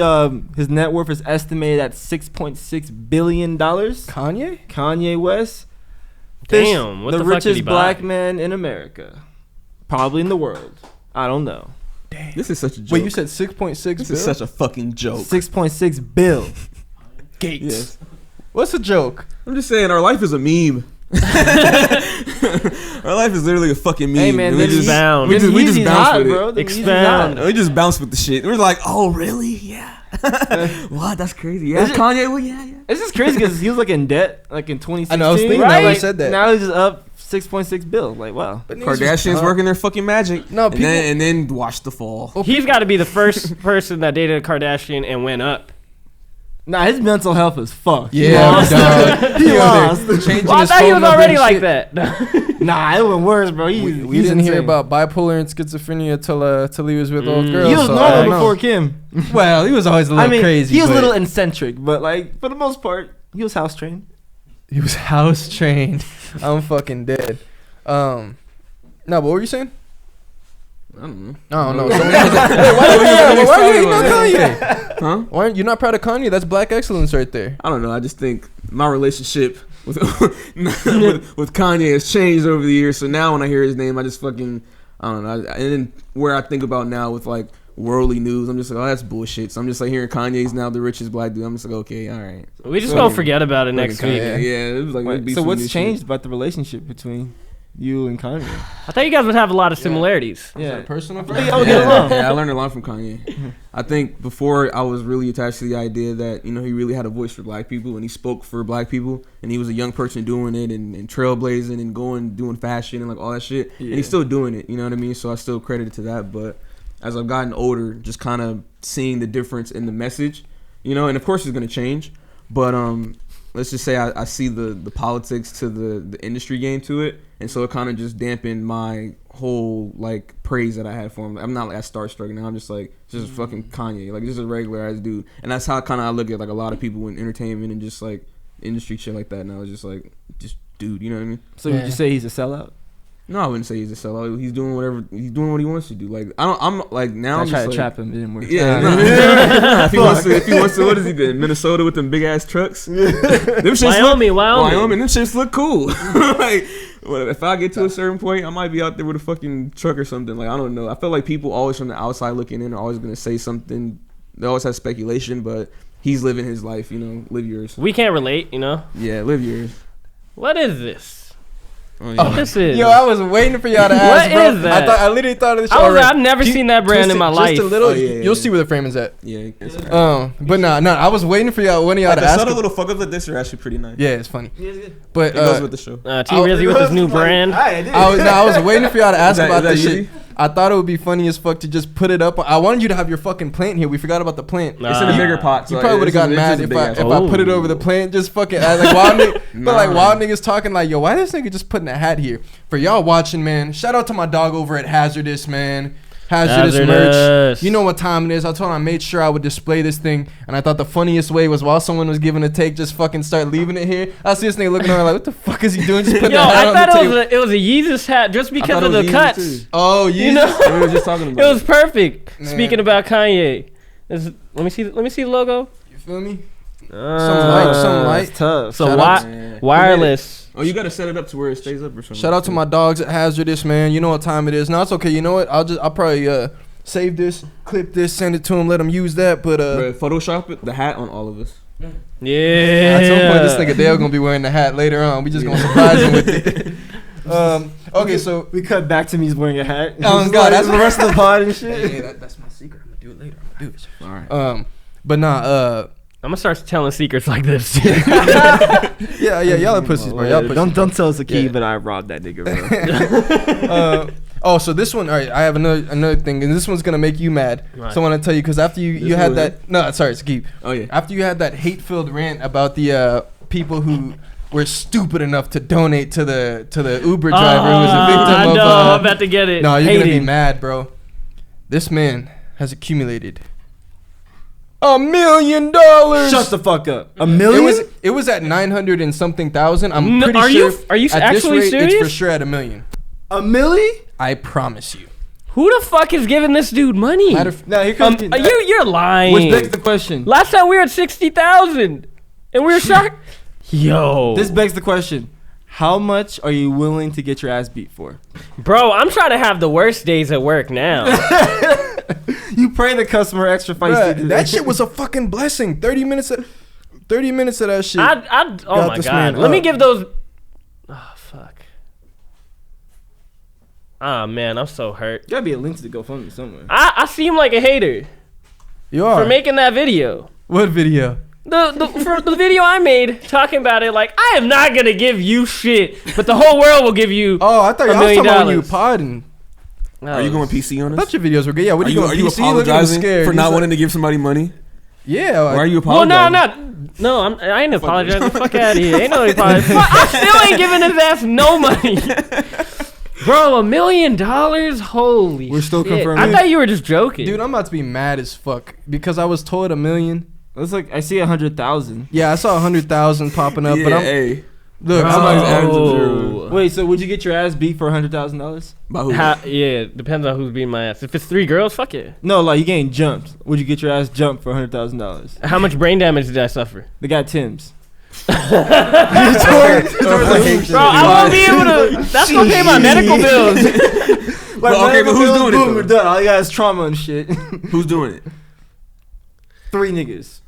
his net worth is estimated at $6.6 billion. Kanye? Kanye West. Damn, what the fuck did richest he buy? black man in America. Probably in the world. I don't know. This is such a joke. Wait, you said 6.6 this bill? is such a fucking joke. 6.6 bill. Gates. Yes. What's a joke? I'm just saying, our life is a meme. Our life is literally a fucking meme. Hey, man, And we this just, Expound. we just, we just Yeezy's bounce hot, with bro. it. The Yeezy's Expound. hot. We just bounce with the shit. We're like, oh, really? Yeah. What? That's crazy. Yeah, Is it- Kanye. Well, yeah. It's just crazy because he was like in debt like in 2016. I know, I was thinking that right? when you Like, said that. Now he's just up 6.6 bill. Like, wow. But niggas was Kardashians dumb. working their fucking magic. No, and people- then watch the fall. He's got to be the first person that dated a Kardashian and went up. Nah, his mental health is fucked. Yeah, lost. dog. He over there lost. changing Well, I his thought he phone was number already and like shit. that. Nah, it went worse, bro. We He's didn't hear insane. about bipolar and schizophrenia till he was with old girls. He was so I don't normal know. before Kim. Well, he was always a I little mean, crazy. he was a but little eccentric, but like for the most part, he was house trained. He was house trained. I'm fucking dead. No, but what were you saying? I don't know. I don't know. Wait, So why are you hating on Yeah. Kanye? Huh? Why aren't you not proud of Kanye? That's black excellence right there. I don't know. I just think my relationship with with Kanye has changed over the years. So now when I hear his name, I just fucking I don't know. And then where I think about now with like worldly news, I'm just like, oh, that's bullshit. So I'm just like hearing Kanye's now the richest black dude. I'm just like, okay, all right. We just So- gonna forget about it next Fucking week. Kanye. Yeah, it was like it'd be So some what's new changed shit. about the relationship between you and Kanye? I thought you guys would have a lot of similarities. Yeah. Personal. I would get along. Yeah, I learned a lot from Kanye. I think before I was really attached to the idea that, you know, he really had a voice for black people and he spoke for black people and he was a young person doing it and trailblazing and doing fashion and like all that shit. And he's still doing it, you know what I mean? So I still credit it to that. But as I've gotten older, just kind of seeing the difference in the message, you know, and of course it's going to change. But let's just say I see the politics to the industry game to it. And so it kind of just dampened my whole like praise that I had for him. I'm not like starstruck now. I'm just like just fucking Kanye, like just a regular ass dude. And that's how kind of I look at like a lot of people in entertainment and just like industry shit like that. And I was just like, just dude, you know what I mean? So would you say he's a sellout? No, I wouldn't say he's a sellout. He's doing what he wants to do. Like I'm like now I I'm tried just to like, trap him, it didn't work. yeah, nah. If he wants to, what is he doing? Minnesota with them big ass trucks. Them shits Wyoming. them shits look cool. Like, well, if I get to a certain point, I might be out there with a fucking truck or something. Like, I don't know. I feel like people always from the outside looking in are always gonna say something. They always have speculation, but he's living his life. You know, live yours. We can't relate, you know. Yeah, live yours. What is this? Oh, yeah. This is. Yo, I was waiting for y'all to ask, What bro. is that? I literally thought of this. I've never seen that brand in my life. Just a little. Oh, yeah, You'll see where the framing's at. Yeah. But nah, I was waiting for y'all, one of y'all Like, to the ask. subtle little fuck ups like this are actually pretty nice. Yeah, it's funny. But It goes with the show. T Rizzy with his new brand. I was waiting for y'all to ask Is that- about is this that shit. I thought it would be funny as fuck to just put it up. I wanted you to have your fucking plant here. We forgot about the plant. It's in a bigger pot. You so probably would have it's- gotten it's mad just a if big I ass if pot. I put it over the plant. Just fucking like wild niggas, but like Nah. wild niggas talking like, yo, why this nigga just putting a hat here? For y'all watching, man. Shout out to my dog over at Hazardous, man. Hazardous merch. You know what time it is. I told him I made sure I would display this thing, and I thought the funniest way was while someone was giving a take, just fucking start leaving it here. I see this nigga looking around like, what the fuck is he doing? Just putting Yo, a hat I on thought the it table. was a Yeezus hat just because thought of it the was Yeezus cuts. too. Oh, You know, We were just talking it about was perfect. Man. Speaking about Kanye, let me see the logo. You feel me? Some some light. It's tough. So Shout out to- wireless. Oh, you gotta set it up to where it stays up or something. Shout out to my dogs at Hazardous, man. You know what time it is. No, it's okay. You know what? I'll probably save this, clip this, send it to him, let him use that. But Bro, Photoshop it, the hat on all of us. Yeah. at some point, this nigga Dale gonna be wearing the hat later on. We just gonna surprise him with it. Okay, so We cut back to me wearing a hat. Oh, God, that's the rest of the pod and shit. that's my secret. I'm gonna do it later. I'm gonna do it. All right. But nah, I'm gonna start telling secrets like this. yeah, y'all are pussies, bro. Y'all pussies. Don't tell us the key, Yeah. but I robbed that nigga, bro. So this one, all right. I have another thing, and this one's gonna make you mad. Right. So I want to tell you because after you This had one? that, no, sorry, Skip. Oh yeah. After you had that hate-filled rant about the people who were stupid enough to donate to the Uber driver who was a victim I of. know, I'm about to get it. No, you're gonna be Hating. mad, bro. This man has accumulated $1 million. Shut the fuck up. $1 million? It was at 900 and something thousand. I'm No, pretty are sure. you- are you at actually this rate, It's for serious? sure at $1 million. $1 million? I promise you. Who the fuck is giving this dude money? Now here comes You're lying. which begs the question. Last time we were at 60,000, and we were shocked. Yo, This begs the question. How much are you willing to get your ass beat for? bro, I'm trying to have the worst days at work now. You pray the customer extra feisty. Bruh, that shit was a fucking blessing. 30 minutes of that shit. oh Got my this god, man let me up. give those. Oh fuck. Ah man, I'm so hurt. Gotta be a link to the GoFundMe somewhere. I seem like a hater You are. for making that video. What video? For the video I made talking about it, like I am not gonna give you shit, but the whole world will give you. Oh, I thought $1 y'all was million talking about when you podding. Are you going PC on I us? thought your videos were good. Yeah, what Are you, doing, PC? Look at him apologizing scared. for He's not like- wanting to give somebody money? Yeah. Why are you Well, apologizing? no, I ain't apologizing. Fuck out of here. Ain't no apology. I still ain't giving his ass no money. Bro, $1 million? Holy We're still shit. confirming. I thought you were just joking. Dude, I'm about to be mad as fuck because I was told $1 million. It's like I see 100,000. Yeah, I saw 100,000 popping up, Yeah, but I'm hey. look. Somebody's adding some Oh. zeros. Wait, so would you get your ass beat for $100,000? By who? Yeah, depends on who's beating my ass. If it's 3 girls, fuck it. No, like you getting jumped. Would you get your ass jumped for $100,000? How much brain damage did I suffer? They got Tim's. Bro, I won't be able to. That's gonna pay my medical bills. But okay, but who's doing it, Boom, though? we're done. All you got is trauma and shit. Who's doing it? 3 niggas.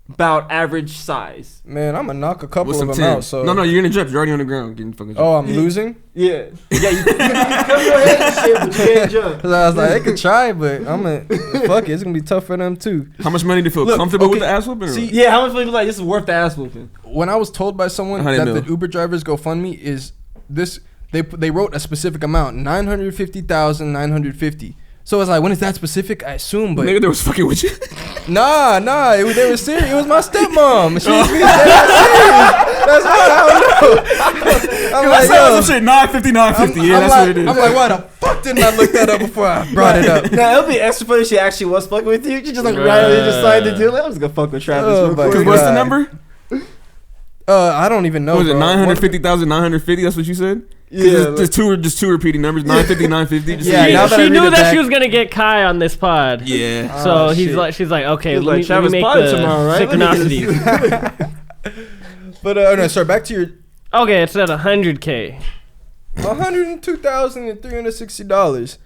About average size. Man, I'm gonna knock a couple With of some them out. tins. So No, you're gonna jump. You're already on the ground getting fucking jumped. Oh, I'm losing. Yeah. Yeah, you cover your head and shit, but you can't jump. 'Cause I was like, they could try, but I'm gonna fuck it. It's gonna be tough for them too. How much money do you feel Look, comfortable with okay, the ass whooping? or see, what? Yeah, how much would you be like? This is worth the ass whooping. When I was told by someone 100 that mil. the Uber drivers GoFundMe is this, they wrote a specific amount, 950,950. So I was like, when is that specific? I assume, but Nigga, they was fucking with you. nah, they were serious. It was my stepmom. She was being dead serious. That's why I don't know. I'm like, yo. some shit. 950, 950. Yeah, I'm that's like, what it is. I'm like, why the fuck didn't I look that up before I brought it up? Now, it'll be extra funny if she actually was fucking with you. You just like randomly decided to do it. I'm just gonna fuck with Travis Oh real my quick. Cause what's the God. number? I don't even know. What was it bro. 950,950? That's what you said? Yeah, Just two repeating numbers. 950, 950. Just Yeah, She, now that I she read knew it that back- she was gonna get Kai on this pod. Yeah. So Oh, she's shit. like, okay, He's let like, me Travis make potty the tomorrow, right? synchronicities. But no, sorry. Back to your Okay, it's at 100K. $102,360.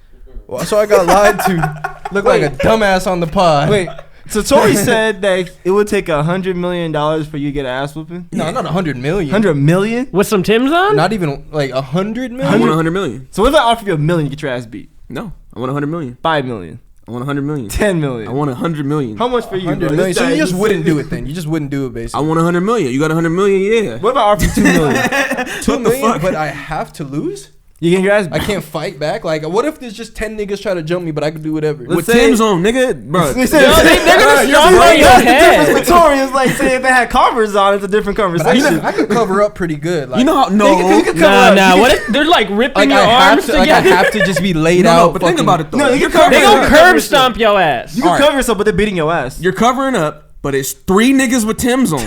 Well, so I got lied to. Look like a dumbass on the pod. Wait, So Tori said that it would take $100 million for you to get an ass whooping. No, not 100 million. 100 million? With some Tim's on? Not even like 100 I million. want 100 million. So what if I offer you $1 million to get your ass beat? No, I want 100 million. 5 million. I want 100 million. 10 million. I want 100 million. How much for you? 100 bro? million. This So guy you just is- wouldn't do it then. You just wouldn't do it I basically. want 100 million. You got 100 million? Yeah. What if I offer you 2 million? 2 million, but I have to lose. You get your ass I beat. can't fight back. Like, what if there's just 10 niggas try to jump me, but I can do whatever? Let's With say- Tim's on, nigga, bro. They said- No, they're gonna You're stomp right. on your That's the head. difference with Tori is like, say if they had Converse on, it's a different But I conversation. could cover up pretty good. Like, You know how? You No, can cover Nah, up. nah. You What if they're like ripping like your I arms have to, like I together? have to just be laid no, out. but think fucking- about it though. No, you You're can cover They covering gonna up. Cover curb yourself. stomp your ass. You can Alright. cover yourself, but they're beating your ass. You're covering up, but it's 3 niggas with Tim's on,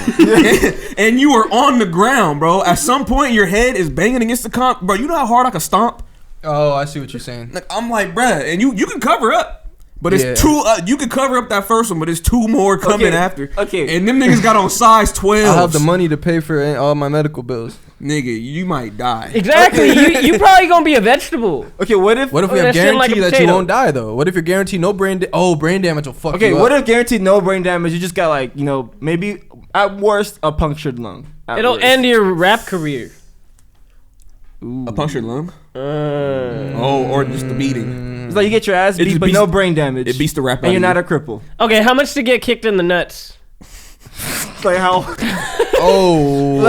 and you are on the ground, bro. At some point, your head is banging against the comp, bro. You know how hard I can stomp? Oh, I see what you're saying. Like I'm like, bruh, and you can cover up, but it's Yeah. 2. You can cover up that first one, but it's 2 more coming Okay, after. okay. and them niggas got on size 12. I have the money to pay for all my medical bills. Nigga, you might die. Exactly. You probably gonna be a vegetable. Okay, what if? What if we Oh, have that shit like guarantee a that you potato. won't die though? What if you're guaranteed no brain? Brain damage will fuck Okay, you what up. if guaranteed no brain damage? You just got like maybe at worst a punctured lung. At It'll worst. end your rap career. A punctured lung? Or just the beating. It's like you get your ass It beat, just but beats- no brain damage. It beats the rap out and you're of not you. a cripple. Okay, how much to get kicked in the nuts? It's like how? Oh,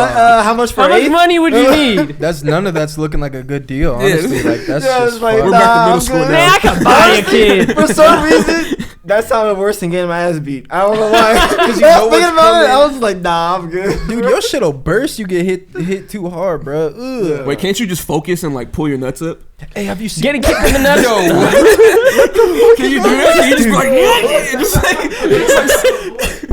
How much for How much eighth? money would you need? that's none of that's looking like a good deal. Yeah. Honestly, like that's Yeah, just it's like, fucked. We're back to nah, middle I'm school good. now. Man, I could buy a kid. For some reason, that sounded worse than getting my ass beat. I don't know why. Because you know thinking what's about it, coming. I was like, nah, I'm good. Dude, your shit'll burst. You get hit too hard, bro. Ugh. Wait, can't you just focus and like pull your nuts up? Hey, have you seen? Getting kicked in the nuts. Can you do that? Can you just be like, yeah, just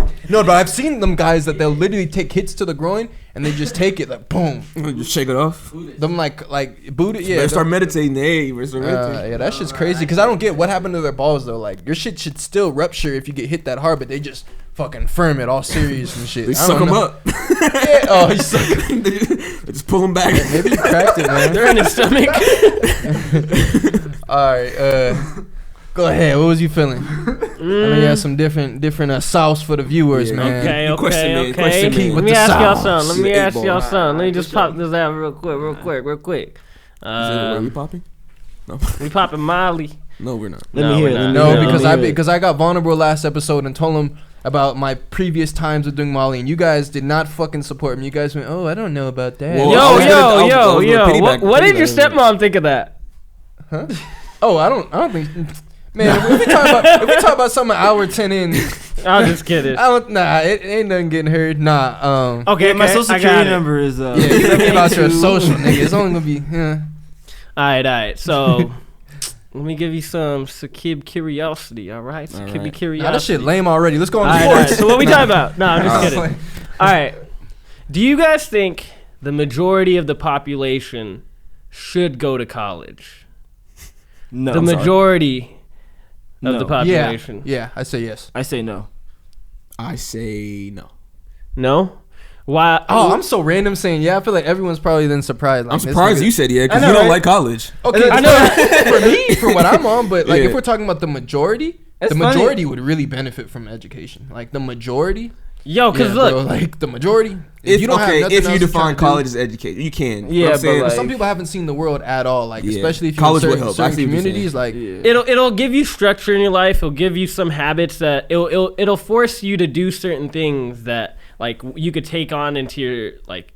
like No, but I've seen them guys that they'll literally take hits to the groin and they just take it like boom. just shake it off. Them like boot it. Yeah. Yeah, start meditating. Hey, start meditating. Yeah, that shit's crazy. Cause I don't get what happened to their balls though. Like your shit should still rupture if you get hit that hard, but they just fucking firm it all serious and shit. They I suck don't them know. up. Yeah. Oh, he suck. They just pull them back. Maybe you cracked it, man. They're in his stomach. All right. Go ahead. What was you feeling? I mean, you had some different sauce for the viewers, Yeah. man. Okay, Good question, man. okay. Question, man. Let With me the ask y'all sauce. something. Let me Eight ask ball. y'all something. Let me just pop this out real quick. Are we popping? No, We popping Molly. no, we're not. Let No, me hear we're it. not. Let me No, hear it, because let me hear it. I got vulnerable last episode and told him about my previous times of doing Molly, and you guys did not fucking support me. You guys went, "Oh, I don't know about that." Well, I was gonna- I was gonna piggyback- What did your piggyback. stepmom think of that? Huh? Oh, I don't think. Man, if we talk about something an hour 10 in, I'm just kidding. it ain't nothing getting heard. Nah, Okay, Yeah, my okay, social I got security it. number is yeah, you let me about your social nigga. It's only gonna be, All right. So let me give you some Sakib curiosity. All right, All Sakib right. curiosity. Nah, that shit lame already. Let's go on All to right, all right. sports. So what we talking about? No, I'm just Nah, kidding. All right. Do you guys think the majority of the population should go to college? no. The I'm sorry. majority of No. the population. Yeah, I say yes. I say no. I say no. No? Why? Oh, I'm so random saying yeah. I feel like everyone's probably then surprised. Like, I'm this surprised nigga- you said yeah I because know, you don't right? like college. Okay, I know. for me, for what I'm on, but like Yeah. if we're talking about the majority, It's the funny. majority would really benefit from education. Like the majority. Yo, because Yeah, look. bro, like the majority. If you don't have nothing if else you to define try to do- college as education, you can. Yeah, I'm saying? but, like- some people haven't seen the world at all. Like Yeah. especially if you're College in would certain, help. I certain see what you're communities. saying. Like It'll give you structure in your life. It'll give you some habits that it'll force you to do certain things that like you could take on into your like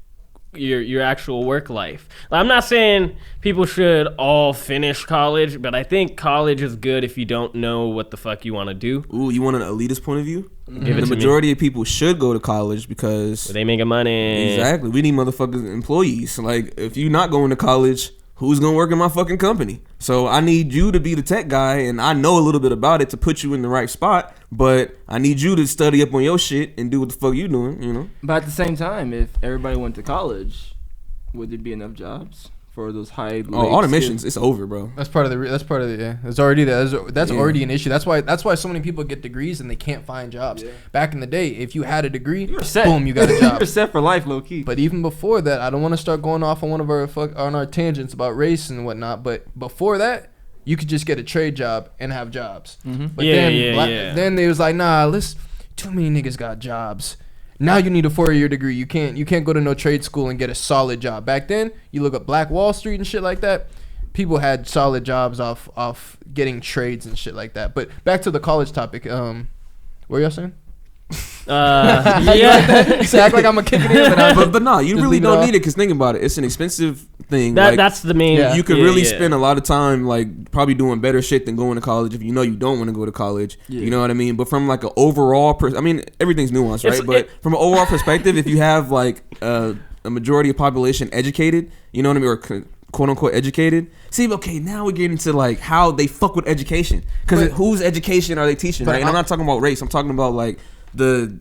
your actual work life. Like, I'm not saying people should all finish college, but I think college is good if you don't know what the fuck you want to do. Ooh, you want an elitist point of view? Give it The to majority of people should go to college because They making money. exactly we need motherfuckers employees. Like if you're not going to college, who's gonna work in my fucking company? So I need you to be the tech guy, and I know a little bit about it to put you in the right spot. But I need you to study up on your shit and do what the fuck you doing. You know? But at the same time, if everybody went to college, would there be enough jobs for those high? Oh, automations, it's over, bro. that's part of the. Yeah. It's already that's Yeah. already an issue. That's why so many people get degrees and they can't find jobs. Back in the day, if you had a degree, You're set. boom, you got a job. You're set for life, low key. But even before that, I don't want to start going off on one of our on our tangents about race and whatnot. But before that, you could just get a trade job and have jobs. But Yeah, then, yeah. then they was like, nah, too many niggas got jobs. Now you need a 4-year degree. You can't go to no trade school and get a solid job. Back then, you look at Black Wall Street and shit like that. People had solid jobs off getting trades and shit like that. But back to the college topic. What were y'all saying? Yeah. You act like I'm a kick it in, but no, you Just really leave it don't off. need it because think about it. It's an expensive thing. That's the main. Yeah. You could really spend a lot of time like probably doing better shit than going to college if you know you don't want to go to college. Yeah. You know what I mean? But from like an overall, I mean everything's nuanced, right? But from an overall perspective, if you have like a majority of population educated, you know what I mean, or quote unquote educated. See, okay, now we're getting into like how they fuck with education because But- whose education are they teaching? but Right? And I'm I'm- not talking about race. I'm talking about like the.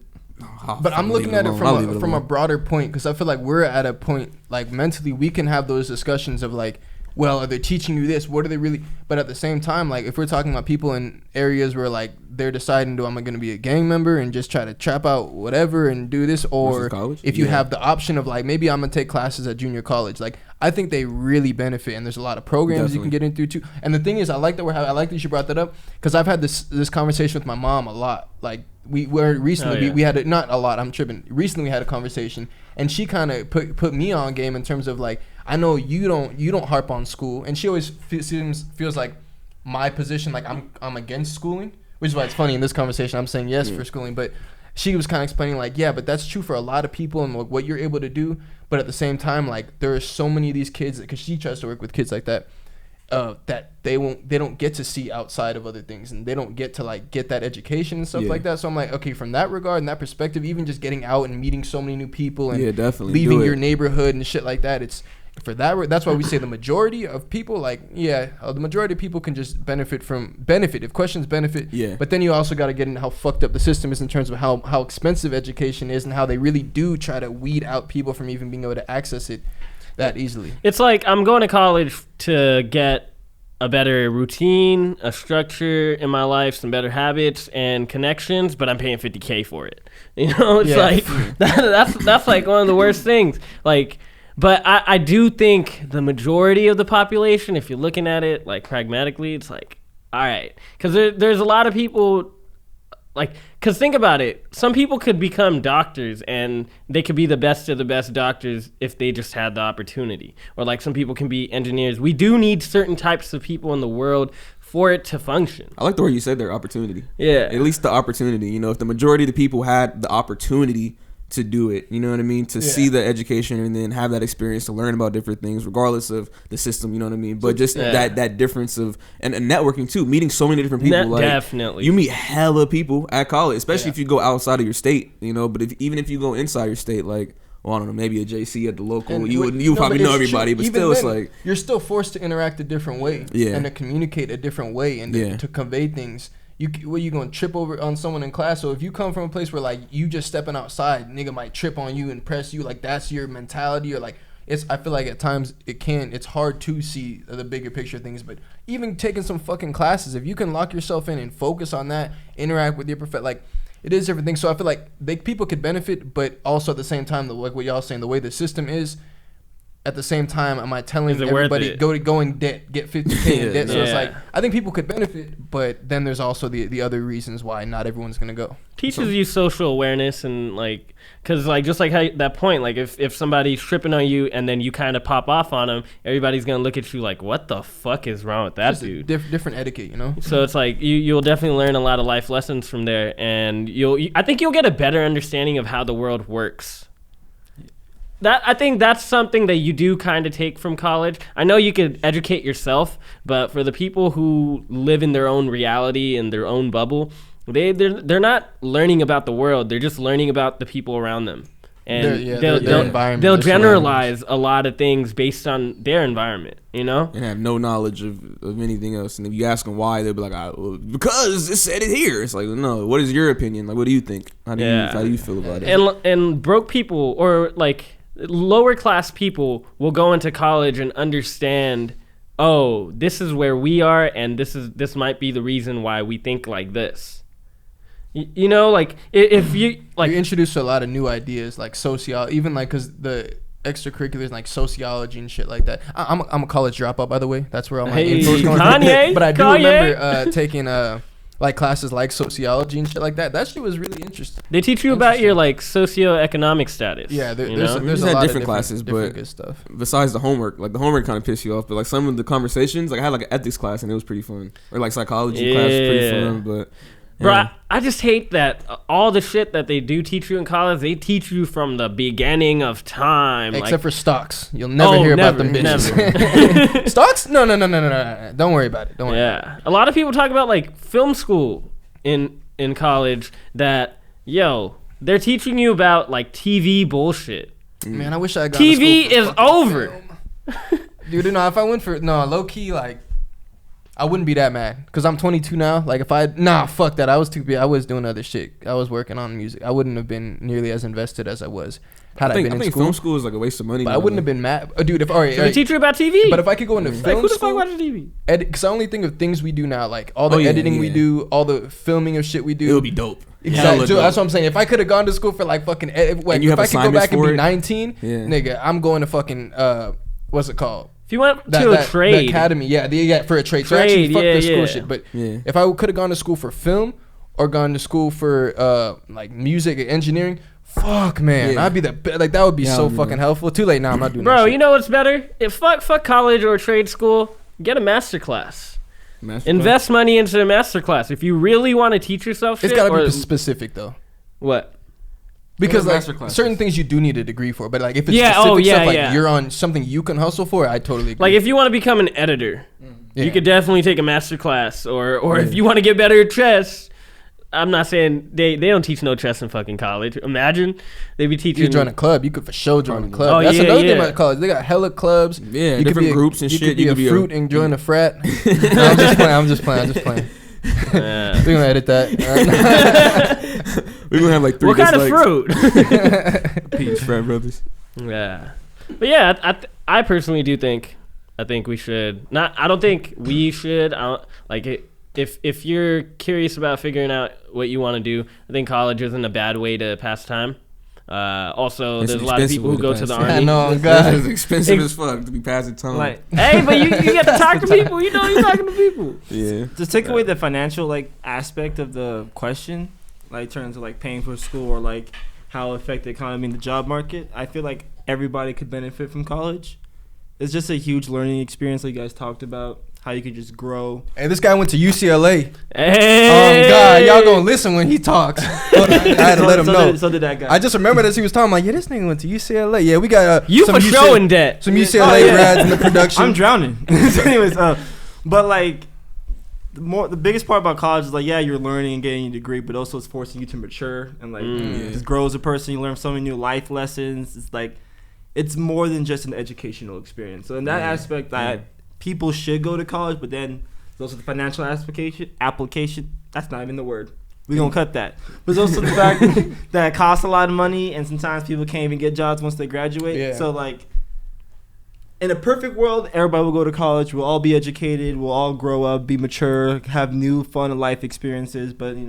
But I'm looking at it from a broader point because I feel like we're at a point like mentally we can have those discussions of like, well, are they teaching you this? What are they really? But at the same time, like if we're talking about people in areas where like they're deciding, do I'm going to be a gang member and just try to trap out whatever and do this, or Versus college? if you Yeah. have the option of like maybe I'm going to take classes at junior college, like I think they really benefit and there's a lot of programs you can get into too. And the thing is, I like that you brought that up because I've had this conversation with my mom a lot. Like we were recently we had it, not a lot. I'm tripping. Recently we had a conversation and she kind of put me on game in terms of like I know you don't harp on school, and she always feels like my position like I'm against schooling, which is why it's funny in this conversation I'm saying yes for schooling, but she was kind of explaining like, yeah, but that's true for a lot of people and like what you're able to do. But at the same time, like there are so many of these kids, because she tries to work with kids like that, that they don't get to see outside of other things, and they don't get to like get that education and stuff like that. So I'm like, okay, from that regard and that perspective, even just getting out and meeting so many new people and definitely leaving do your it. neighborhood and shit like that, it's for that. That's why we say the majority of people, like the majority of people can just benefit if questions benefit. Yeah. But then you also got to get into how fucked up the system is in terms of how expensive education is and how they really do try to weed out people from even being able to access it that easily. It's like I'm going to college to get a better routine, a structure in my life, some better habits and connections, but I'm paying $50K for it. You know, it's like that's like one of the worst things. Like, but I do think the majority of the population, if you're looking at it like pragmatically, it's like, all right, because there's a lot of people. Like, because think about it. Some people could become doctors and they could be the best of the best doctors if they just had the opportunity. Or like some people can be engineers. We do need certain types of people in the world for it to function. I like the way you said their opportunity. Yeah. At least the opportunity. You know, if the majority of the people had the opportunity to do it, you know what I mean? To see the education and then have that experience to learn about different things, regardless of the system, you know what I mean? But just that difference of, and networking too, meeting so many different people. Like, definitely. You meet hella people at college, especially if you go outside of your state, you know, but even if you go inside your state, like, well, I don't know, maybe a JC at the local, And you probably know everybody, but even still it's then, like, you're still forced to interact a different way and to communicate a different way and to convey things. You gonna trip over on someone in class? So if you come from a place where like you just stepping outside, nigga might trip on you and press you, like that's your mentality, or like I feel like at times it's hard to see the bigger picture of things. But even taking some fucking classes, if you can lock yourself in and focus on that, interact with your like it is different things. So I feel like people could benefit, but also at the same time, like what y'all saying, the way the system is. At the same time, am I telling everybody go in debt, get 50K in debt? So it's like I think people could benefit, but then there's also the other reasons why not everyone's gonna go. Teaches you social awareness and like, cause like just like how that point, like if somebody's tripping on you and then you kind of pop off on them, everybody's gonna look at you like, what the fuck is wrong with that Just dude? Different etiquette, you know. So it's like you'll definitely learn a lot of life lessons from there, and I think you'll get a better understanding of how the world works. I think that's something that you do kind of take from college. I know you could educate yourself, but for the people who live in their own reality and their own bubble, they're not learning about the world. They're just learning about the people around them. And their environment, they'll their generalize a lot of things based on their environment, you know? And have no knowledge of anything else. And if you ask them why, they'll be like, well, because it said it here. It's like, no, what is your opinion? Like, what do you think? How do you feel about it? And broke people or like lower class people will go into college and understand, oh, this is where we are, and this might be the reason why we think like this. You know, like if you like, you're introduced to a lot of new ideas, like even like because extracurriculars like sociology and shit like that. I'm a college dropout, by the way. That's where all my Hey, info's going. Kanye, But I do Kanye. remember taking like classes like sociology and shit like that. That shit was really interesting. They teach you about your like socioeconomic status. Yeah, you there's know? We there's just a had lot different of classes, different but- good stuff. Besides the homework, like the homework kind of pissed you off, but like some of the conversations, like I had like an ethics class and it was pretty fun, or like psychology class was pretty Yeah. fun. But Bro, yeah. I just hate that all the shit that they do teach you in college, they teach you from the beginning of time. Except for stocks. You'll never hear about them bitches. Never. Stocks? No. Don't worry about it. Don't worry. Yeah, a lot of people talk about like film school in college. That they're teaching you about like TV bullshit. Man, I wish I got TV is over. Dude, no, if I went for low key, like I wouldn't be that mad because I'm 22 now. Like if fuck that. I was too big. I was doing other shit. I was working on music. I wouldn't have been nearly as invested as I was had I I been in think school. film school is like a waste of money. But now, I wouldn't though. have been mad, dude. If all right, So they teach you about TV. but if I could go into like, film who the fuck school, watches TV? because I only think of things we do now, like all the Oh, yeah, editing we yeah. do, all the filming of shit we do. It would be dope. Exactly. Hella Dude, dope. that's what I'm saying. If I could have gone to school for like fucking, like, you if have I could go assignments back and for be it? 19, Yeah. nigga, I'm going to fucking what's it called? If you went That, to that, a trade, the academy, yeah, for a trade. So Trade, actually, fuck yeah, the school yeah. shit. But Yeah. if I could have gone to school for film or gone to school for like music and engineering, fuck man, Yeah. I'd be like that would be Yeah, so I would be fucking like- helpful. Too late now. I'm not doing that bro, shit. you know what's better? If fuck college or trade school, get a master class. Master Invest money into a master class. If you really want to teach yourself shit, It's gotta or be specific though. what? Because What are like master classes? certain things you do need a degree for, but like if it's Yeah, specific stuff, like yeah. you're on something you can hustle for, I totally agree. Like if you want to become an editor, Yeah. you could definitely take a master class. Or if you want to get better at chess, I'm not saying they don't teach no chess in fucking college. Imagine they be you teaching. could join a club, you could for sure join a club. Oh, That's yeah, another thing yeah. about college. They got hella clubs. Yeah, You could different be a- groups and you shit. Could be You a could be fruit and join a frat. No, I'm just playing. Yeah. We're gonna edit that. We're gonna have like 3 What kind of dislikes. fruit? Peach Frat Brothers. Yeah, but yeah, I personally do think we should not. I don't think we should. If you're curious about figuring out what you want to do, I think college isn't a bad way to pass time. Also, It's there's a an lot of expensive people who way go to to the pass army. I know, It's God. expensive as fuck to be passing time. Like, Hey, but you get to talk to people. You know, you're talking to people. yeah. to take away the financial like aspect of the question, like in terms of like paying for school or like how it affect the economy and the job market, I feel like everybody could benefit from college. It's just a huge learning experience, like you guys talked about, how you could just grow. Hey, this guy went to UCLA. Hey, God, y'all gonna listen when he talks. I had to let him know. So did that guy. I just remembered as he was talking, like, yeah, this nigga went to UCLA. Yeah, we got You some for sure in debt. some UCLA Oh, yeah. grads in the production. I'm drowning. So anyways, but like the biggest part about college is like, yeah, you're learning and getting a degree, but also it's forcing you to mature and like just grow as a person. You learn so many new life lessons. It's like it's more than just an educational experience. So in that aspect, that people should go to college, but then there's also the financial application. That's not even the word. We're gonna cut that. But there's also the fact that it costs a lot of money, and sometimes people can't even get jobs once they graduate. Yeah. So like, in a perfect world, everybody will go to college. We'll all be educated. We'll all grow up, be mature, have new fun life experiences. But we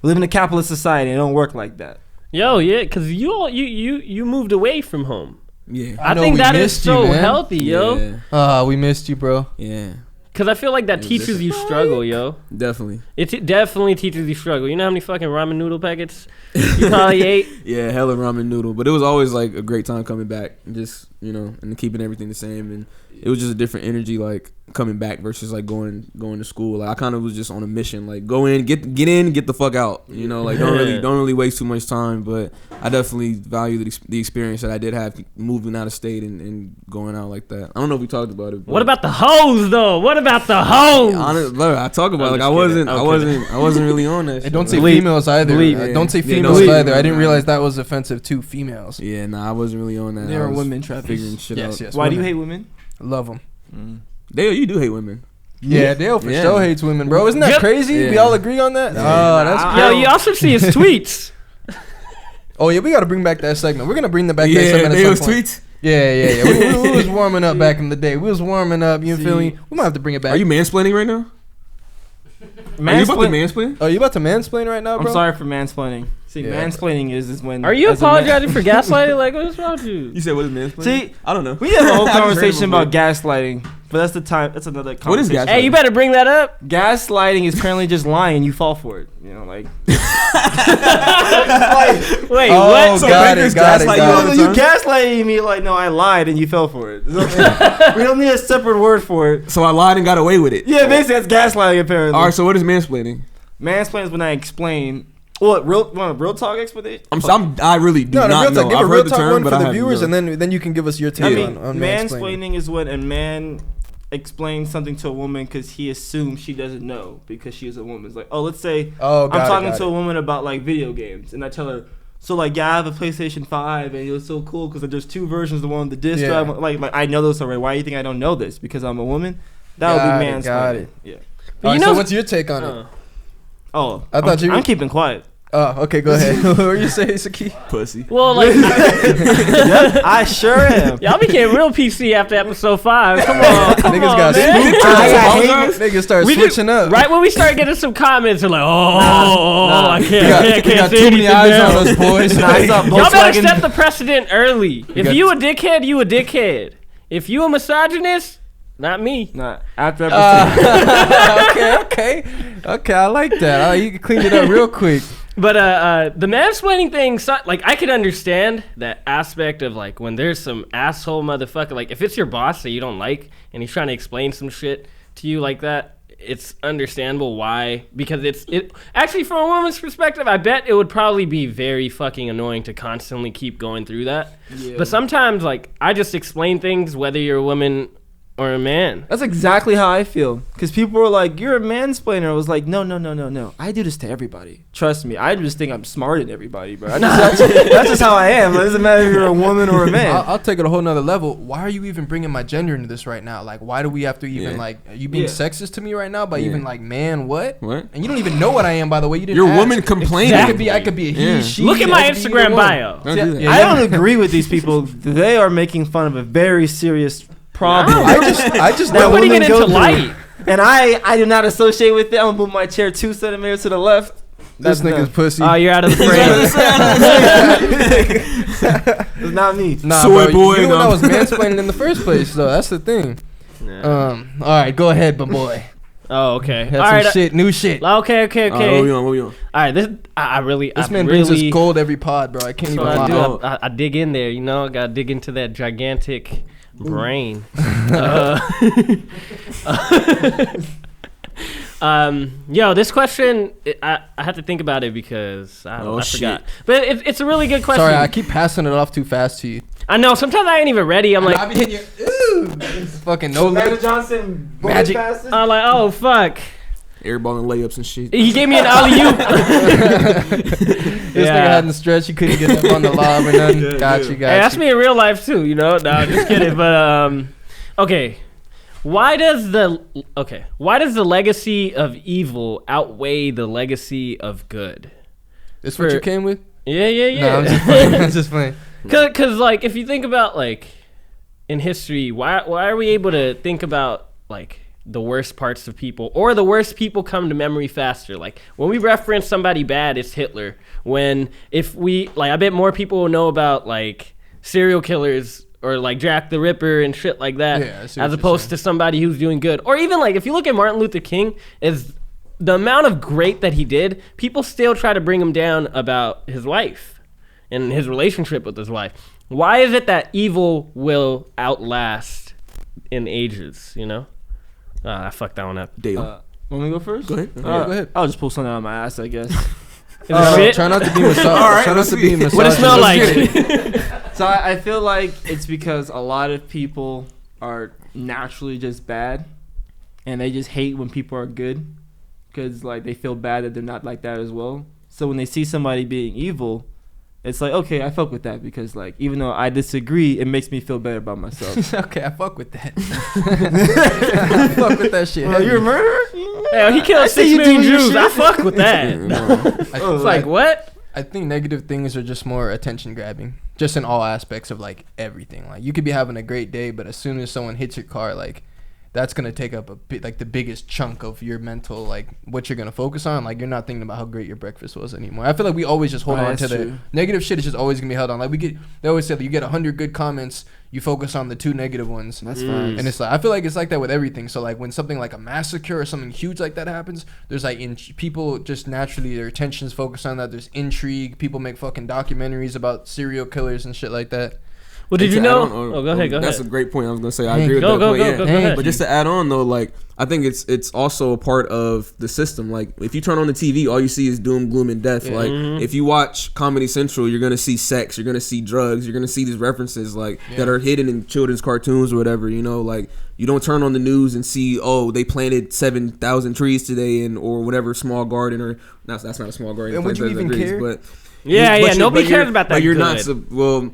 live in a capitalist society. It don't work like that. Yo, yeah, cause you moved away from home. Yeah. I know think we that is missed you, so man. healthy, yo. Yeah. We missed you, bro. Yeah. Cause I feel like that It was teaches different. you struggle, yo. Definitely. It definitely teaches you struggle. You know how many fucking ramen noodle packets you probably ate? Yeah, hella ramen noodle. But it was always like a great time coming back. And just, and keeping everything the same. And it was just a different energy, like coming back versus like going to school. Like I kind of was just on a mission, like go in, get in, get the fuck out. Like don't really waste too much time. But I definitely value the experience that I did have moving out of state and going out like that. I don't know if we talked about it. But What about the hoes though? What about the hoes? honestly, bro, I talk about I'm it, like just kidding. I wasn't really on that. Hey, shit, don't say bro. Bleep. females either. Bleep. Don't say Yeah, females don't say either. I didn't females. realize that was offensive to females. Yeah, nah, I wasn't really on that. There I are was women, Travis. figuring shit Yes, out. yes. Why do you women. hate women? Love them. Dale, you do hate women. Yeah, Dale for Yeah. sure hates women, bro. Isn't that Yep. crazy? Yeah. We all agree on that. Yeah. Oh, that's Nah, Yo, great. y'all should see his tweets. Oh yeah, we gotta bring back that segment. We're gonna bring that back. that Yeah, segment at Dale's some point. tweets. Yeah. We was warming up back in the day. We was warming up. You feel me? We might have to bring it back. Are you mansplaining right now? Are you about to Mansplain. mansplain? Oh, you about to mansplain right now, I'm bro? sorry for mansplaining. See, Yeah. mansplaining is when. Are you as a man- apologizing for gaslighting? Like, what's wrong with you? You said what is mansplaining? See, I don't know. we have a whole I've just heard it conversation before. about gaslighting, but that's the time. That's another conversation. What is gaslighting? Hey, you better bring that up. Gaslighting is currently just lying. You fall for it. You know, like Wait, Oh, what? So got bakers it, got it, gaslight got you it. all the you time? gaslighting me like no, I lied and you fell for it. It's okay. We don't need a separate word for it. So I lied and got away with it. Yeah, basically that's gaslighting apparently. All right. So what is mansplaining? Mansplaining is when I explain. What real talk explanation? I really do No, not real know. talk. Give I've a heard real the talk term, one but for I the haven't viewers, known. and then you can give us your I take mean, on mansplaining. mansplaining is when a man explains something to a woman because he assumes she doesn't know because she is a woman. It's like, oh, let's say Oh, I'm got talking it, to a woman about like video games, and I tell her, so like, yeah, I have a PlayStation 5, and it was so cool because there's two versions, the one with the disc Yeah. drive. Like I know this already. Why do you think I don't know this? Because I'm a woman. That would Got be it, mansplaining. got it. Yeah. But All you right, know- so what's your take on it? Oh, I thought I'm keeping quiet. Oh, okay, go ahead. What were you saying, Saki? Pussy. Well, like, I sure am. y'all became real PC after episode 5. Come on, come Niggas on, got man. spooked. I Niggas started We switching just, up. right when we started getting some comments, they're like, I We can't got say too many anything eyes now. on us, boys. Nah, I saw Y'all better Volkswagen- set the precedent early. If got- you a dickhead, you a dickhead. If you a misogynist, not me. Nah, after episode. Okay, I like that. You cleaned it up real quick. But the mansplaining thing, like I could understand that aspect of like when there's some asshole motherfucker, like if it's your boss that you don't like and he's trying to explain some shit to you like that, it's understandable why, because it actually from a woman's perspective, I bet it would probably be very fucking annoying to constantly keep going through that. Yeah. But sometimes like I just explain things whether you're a woman or a man. That's exactly how I feel. Because people were like, you're a mansplainer. I was like, no. I do this to everybody. Trust me. I just think I'm smarter than everybody, bro. That's just how I am. It doesn't matter if you're a woman or a man. I'll take it a whole nother level. Why are you even bringing my gender into this right now? Like, why do we have to even, like, are you being Yeah. sexist to me right now by Yeah. even, like, man, what? What? And you don't even know what I am, by the way. You didn't You're a ask. woman complaining. I could be a he, Yeah. she. Look at my I could be Instagram either one. bio. Don't Yeah, do that. yeah. I don't agree with these people. They are making fun of a very serious problem. No. I just That We're putting women it go into through. light. And I do not associate with it. I'm going to move my chair 2 centimeters to the left. This That's nigga's them. pussy. Oh, you're out of the frame. It's not me. Nah, Soy bro, boy, you no. know I was mansplaining in the first place, though. That's the thing. All right, go ahead, my boy. Oh, okay. Had All some right. shit, new shit. Okay. What we on? All right. This I really. This I man really, brings us gold every pod, bro. I can't So even I lie. do. I dig in there. You know, I gotta dig into that gigantic brain. Yo, this question, I have to think about it because I Oh, forgot. shit. But it's a really good question. Sorry, I keep passing it off too fast to you. I know. Sometimes I ain't even ready. I'm I like, be hitting you. Ooh, fucking no Magic limit. Johnson. bullet Magic. passes. I'm like, oh fuck. Airballing layups and shit. He gave me an alley oop. This nigga hadn't stretched. He couldn't get up on the lob or nothing. Got you, Hey, got that's you. me in real life too, you know. No, I'm just kidding. But okay. Why does the legacy of evil outweigh the legacy of good? This what you came with? Yeah. No, I'm just playing. I'm just playing. Cause like if you think about like in history, why are we able to think about like the worst parts of people, or the worst people come to memory faster? Like when we reference somebody bad, it's Hitler. If we like, I bet more people will know about like serial killers or like Jack the Ripper and shit like that, Yeah, I see what as you're opposed saying. to somebody who's doing good. Or even like if you look at Martin Luther King, is the amount of great that he did, people still try to bring him down about his wife and his relationship with his wife. Why is it that evil will outlast in ages, you know? I fucked that one up. Dale. Want me to go first? Go ahead. Yeah, go ahead. I'll just pull something out of my ass, I guess. Is it shit? Try not to be misogynist. right, Try not let's to see. be misogynist. What it smell Let's like? So I feel like it's because a lot of people are naturally just bad, and they just hate when people are good, because like they feel bad that they're not like that as well. So when they see somebody being evil, it's like, okay, I fuck with that, because like even though I disagree, it makes me feel better about myself. Okay, I fuck with that. I fuck with that shit. Well, you're a murderer? Yeah, he I killed see 6 you million doing your Jews. shit. I fuck with that. Oh, It's like, what? I think negative things are just more attention grabbing, just in all aspects of like everything. Like you could be having a great day, but as soon as someone hits your car, like that's gonna take up a bit, like the biggest chunk of your mental, like what you're gonna focus on. Like you're not thinking about how great your breakfast was anymore. I feel like we always just hold Right, on to that's the true. negative shit. Is just always gonna be held on. Like they always say that you get 100 good comments, you focus on the 2 negative ones. That's fine. And it's like I feel like it's like that with everything. So like when something like a massacre or something huge like that happens, there's like people just naturally their attention's focused on that. There's intrigue. People make fucking documentaries about serial killers and shit like that. Well, did And you to add know? on- Oh, go ahead. That's a great point. I was gonna say I Thank agree with Go, that go, point. go, yeah. go ahead. But just to add on though, like I think it's also a part of the system. Like if you turn on the TV, all you see is doom, gloom, and death. Yeah. Like Mm-hmm. if you watch Comedy Central, you're gonna see sex, you're gonna see drugs, you're gonna see these references like that are hidden in children's cartoons or whatever. You know, like you don't turn on the news and see they planted 7,000 trees today or whatever small garden or that's not a small garden. And would you planted 7,000 even care? But Yeah, but nobody but cares you're- about that But you're good. not. Well,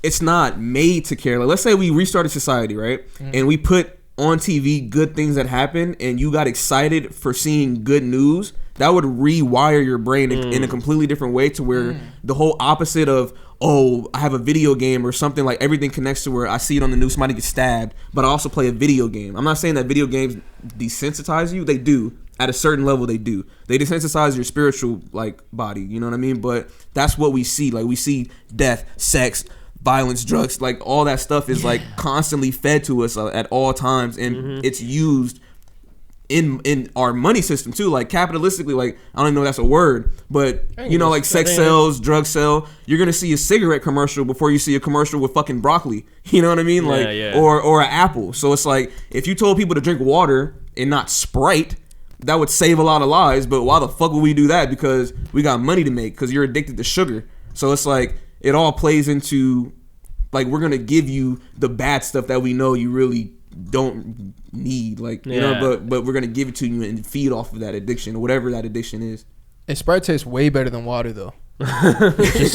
it's not made to care. Like, let's say we restarted society, right? And we put on TV good things that happen, and you got excited for seeing good news. That would rewire your brain in a completely different way to where the whole opposite of I have a video game or something, like everything connects to where I see it on the news, somebody gets stabbed, but I also play a video game. I'm not saying that video games desensitize you. They do. At a certain level, they do. They desensitize your spiritual like body. You know what I mean? But that's what we see. Like we see death, sex, violence, drugs, like all that stuff is like constantly fed to us at all times, and it's used in our money system too, like capitalistically. Like I don't even know if that's a word, but you know, like sex sells, drugs sell. You're gonna see a cigarette commercial before you see a commercial with fucking broccoli. You know what I mean? Like or an apple. So it's like if you told people to drink water and not Sprite, that would save a lot of lives. But why the fuck would we do that? Because we got money to make. Because you're addicted to sugar. So it's like it all plays into like we're gonna give you the bad stuff that we know you really don't need, like you know, but we're gonna give it to you and feed off of that addiction, whatever that addiction is. Hey, Sprite tastes way better than water though. just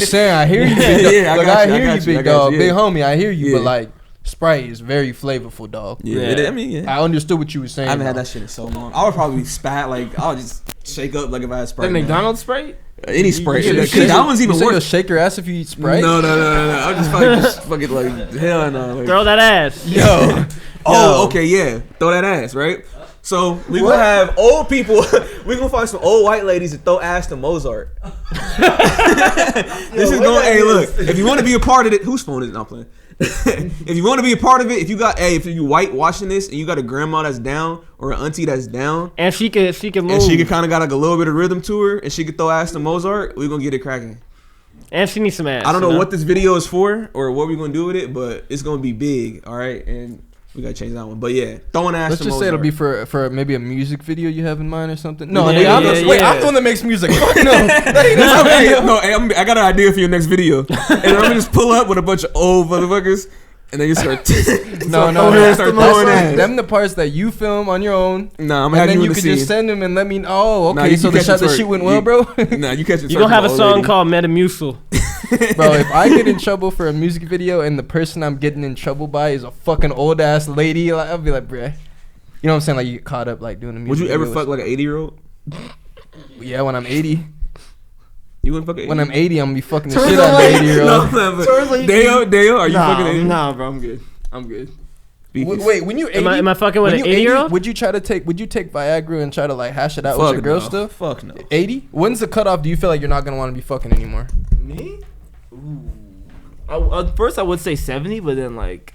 saying. I hear you, big dog. Yeah, I Like, got I you, I hear got you, you, big I got dog, you, big yeah. homie. I hear you, Yeah. but like Sprite is very flavorful, dog. I mean, yeah. I understood what you were saying. I haven't had though. that shit in so long. I would probably spat like I would just shake up like if I had Sprite. That man. McDonald's Sprite? Any Sprite. You That one's even you say you'll worse. shake your ass if you eat Sprite. No. I'm just probably just fucking like hell no. Like, Throw that ass. Yo. okay, yeah. Throw that ass, right? So we gonna have old people. We gonna find some old white ladies to throw ass to Mozart. This is going. Hey, look. If you want to be a part of it, whose phone is it? Not playing. If you want to be a part of it, if you white watching this and you got a grandma that's down or an auntie that's down, And she can move. and she could kind of got like a little bit of rhythm to her, and she could throw ass to Mozart, we gonna get it cracking. And she needs some ass. I don't you know what this video is for or what we're gonna do with it, but it's gonna be big. All right, and we gotta change that one. But yeah, throwing ass. Let's to just say it'll Mozart. be for maybe a music video you have in mind or something. No, Yeah, nigga, I'm yeah, wait, yeah. I'm the one that makes music. Fuck no, that ain't I got an idea for your next video, and I'm gonna just pull up with a bunch of old motherfuckers, and then you start. No, That's them the parts that you film on your own. Nah, I'm And having then you you in the could scene. just send them and let me know. Oh, okay. Nah, you so the catch shot the the twerk. shoot went well, bro. Nah, you catch it. You're gonna have a song called Metamucil. Bro, if I get in trouble for a music video and the person I'm getting in trouble by is a fucking old ass lady, like, I'll be like, bruh. You know what I'm saying? Like you get caught up like doing a music Would you ever video. fuck like an 80-year-old? Yeah, when I'm 80. You wouldn't fuck an 80? When I'm 80, I'm gonna be fucking the Turns shit out of out an like- 80-year-old. Turns like you Dale, are you fucking 80? Nah, bro, I'm good. I'm good. Wait, when you 80, Am I fucking with when an you 80-year-old? Would you take Viagra and try to like hash it out with Fuck your girl no. stuff? Fuck no. 80? When's the cutoff? Do you feel like you're not gonna want to be fucking anymore? Me? Ooh. First I would say 70, but then like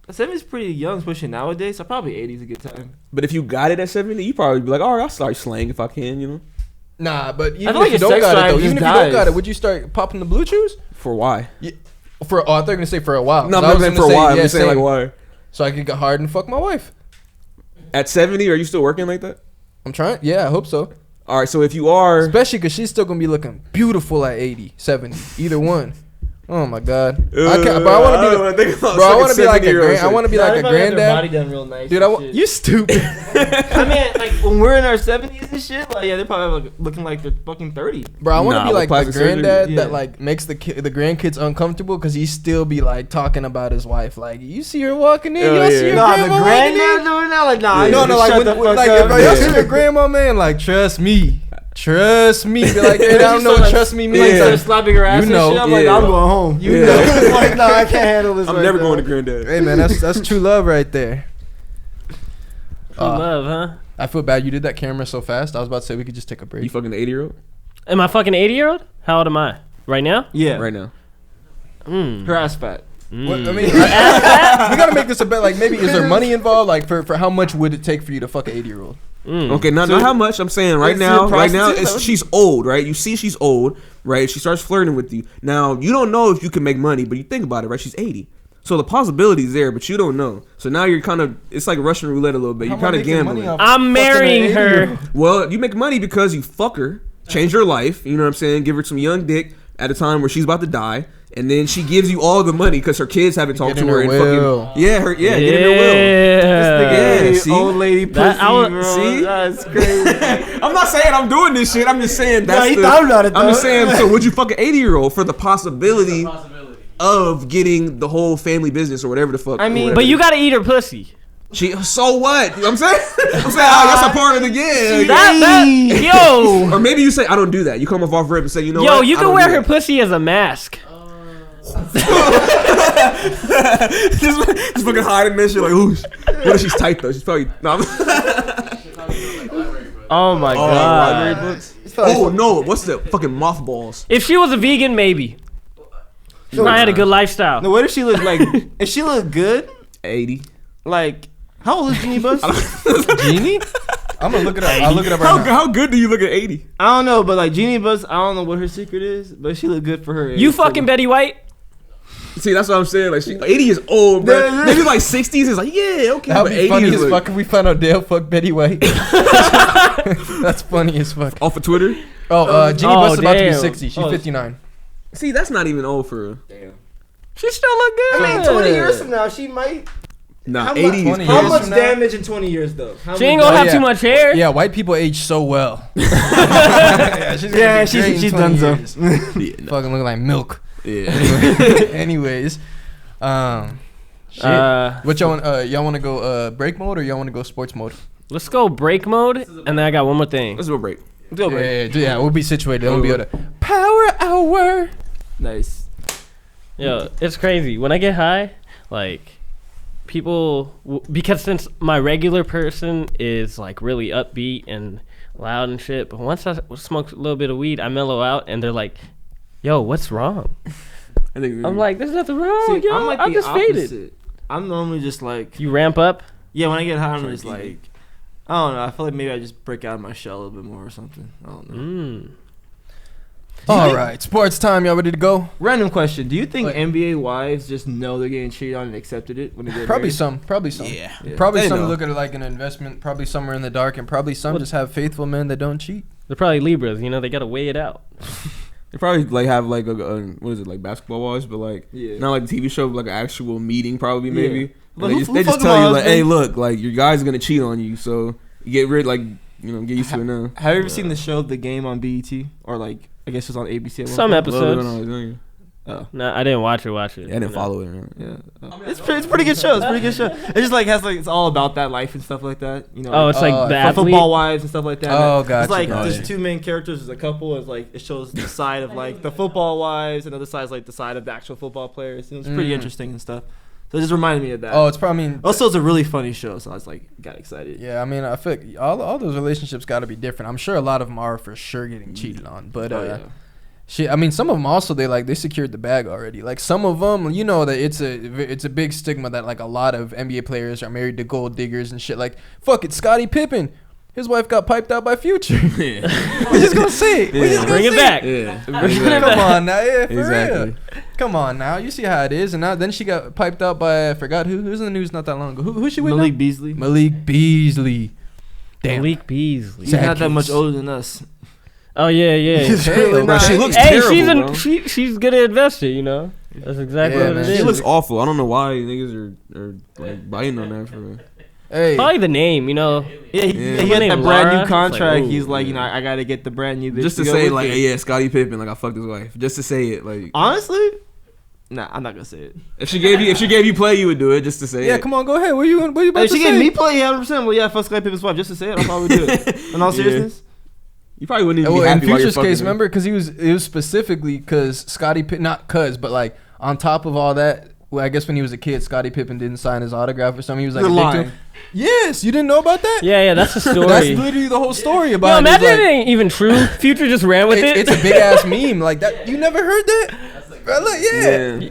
70 is pretty young, especially nowadays. So probably 80 is a good time. But if you got it at 70, you probably be like, all right, I'll start slaying if I can, you know? Nah, but even feel if like you your don't sex got it drive though, just even if you don't got dies. it, would you start popping the blue chews? For why? For I thought you were gonna say for a while. No, 'cause I I'm was not saying gonna for say, why. I'm yeah, just saying like same. why. So I could get hard and fuck my wife. At 70, are you still working like that? I'm trying. Yeah, I hope so. All right, so if you are, Especially because she's still gonna be looking beautiful at 80, 70, either one. Oh my god. I can't, but I want to be. Bro, I want to be like a grand. I want to be like a Body granddad. done real nice. Dude, you stupid. I mean, like when we're in our 70s and shit, like yeah, they're probably like, looking like they're fucking 30. Bro, I want to Nah, be with like the plastic surgery, granddad yeah. that like makes the grandkids uncomfortable because he still be like talking about his wife. Like, you see her walking in, Oh, y'all see yeah. your Nah, the grandma walking in? granddad doing that? Like, nah, Yeah. No, no, like shut when, the fuck like up. if y'all see Yeah. your grandma, man, like trust me. Trust me. Be like, hey, I don't know Like, what trust me means. Like, Yeah. started slapping her ass You know, and shit. I'm like, yeah. I'm going home. You Yeah. know. like, nah, I can't handle this. I'm right never now. going to granddad. Hey man, that's true love right there. Love, huh? I feel bad you did that camera so fast. I was about to say we could just take a break. You fucking the 80-year-old Am I fucking 80-year-old? How old am I? Right now? Yeah. right now. Her ass fat. What, I mean, we gotta make this a bet. Like, maybe is there money involved? Like, for how much would it take for you to fuck an 80-year-old? Okay, not how much. I'm saying right Is it now, prostitute? she's old, right? You see she's old, right? She starts flirting with you. Now, you don't know if you can make money, but you think about it, right? She's 80. So the possibility is there, but you don't know. So now you're kind of, it's like Russian roulette a little bit. You're kind of gambling. I'm marrying her. Well, you make money because you fuck her, change her life, you know what I'm saying? Give her some young dick at a time where she's about to die. And then she gives you all the money because her kids haven't talked to her in fucking get in her will. Yeah, see? old lady pussy, bro. see? That's crazy. I'm not saying I'm doing this shit. I'm just saying that's he thought about it, I'm just though. saying. So would you fuck an 80-year-old for the possibility of getting the whole family business or whatever the fuck? I mean, But you gotta eat her pussy. so what? You know what I'm saying? I'm saying that's a part of the game. Yo. Or maybe you say I don't do that. You come off rip and say you know Yo, what? you I can don't wear do her that. pussy as a mask. just fucking hiding this shit like whoosh. What if she's tight though? She's probably no. Oh my god. Oh no! What's the fucking mothballs? If she was a vegan, maybe. She might had a good lifestyle. No, what if she look like? If she look good, 80. like how old is Jeannie Buss? Genie? I'm gonna look it up. I'll look it up right now. How good do you look at 80? I don't know, but like Jeannie Buss, I don't know what her secret is, but she look good for her age. You fucking Betty White? See, that's what I'm saying. Like, 80 is old, bro. Maybe like 60s is like, yeah, okay. That'd But be 80 funny is as like, fuck if we found out Dale fucked Betty White. That's funny as fuck. off of Twitter. Oh, Jeannie Oh, Buss is about to be damn. 60. She's 59. See, that's not even old for her. She still look good. I mean, 20 years from now, she might. Nah, How 80 much- is How Years much from now? damage in 20 years though? She ain't gonna Oh, have yeah. too much hair. Yeah, white people age so well. Yeah, she's gonna Yeah, be great in she's 20 done so. years. Yeah, nah. Fucking look like milk. Yeah. Anyways, shit. What y'all want? Y'all want to go break mode or y'all want to go sports mode? Let's go break mode, and then I got one more thing. Let's do a break. Go break. Yeah, we'll be situated. We'll be able to power hour. Nice. Yo, it's crazy. When I get high, like, people, because since my regular person is, like, really upbeat and loud and shit, but once I smoke a little bit of weed, I mellow out, and they're like, yo, what's wrong? I think I'm like, there's nothing wrong, See, yo. I'm like I'm the just opposite. faded. I'm normally just like, You ramp up? yeah, when I get high, I'm just like, I don't know. I feel like maybe I just break out of my shell a little bit more or something. I don't know. All right, sports time. Y'all ready to go? Random question: do you think What? NBA wives just know they're getting cheated on and accepted it when they get Probably married? some. Probably some. Yeah. Probably They some know. look at it like an investment. Probably somewhere in the dark, and probably some just have faithful men that don't cheat. They're probably Libras, you know, they gotta weigh it out. They probably like have like a what is it, like basketball wives, but like Yeah. not like a TV show, but like an actual meeting probably maybe. Yeah. And But they who- just, who they just fucking tell you my like, hey, husband? look, like your guy's gonna cheat on you, so you get rid like get used to it now. Have you ever seen the show The Game on BET or like I guess it was on ABC? At one Some point? Love it when episodes. I was younger. Oh. No, I didn't watch it. Yeah, I didn't follow it. Right? Yeah, it's a pretty good show. It's a pretty good show. It just like has like it's all about that life and stuff like that. You know, Oh, it's like Oh, the for athlete. football wives and stuff like that. Oh, It's gotcha, like gotcha. there's two main characters. There's a couple. It's like it shows the side of like the football wives, and the other side is like the side of the actual football players. And it's pretty interesting and stuff. So it just reminded me of that. Oh, it's probably. I mean, Also, it's a really funny show, so I was like got excited. yeah. I mean, I feel like all those relationships got to be different. I'm sure a lot of them are for sure getting cheated on, but Oh, yeah. shit. I mean, some of them also they secured the bag already. Like some of them, you know that it's a big stigma that like a lot of NBA players are married to gold diggers and shit. Like fuck it, Scottie Pippen, his wife got piped out by Future. Yeah. We just gonna say it. We Yeah. just gonna Bring it say back. Yeah. Come on now, yeah, for Exactly. real. Come on now, you see how it is. And now then she got piped out by I forgot who's in the news not that long ago. Who's she with? now? Malik Beasley. Malik Beasley. Damn. Malik Beasley. He's not that Sad much case. older than us. Oh yeah, yeah. He's really really not. not. She looks Hey, terrible, bro. she's good at investing, you know. That's exactly Yeah, what man. it She is. looks awful. I don't know why niggas are like biting on that for real. Hey, Probably the name, you know. Yeah, he Yeah. got that Name brand Laura. new It's contract. like, He's ooh, like, you know, I gotta get the brand new bitch Just to go say with like, it. hey, yeah, Scottie Pippen, like I fucked his wife. Just to say it, like Honestly, nah, I'm not gonna say it. if she gave you play, you would do it just to say yeah, it. come on, go ahead. What you about If to she say? gave me play, 100%. Well, yeah, fuck Scottie Pippen's wife. Just to say it, I'll probably do it. In all Yeah. seriousness, You probably wouldn't even Well, be in happy while you're Future's fucking case, her. remember, because it was specifically because Scottie Pippen, not cuz, but like on top of all that, well, I guess when he was a kid, Scottie Pippen didn't sign his autograph or something. He was like You're addicted to lying. him. Yes, you didn't know about that? Yeah, that's the story. That's literally the whole story Yo, about it. It's imagine like- it ain't even true. Future just ran with it. It's a big ass meme like that. You never heard that? Bro, look, yeah.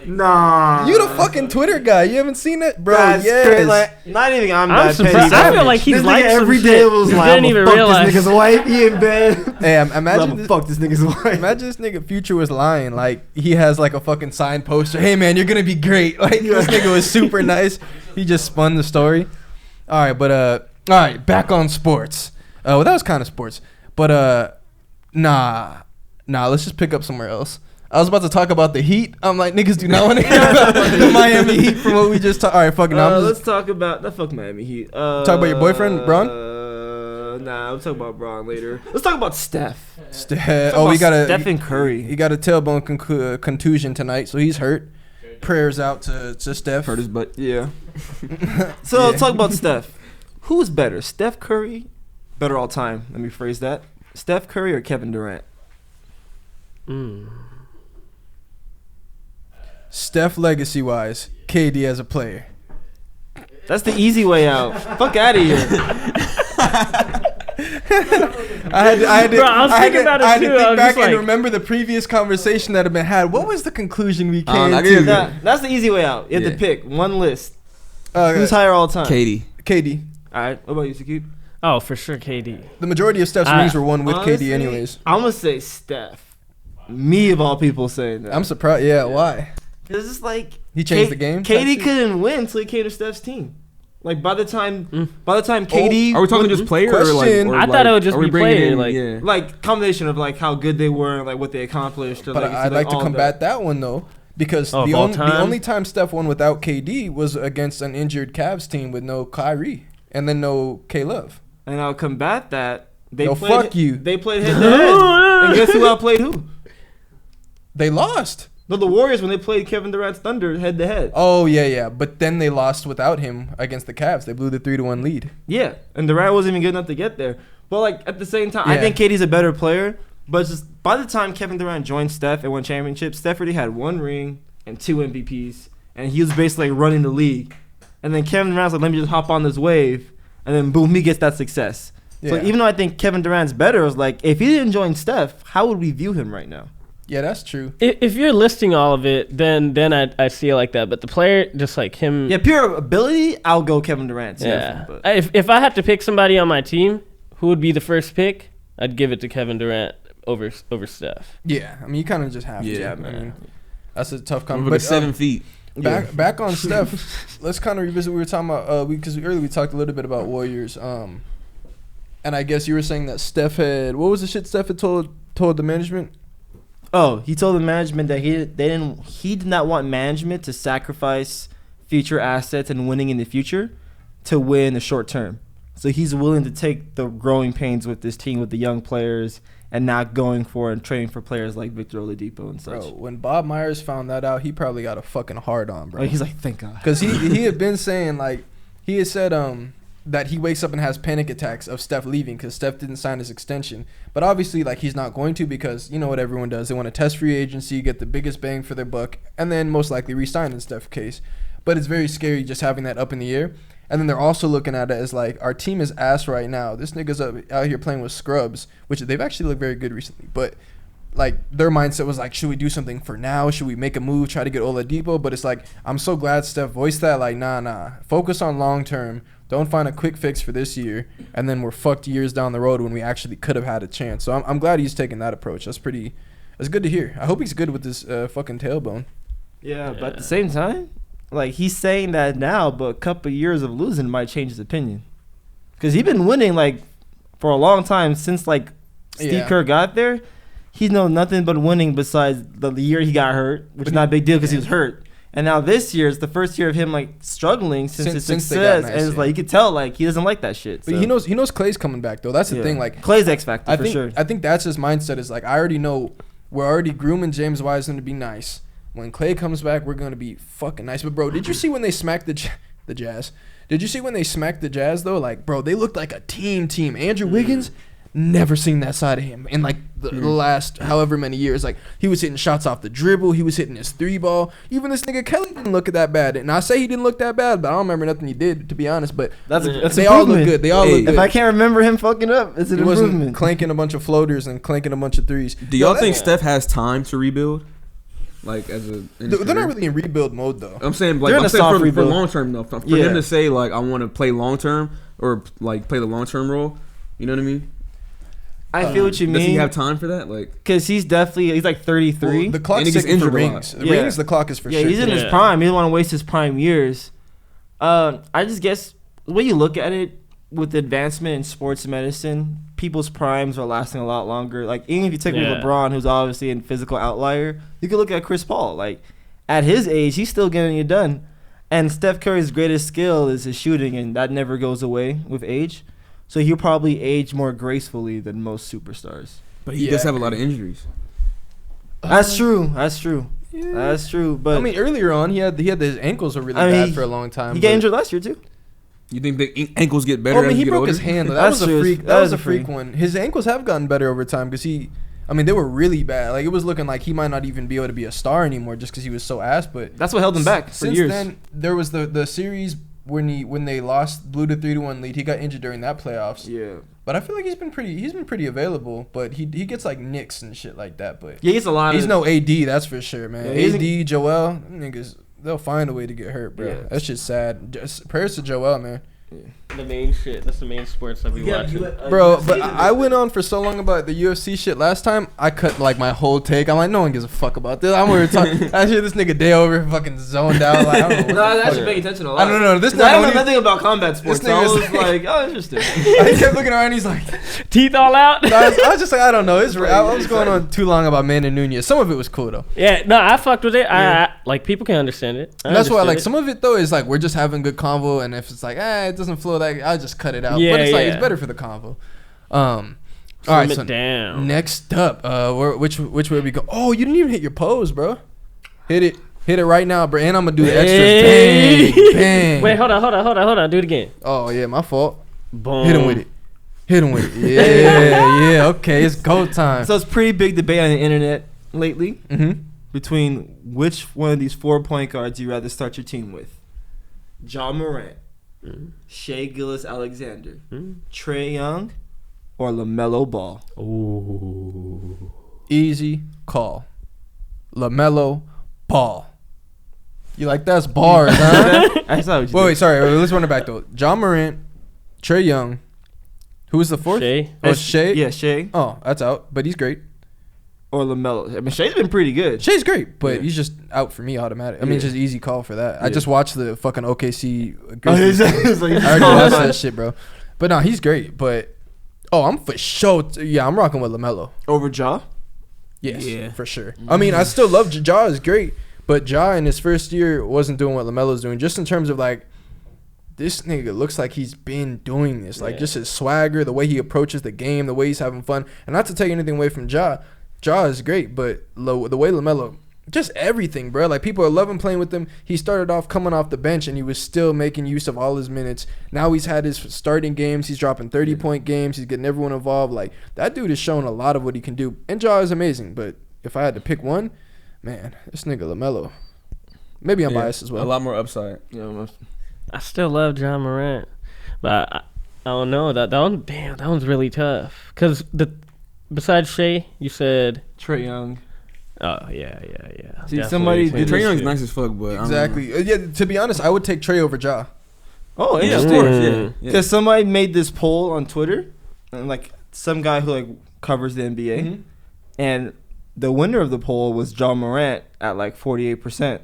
Nah. You the fucking Twitter guy. You haven't seen it, bro? That's Yes. crazy. Like, not even I'm I'm that surprised. petty. I feel like he's this like nigga some every shit. day was You like, didn't I'ma even fuck realize. this nigga's wife. He in bed. Hey, I'm imagine gonna this, fuck this nigga's wife. imagine this nigga Future was lying. Like he has like a fucking signed poster. Hey man, you're gonna be great. Like this nigga was super nice. He just spun the story. All right, but all right, back on sports. Well, that was kind of sports, but nah. Let's just pick up somewhere else. I was about to talk about the Heat. I'm like, niggas do not want to hear about the Miami Heat from what we just talked. All right, fucking. Let's talk about the fuck Miami Heat. Talk about your boyfriend, Bron? Nah, we'll talk about Bron later. Let's talk about Steph. Oh, we got a Stephen Curry. He got a tailbone contusion tonight, so he's hurt. Prayers out to Steph. Hurt his butt. Yeah. So let's talk about Steph. Who's better, Steph Curry? Better all time. Let me phrase that. Steph Curry or Kevin Durant? Steph legacy wise, KD as a player. That's the easy way out. Fuck out of here. I had to, Bro, I was thinking about it I had to too. I think was back just and like- remember the previous conversation that had been had. What was the conclusion we came I get it. to? That's the easy way out. You have to Yeah. pick one list. Uh, Who's higher all time? Katie. KD. All right. What about you, Sakib? Oh, for sure, KD. The majority of Steph's rings were won with Honestly, KD anyways. I'm gonna say Steph. Me of all people saying that. I'm surprised. Yeah, why? It's just like He changed the game type KD shit? couldn't win until he came to Steph's team. Like by the time KD, Are we talking won- just player Question. or like? I thought it would just are we be bringing player, in- like- yeah. like combination of like how good they were and like what they accomplished. Or, But like, I'd like to all combat that one though, because Oh, the of all only time? time Steph won without KD was against an injured Cavs team with no Kyrie and then no K Love. And I'll combat that. They Yo, played, fuck you. They played head to head, and guess who outplayed who? They lost. No, the Warriors when they played Kevin Durant's Thunder head to head. Oh yeah, but then they lost without him against the Cavs. They blew the 3-1 lead. Yeah, and Durant wasn't even good enough to get there. But like at the same time, I Yeah. think KD's a better player. But it's just by the time Kevin Durant joined Steph and won championships, Steph already had 1 ring and 2 MVPs, and he was basically running the league. And then Kevin Durant's like, let me just hop on this wave, and then boom, he gets that success. So Yeah. even though I think Kevin Durant's better, it was like if he didn't join Steph, how would we view him right now? Yeah, that's true. If you're listing all of it, then I see it like that. But the player, just like him. Yeah, pure ability, I'll go Kevin Durant. Yeah. But If I had to pick somebody on my team, who would be the first pick? I'd give it to Kevin Durant over Steph. Yeah, I mean you kind of just have Yeah, to. man. I mean, that's a tough But comment. But 7 feet. back on Steph, let's kind of revisit what we were talking about because earlier we talked a little bit about Warriors. And I guess you were saying that Steph had what was the shit Steph had told the management? oh, he told the management that he did not want management to sacrifice future assets and winning in the future to win the short term. So he's willing to take the growing pains with this team with the young players and not going for and trading for players like Victor Oladipo and such. Bro, when Bob Myers found that out, he probably got a fucking hard on, bro. Like, he's like, thank God. Because he had been saying like he had said that he wakes up and has panic attacks of Steph leaving because Steph didn't sign his extension. But obviously, like he's not going to because you know what everyone does. They want to test free agency, get the biggest bang for their buck, and then most likely re-sign in Steph's case. But it's very scary just having that up in the air. And then they're also looking at it as like our team is ass right now. This nigga's out here playing with scrubs, which they've actually looked very good recently. But like their mindset was like, should we do something for now? Should we make a move, try to get Oladipo? But it's like I'm so glad Steph voiced that. Like nah, focus on long term. Don't find a quick fix for this year, and then we're fucked years down the road when we actually could have had a chance. So I'm glad he's taking that approach. That's good to hear. I hope he's good with this fucking tailbone. Yeah, but at the same time, like he's saying that now, but a couple years of losing might change his opinion. Because he's been winning like for a long time since like Steve Yeah. Kerr got there. He's known nothing but winning besides the year he got hurt, which is not a big deal because he was hurt. And now this year is the first year of him like struggling since his Since they success, got nice, and it's yeah. like you could tell like he doesn't like that shit. But so. he knows Clay's coming back though. That's the Yeah. thing. Like Clay's X factor I for think sure. I think that's his mindset. Is like I already know we're already grooming James Wiseman to be nice. When Clay comes back, we're gonna be fucking nice. But bro, did you see when they smacked the Jazz? Did you see when they smacked the Jazz though? Like bro, they looked like a team. Andrew Wiggins, never seen that side of him in like the last however many years. Like he was hitting shots off the dribble, he was hitting his 3-ball. Even this nigga Kelly didn't look that bad. And I say he didn't look that bad, but I don't remember nothing he did, to be honest. But That's they all look improvement. good. They all Hey, look good. If I can't remember him fucking up, it's an He wasn't improvement. clanking a bunch of floaters and clanking a bunch of threes. Do y'all think Steph has time to rebuild? Like as a, They're not really in rebuild mode though. I'm saying like They're in I'm a saying soft for rebuild. long term though. For Yeah. him to say like I want to play long term or like play the long term role, you know what I mean? I feel what you Does he mean. have time for that? Like Because he's like 33. Well, the clock's And he gets ticking for injured a lot. rings. The Yeah. rings, the clock is for yeah, sure. he's in his Yeah. prime. He doesn't want to waste his prime years. I just guess the way you look at it, with the advancement in sports medicine, people's primes are lasting a lot longer. Like even if you take Yeah. LeBron, who's obviously a physical outlier, you could look at Chris Paul. Like at his age, he's still getting it done. And Steph Curry's greatest skill is his shooting, and that never goes away with age. So he'll probably age more gracefully than most superstars. but he Yeah. does have a lot of injuries. That's true. That's true. That's true. But I mean, earlier on, he had his ankles were really I mean, bad for a long time. he got but- injured last year too. You think the ankles get better Oh, I mean, as he you get broke older? his hand. That That's was a true. freak. That That was is a a freak. freak one. His ankles have gotten better over time because they were really bad. Like it was looking like he might not even be able to be a star anymore just because he was so ass. But That's what held him back for since years. then, there was the series when they lost, blew the 3-1 lead. He got injured during that playoffs. yeah. But I feel like he's been pretty available. But he gets like nicks and shit like that. But Yeah, he's a lot. he's of, no AD, that's for sure, man. Yeah, he's AD, Joel, them niggas, they'll find a way to get hurt, bro. Yeah. That's just sad. Just prayers to Joel, man. The main shit. That's the main sports I've been watching. Bro, but I went on for so long about the UFC shit last time. I cut like my whole take. I'm like, no one gives a fuck about this. I'm over talking. I hear this nigga day over fucking zoned out. Like, I don't know. No, I was What the actually fuck. paying attention a lot. I don't know. This I don't know nigga, nothing about combat sports. This So I nigga's was like, oh, interesting. he kept looking around. He's like, Teeth all out. I was just like, I don't know. I was going on too long about Manny Nunez. Some of it was cool though. Yeah, no, I fucked with it. I like people can understand it. And that's why, understood like, it. some of it though is like we're just having good convo, and if it's like, it doesn't flow, that I'll just cut it out. Yeah, but it's like yeah. it's better for the convo. All right, Slim it so down. next up, which way we go? Oh, you didn't even hit your pose, bro. Hit it right now, bro. And I'm gonna do the extras. Hey. Bang, bang. Wait, hold on. Do it again. Oh yeah, my fault. Boom. Hit him with it. Yeah. Okay, it's go time. So it's pretty big debate on the internet lately Mm-hmm. between which one of these 4 point guards you rather start your team with: John Morant, Shea Gilgeous-Alexander, Trae Young, or LaMelo Ball. Ooh. Easy call. LaMelo Ball. You like that's bars, huh? I saw what you Wait, did. sorry. Let's run it back though. John Morant, Trae Young. Who was the fourth? Shea. Oh, Shea. Yeah, Shea Oh, that's out. But he's great. or LaMelo. I mean, Shea's been pretty good. Shea's great, but Yeah. he's just out for me automatic. I mean, Yeah. just easy call for that. I Yeah. just watched the fucking OKC. Oh, Grizzlies. it's like- I already watched that shit, bro. But no, he's great. But I'm for sure. Yeah, I'm rocking with LaMelo. Over Ja. Yes, Yeah. for sure. I mean, I still love Ja. Is great, but Ja in his first year wasn't doing what LaMelo's doing. Just in terms of like, this nigga looks like he's been doing this. Like Yeah. just his swagger, the way he approaches the game, the way he's having fun. And not to take anything away from Ja. Ja is great, but the way LaMelo, just everything, bro. Like people are loving playing with him. He started off coming off the bench and he was still making use of all his minutes. Now he's had his starting games. He's dropping 30-point games. He's getting everyone involved. Like that dude is showing a lot of what he can do. And Ja is amazing. But if I had to pick one, man, this nigga LaMelo. Maybe I'm Yeah, biased as well. A lot more upside. I still love John Morant, but I don't know that one. Damn, that one's really tough. Cause besides Shea, you said. Trae Young. Oh yeah. See, Definitely somebody between did Trae those Young's two. nice as fuck, but I don't know. Exactly. Yeah. To be honest, I would take Trey over Ja. Oh, Yeah, of interesting. course. Yeah. yeah. Because somebody made this poll on Twitter, and like some guy who like covers the NBA, Mhm. and the winner of the poll was John Morant at like 48%,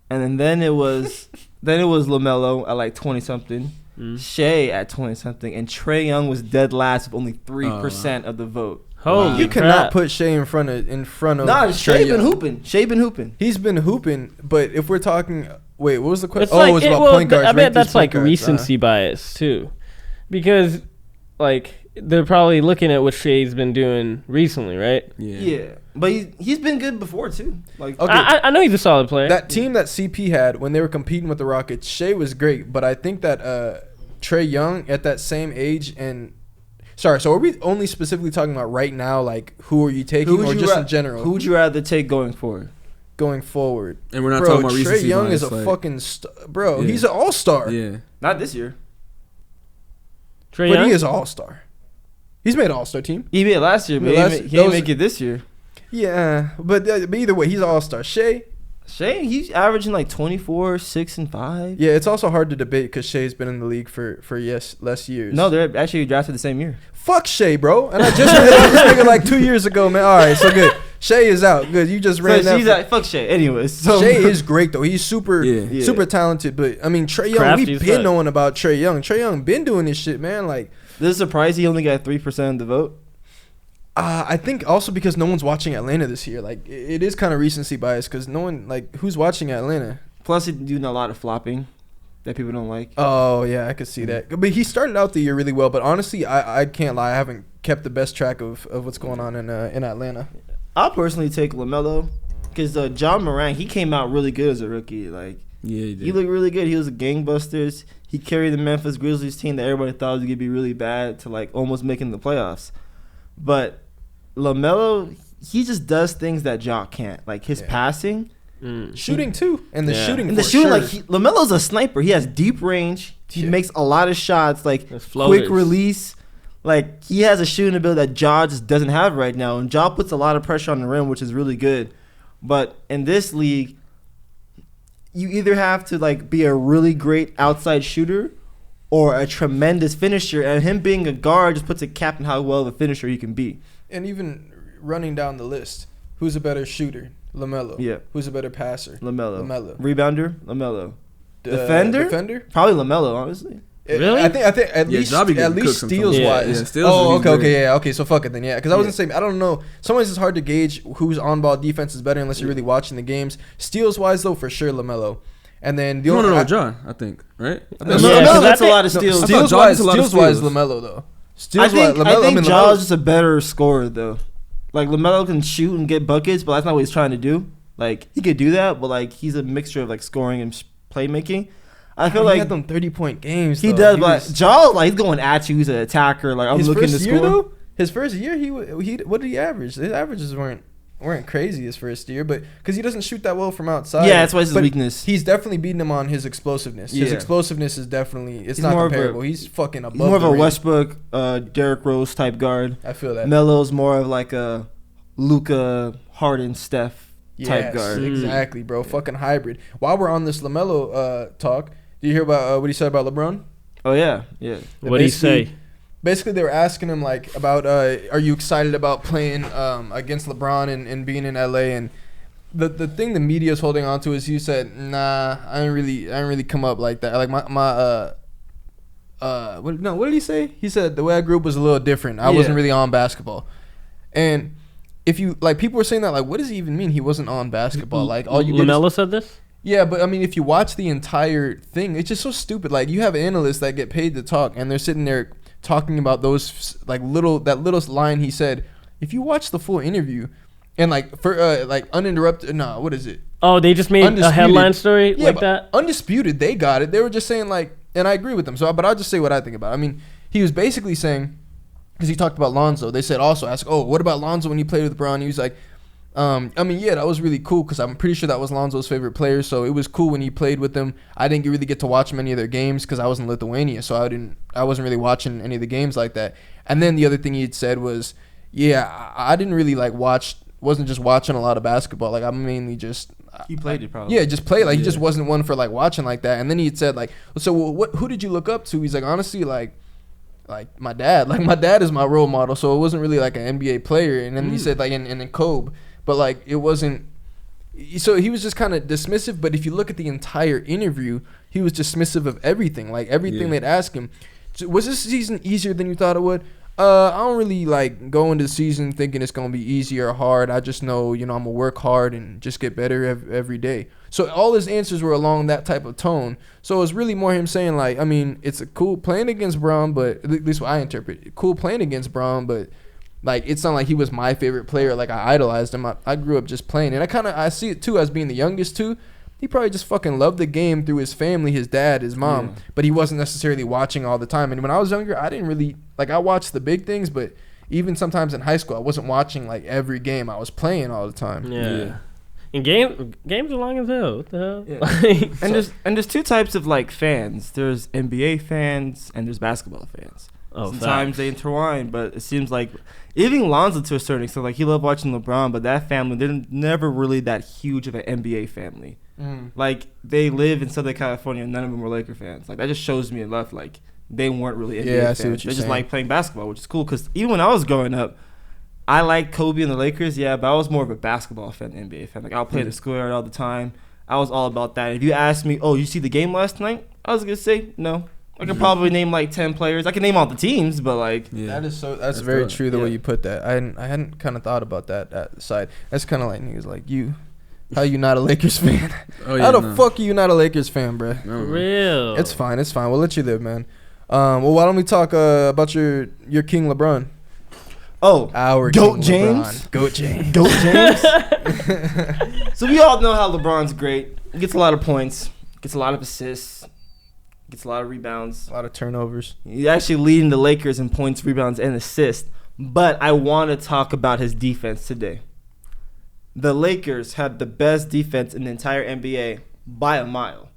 and then it was LaMelo at like 20 something, Shea at 20 something, and Trae Young was dead last with only 3% of the vote. Holy You cannot crap. put Shea in front of Nah, Shea been Young. hooping. Shea been hooping. He's been hooping, but if we're talking, wait, what was the question? It's Oh, like, it was it- about well, point guards. I rank bet these that's like point guards. recency bias too, because like they're probably looking at what Shea's been doing recently, right? Yeah, but he's been good before too. Like Okay. I know he's a solid player. That team that CP had when they were competing with the Rockets, Shea was great, but I think that Trae Young at that same age, and Sorry, so are we only specifically talking about right now, like who are you taking, or just in general? Who would you rather take going forward? Going forward? And we're not Bro, talking about Trae recency Young bias, is a like, fucking bro. Yeah. He's an all-star. Yeah. Not this year. Trae But Young? he is an all-star. He's made an all-star team. He made it last year, but Yeah, he that didn't was- make it this year. Yeah, but either way, he's an all-star. Shea, Shea, he's averaging like 24, 6, and 5. yeah, it's also hard to debate because Shea's been in the league for less years. No, they're actually drafted the same year. Fuck Shea, bro. And I just read this nigga like 2 years ago, man. All right, so good. Shea is out. Good, you just ran So that. she's like, fuck Shea. Anyways, so Shea is great though. He's super, Yeah. super talented. But I mean, Trae Young, Crafty we've as been fuck. knowing about Trae Young. Trae Young been doing this shit, man. Like, This is surprising he only got 3% of the vote. I think also because no one's watching Atlanta this year. Like, it is kind of recency bias because no one, like, who's watching Atlanta? Plus, he's doing a lot of flopping that people don't like. Oh yeah, I could see that. But he started out the year really well. But honestly, I can't lie. I haven't kept the best track of what's going on in Atlanta. I'll personally take LaMelo because John Moran, he came out really good as a rookie. Like, Yeah, he he looked really good. He was a gangbusters. He carried the Memphis Grizzlies team that everybody thought was gonna be really bad to like almost making the playoffs. But LaMelo, he just does things that Ja can't. Like his Yeah. passing. Shooting too, and the Yeah. shooting. And the for shooting, sure. like LaMelo's a sniper. He has deep range. He Yeah. makes a lot of shots, like Those floaters. quick release. Like he has a shooting ability that Ja just doesn't have right now, and Ja puts a lot of pressure on the rim, which is really good. But in this league, you either have to like be a really great outside shooter or a tremendous finisher, and him being a guard just puts a cap on how well of a finisher he can be. And even running down the list, who's a better shooter? LaMelo. Yeah. Who's a better passer? LaMelo. LaMelo. Rebounder, LaMelo. Uh, Defender? Defender. Probably LaMelo, honestly. Really? I think at Yeah, least Ja be getting cooked steals sometimes. Yeah, wise. yeah, steals Oh, he's okay, okay, great. yeah, okay. So fuck it then, yeah. Because I wasn't saying I don't know. Sometimes it's hard to gauge whose on-ball defense is better unless you're really watching the games. Steals wise though, for sure LaMelo. And then the No, only John, I think, right? I LaMelo think Yeah, 'cause I gets a think- lot of steals. I thought steals Ja wise, gets a lot of steals wise steals. LaMelo though. I Steals think, wise I think LaMelo. Ja's just a better scorer though. Like LaMelo can shoot and get buckets, but that's not what he's trying to do. Like he could do that, but like he's a mixture of like scoring and playmaking. I feel he like had them 30-point games. he though. does, He but was- Ja like he's going at you. He's an attacker. Like I'm his looking first to year score. though. His first year, he what did he average? His averages weren't crazy his first year, but because he doesn't shoot that well from outside. Yeah, that's why it's his But weakness. He's definitely beating him on his explosiveness. His Yeah. explosiveness is definitely it's He's not more of a- comparable. He's fucking above. He's more of the a rim. Westbrook, Derrick Rose type guard. I feel that. Melo's more of like a Luka, Harden, Steph type guard. Exactly, bro. Fucking hybrid. While we're on this LaMelo talk, do you hear about what he said about LeBron? Oh yeah, yeah. What did he say? Basically, they were asking him like about, are you excited about playing against LeBron and being in LA? And the thing the media is holding on to is you said, nah, I didn't really come up like that. Like what did he say? He said the way I grew up was a little different. I wasn't Yeah. really on basketball. And if you like, people were saying that like, what does he even mean? He wasn't on basketball. Like all you did is- LaMelo said this? yeah, but I mean, if you watch the entire thing, it's just so stupid. Like you have analysts that get paid to talk, and they're sitting there talking about those like that little line he said. If you watch the full interview, and like for like uninterrupted, nah, what is it? Oh, they just made a Undisputed. headline story Yeah, like but that? Undisputed, they got it. They were just saying like, and I agree with them. So, but I'll just say what I think about it. I mean, he was basically saying, because he talked about Lonzo. They said also ask, oh, what about Lonzo when you played with LeBron? He was like, I mean, yeah, that was really cool because I'm pretty sure that was Lonzo's favorite player. So it was cool when he played with them. I didn't really get to watch many of their games because I was in Lithuania, so I wasn't really watching any of the games like that. And then the other thing he had said was, yeah, I didn't really like wasn't just watching a lot of basketball. Like I mainly just He played it probably. yeah, just play like he Yeah. just wasn't one for like watching like that. And then he had said like, so who did you look up to? He's like, honestly, like my dad. Like my dad is my role model. So it wasn't really like an NBA player. And then he said like and then Kobe, but like it wasn't. So he was just kind of dismissive. But if you look at the entire interview, he was dismissive of everything. Like everything Yeah. they'd ask him. So was this season easier than you thought it would? I don't really like go into the season thinking it's gonna be easy or hard. I just know, I'm gonna work hard and just get better every day. So all his answers were along that type of tone. So it was really more him saying like, I mean, it's a cool playing against Braun, but at least what I interpret it, cool playing against Braun, but like it's not like he was my favorite player. Like I idolized him. I grew up just playing, and I see it too as being the youngest too. he probably just fucking loved the game through his family, his dad, his mom, Yeah. but he wasn't necessarily watching all the time. And when I was younger, I didn't really like. I watched the big things, but even sometimes in high school, I wasn't watching like every game. I was playing all the time. Yeah. And games are long as hell. What the hell? Yeah. Like, And there's two types of like fans. There's NBA fans and there's basketball fans. oh, Sometimes facts. they intertwine, but it seems like even Lonzo to a certain extent, like he loved watching LeBron, but that family they're never really that huge of an NBA family. Like they live in Southern California, and none of them were Laker fans. Like that just shows me enough. Like they weren't really NBA Yeah, I fans. see what you're They just saying. like playing basketball, which is cool. Because even when I was growing up, I liked Kobe and the Lakers, yeah, but I was more of a basketball fan than NBA fan. Like I'll play the square all the time. I was all about that. If you asked me, oh, you see the game last night? I was gonna say no. I could probably name like 10 players. I can name all the teams, but like That is so. That's That's very good. true the way Yeah. you put that. I hadn't kind of thought about that side. That's kind of like niggas like you. How you not a Lakers fan? Oh, How the fuck are you not a Lakers fan, bruh? For real. It's fine. It's fine. We'll let you live, man. Well, why don't we talk about your King LeBron? oh, Our Goat King James? LeBron. Goat James. Goat James. So we all know how LeBron's great. He gets a lot of points, gets a lot of assists, gets a lot of rebounds. A lot of turnovers. He's actually leading the Lakers in points, rebounds, and assists. But I want to talk about his defense today. The Lakers have the best defense in the entire NBA by a mile.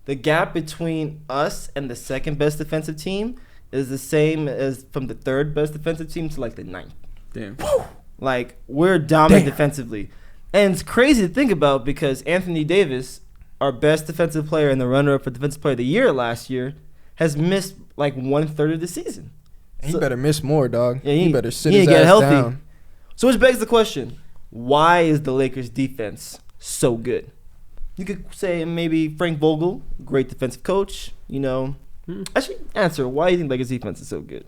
The gap between us and the second best defensive team is the same as from the third best defensive team to like the ninth. Damn. Like we're dominant Damn. defensively, and it's crazy to think about because Anthony Davis, our best defensive player and the runner-up for Defensive Player of the Year last year, has missed like 1/3 of the season. He So- better miss more, dog. Yeah, he better sit he his ain't get ass healthy. down. So which begs the question: why is the Lakers' defense so good? You could say maybe Frank Vogel, great defensive coach. You know, actually answer why do you think Lakers' defense is so good?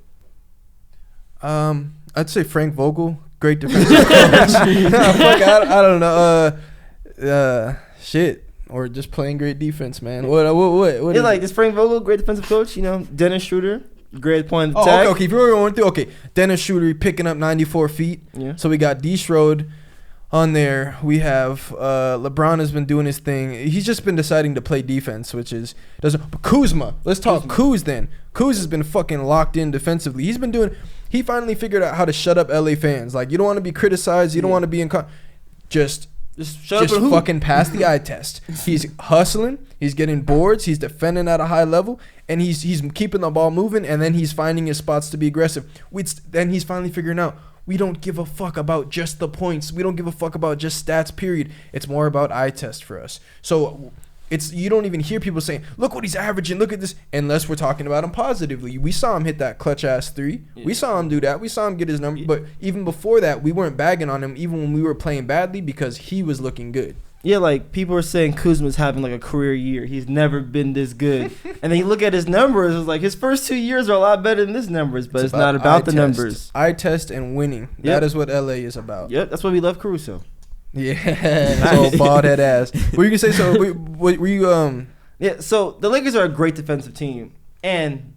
I'd say Frank Vogel, great defensive coach. Nah, fuck, I don't know. Shit, or just playing great defense, man. What? Yeah, is like it? this Frank Vogel, great defensive coach. You know, Dennis Schroeder, great point of Oh, attack. okay. If you're going through, okay, Dennis Schroeder picking up 94 feet. Yeah. So we got D. Schroed on there. We have LeBron has been doing his thing. He's just been deciding to play defense, which is doesn't. But Kuzma, let's talk Kuz then. Kuz has been fucking locked in defensively. He's been doing. He finally figured out how to shut up LA fans. Like you don't want to be criticized. You don't want to be in. Just Shut up and hoop. fucking pass the eye test. He's hustling. He's getting boards. He's defending at a high level, and he's keeping the ball moving. And then he's finding his spots to be aggressive. Then he's finally figuring out we don't give a fuck about just the points. We don't give a fuck about just stats. Period. It's more about eye test for us. So it's you don't even hear people saying, "Look what he's averaging. Look at this," unless we're talking about him positively. We saw him hit that clutch ass 3. We saw him do that. We saw him get his number. But even before that, we weren't bagging on him, even when we were playing badly, because he was looking good. Yeah, like people are saying Kuzma's having like a career year. He's never been this good. And then you look at his numbers, it's like his first 2 years are a lot better than his numbers, but it's not about the eye test. numbers. Eye test and winning. Yep. That is what LA is about. Yep, that's why we love Caruso. Yeah, so bald head ass. Were you gonna say so? Were you Yeah, so the Lakers are a great defensive team, and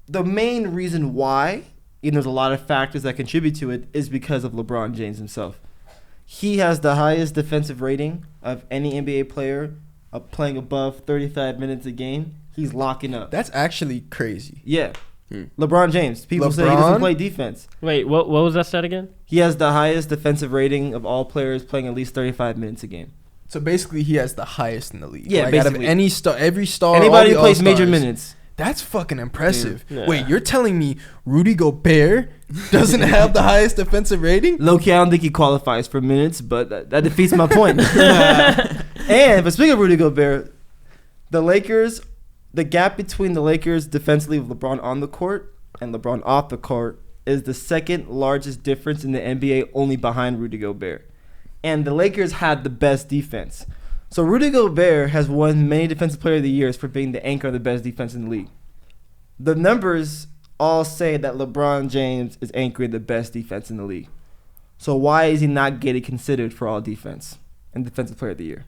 the main reason why, and there's a lot of factors that contribute to it, is because of LeBron James himself. He has the highest defensive rating of any NBA player, playing above 35 minutes a game. He's locking up. That's actually crazy. Yeah. LeBron James. People say he LeBron? doesn't play defense. Wait, what was that stat again? He has the highest defensive rating of all players playing at least 35 minutes a game. So basically, he has the highest in the league. Yeah, like, out of basically. any star, every star, Anybody all who the plays major all-stars. minutes. That's fucking impressive. Yeah. Wait, you're telling me Rudy Gobert doesn't have the highest defensive rating? Low-key, I don't think he qualifies for minutes, but that defeats my point. But speaking of Rudy Gobert, the gap between the Lakers defensively with LeBron on the court and LeBron off the court is the second largest difference in the NBA, only behind Rudy Gobert. And the Lakers had the best defense. So Rudy Gobert has won many Defensive Player of the Years for being the anchor of the best defense in the league. The numbers all say that LeBron James is anchoring the best defense in the league. So why is he not getting considered for all defense and Defensive Player of the Year?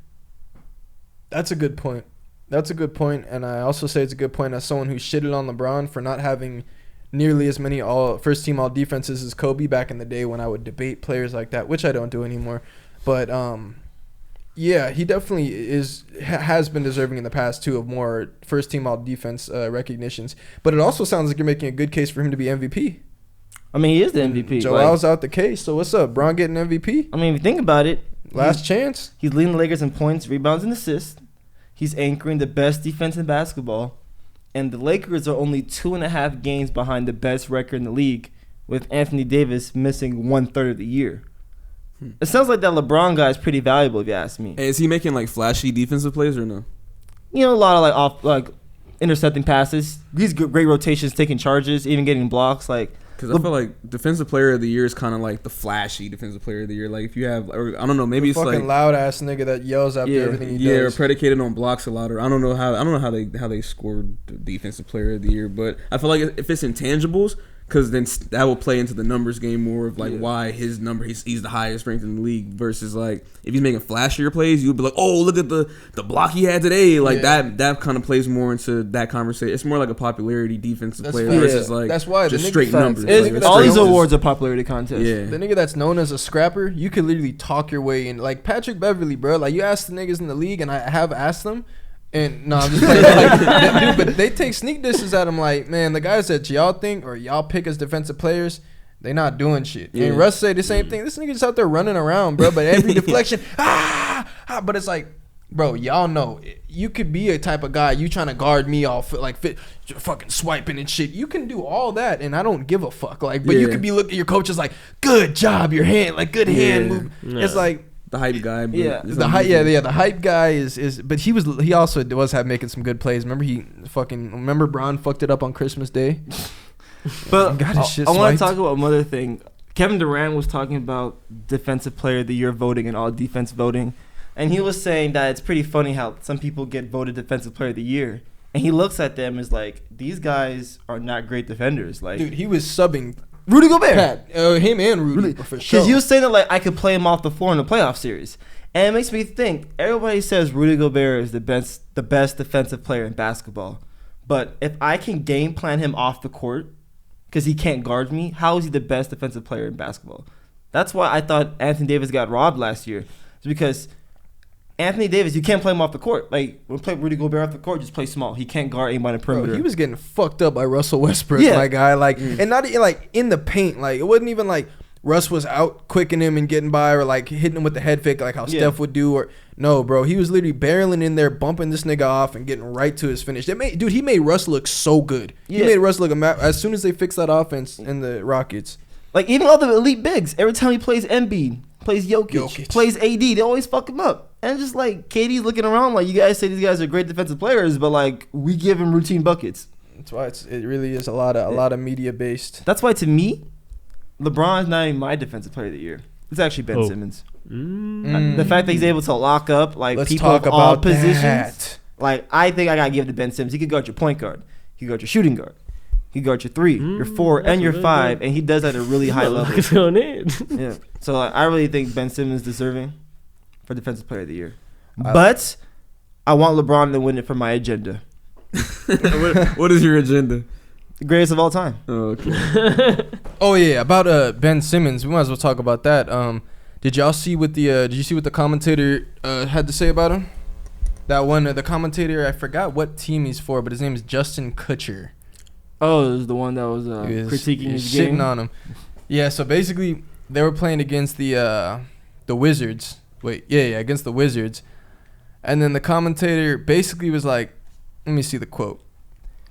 That's a good point. That's a good point, and I also say it's a good point as someone who shitted on LeBron for not having nearly as many first team all defenses as Kobe back in the day when I would debate players like that, which I don't do anymore. But Yeah, he definitely has been deserving in the past too of more first team all defense recognitions. But it also sounds like you're making a good case for him to be MVP. I mean, he is the MVP. Joel's out the case. So what's up, Bron getting MVP? I mean, if you think about it, Last chance. he's leading the Lakers in points, rebounds, and assists. He's anchoring the best defense in basketball. And the Lakers are only 2.5 games behind the best record in the league, with Anthony Davis missing 1/3 of the year. It sounds like that LeBron guy is pretty valuable, if you ask me. Hey, is he making like flashy defensive plays or no? You know, a lot of intercepting passes. These great rotations, taking charges, even getting blocks. Because I feel like defensive player of the year is kind of like the flashy defensive player of the year. Like if you have, or I don't know, maybe it's fucking like loud ass nigga that yells after everything he or does. predicated on blocks a lot. Or I don't know how they scored the defensive player of the year. But I feel like if it's intangibles, because then that will play into the numbers game more of like why his number he's the highest ranked in the league versus like if he's making flashier plays, you'd be like, oh, look at the block he had today. Like that kind of plays more into that conversation. It's more like a popularity defensive player versus like that's why just the straight numbers. Like, all these straight awards are popularity contests. Yeah. The nigga that's known as a scrapper, you could literally talk your way in. Like Patrick Beverly, bro. Like you ask the niggas in the league, and I have asked them. And no, I'm just playing. Dude, but they take sneak disses at him like, man, the guys that y'all think or y'all pick as defensive players, they not doing shit. Yeah. And Russ say the same thing. This nigga just out there running around, bro. But every deflection, but it's like, bro, y'all know you could be a type of guy you trying to guard me off like fucking swiping and shit. You can do all that, and I don't give a fuck. Like, but you could be looking. Your coach is like, good job, your hand, like good hand move. Yeah. It's like. the hype guy. But Yeah. it's The not hype, easy. the hype guy is, but he also was making some good plays. Remember Bron fucked it up on Christmas Day. But Got his shit I want to swiped. talk about another thing. Kevin Durant was talking about defensive player of the year voting and all defense voting. And he was saying that it's pretty funny how some people get voted defensive player of the year. And he looks at them as like, these guys are not great defenders. Like, Dude, he was subbing Rudy Gobert. Pat, him and Rudy for sure. Because he was saying that like I could play him off the floor in the playoff series. And it makes me think, everybody says Rudy Gobert is the best defensive player in basketball. But if I can game plan him off the court because he can't guard me, how is he the best defensive player in basketball? That's why I thought Anthony Davis got robbed last year. It's because Anthony Davis, you can't play him off the court. Like, when play Rudy Gobert off the court, just play small. He can't guard anybody on the perimeter. Bro, he was getting fucked up by Russell Westbrook, Yeah. my guy. Like, and not like in the paint. Like, it wasn't even like Russ was out quicking him and getting by, or like hitting him with the head fake, like how Steph would do. Or no, bro, he was literally barreling in there, bumping this nigga off, and getting right to his finish. He made Russ look so good. He Yeah. made Russ look as soon as they fixed that offense in the Rockets. Like, even all the elite bigs, every time he plays Embiid, plays Jokic, plays AD, they always fuck him up. And just like, KD's looking around like, you guys say these guys are great defensive players, but like, we give him routine buckets. That's why it really is a lot of media based. That's why, to me, LeBron's not even my defensive player of the year. It's actually Ben Simmons. The fact that he's able to lock up like Let's people talk of all about positions. that. Like, I think I gotta give it to Ben Simmons. He could guard your point guard. He could guard your shooting guard. He could guard your 3, your 4, and your 5, and he does that at a really high level. What's going in? Yeah. So like, I really think Ben Simmons deserving for defensive player of the year. But I want LeBron to win it for my agenda. What is your agenda? The greatest of all time. Oh, okay. Oh yeah, about Ben Simmons. We might as well talk about that. Did y'all see what did you see what the commentator had to say about him? That one, the commentator, I forgot what team he's for, but his name is Justin Kutcher. Oh, it was the one that was He was critiquing his shitting game. on him. Yeah, so basically they were playing against the Wizards. Against the Wizards. And then the commentator basically was like, let me see the quote.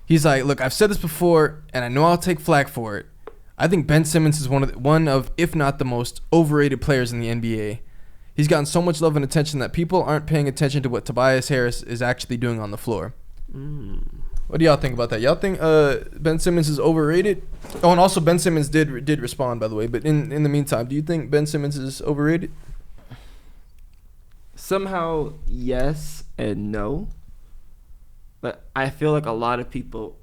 He's like, look, I've said this before, and I know I'll take flack for it. I think Ben Simmons is one of, if not the most overrated players in the NBA. He's gotten so much love and attention that people aren't paying attention to what Tobias Harris is actually doing on the floor. What do y'all think about that? Y'all think Ben Simmons is overrated? Oh, and also Ben Simmons did respond, by the way. But in the meantime, do you think Ben Simmons is overrated? Somehow, yes and no. But I feel like a lot of people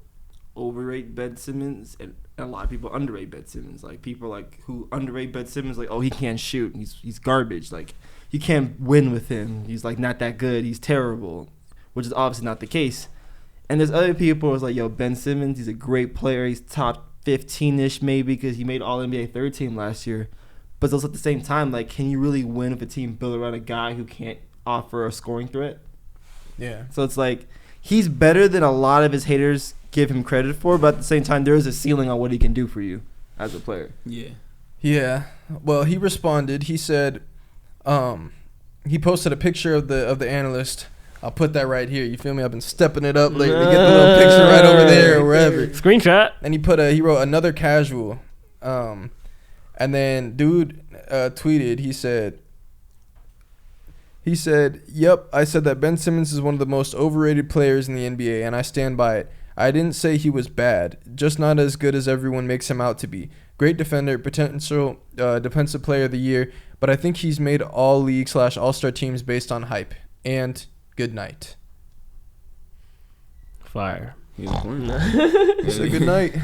overrate Ben Simmons and a lot of people underrate Ben Simmons. Like, people like who underrate Ben Simmons, like, oh, he can't shoot. He's garbage. Like, you can't win with him. He's like not that good. He's terrible, which is obviously not the case. And there's other people who's like, yo, Ben Simmons, he's a great player. He's top 15-ish maybe because he made All-NBA third team last year. But also at the same time, like, can you really win with a team built around a guy who can't offer a scoring threat. Yeah. So it's like he's better than a lot of his haters give him credit for, but at the same time, there is a ceiling on what he can do for you as a player. Yeah. Yeah. Well, he responded. He said, he posted a picture of the analyst. I'll put that right here. You feel me? I've been stepping it up lately. Get the little picture right over there or wherever. Screenshot. And he wrote another casual. And then dude tweeted. He said, "Yep, I said that Ben Simmons is one of the most overrated players in the NBA, and I stand by it. I didn't say he was bad, just not as good as everyone makes him out to be. Great defender, potential defensive player of the year, but I think he's made all league / all-star teams based on hype. And good night." Fire. He's a point. So good night.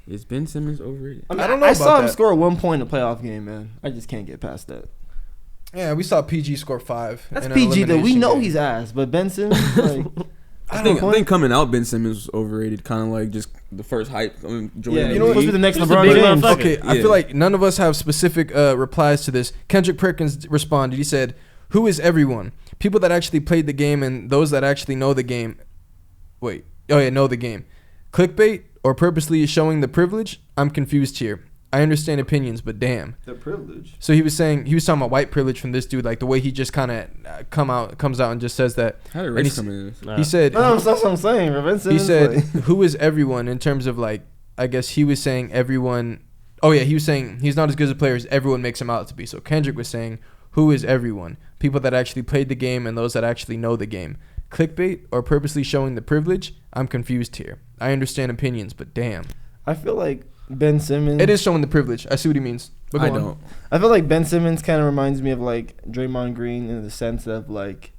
Is Ben Simmons overrated? I don't know I about saw him that. score 1 point in a playoff game, man. I just can't get past that. Yeah, we saw PG score 5. That's in an PG though. We elimination know game. he's ass, but Ben Simmons, like, I think coming out, Ben Simmons was overrated. Kind of like just the first hype. I mean, joining yeah, the you know, supposed to be league. the next He's a LeBron big James. motherfucker. Okay, I Yeah. feel like none of us have specific replies to this. Kendrick Perkins responded. He said, "Who is everyone? People that actually played the game and those that actually know the game. Know the game. Clickbait or purposely showing the privilege? I'm confused here. I understand opinions, but damn." The privilege. So he was talking about white privilege from this dude, like the way he just kind of comes out and just says that. How did And race he's- come in? Nah. He said, No, that's what I'm saying. bro. Ben he Simmons, said, like, "Who is everyone?" In terms of like, I guess he was saying everyone. Oh yeah, he was saying he's not as good as a player as everyone makes him out to be. So Kendrick was saying, "Who is everyone? People that actually played the game and those that actually know the game. Clickbait or purposely showing the privilege? I'm confused here. I understand opinions, but damn, I feel like Ben Simmons. it is showing the privilege. I see what he means. But go I on. don't. I feel like Ben Simmons kind of reminds me of like Draymond Green in the sense of like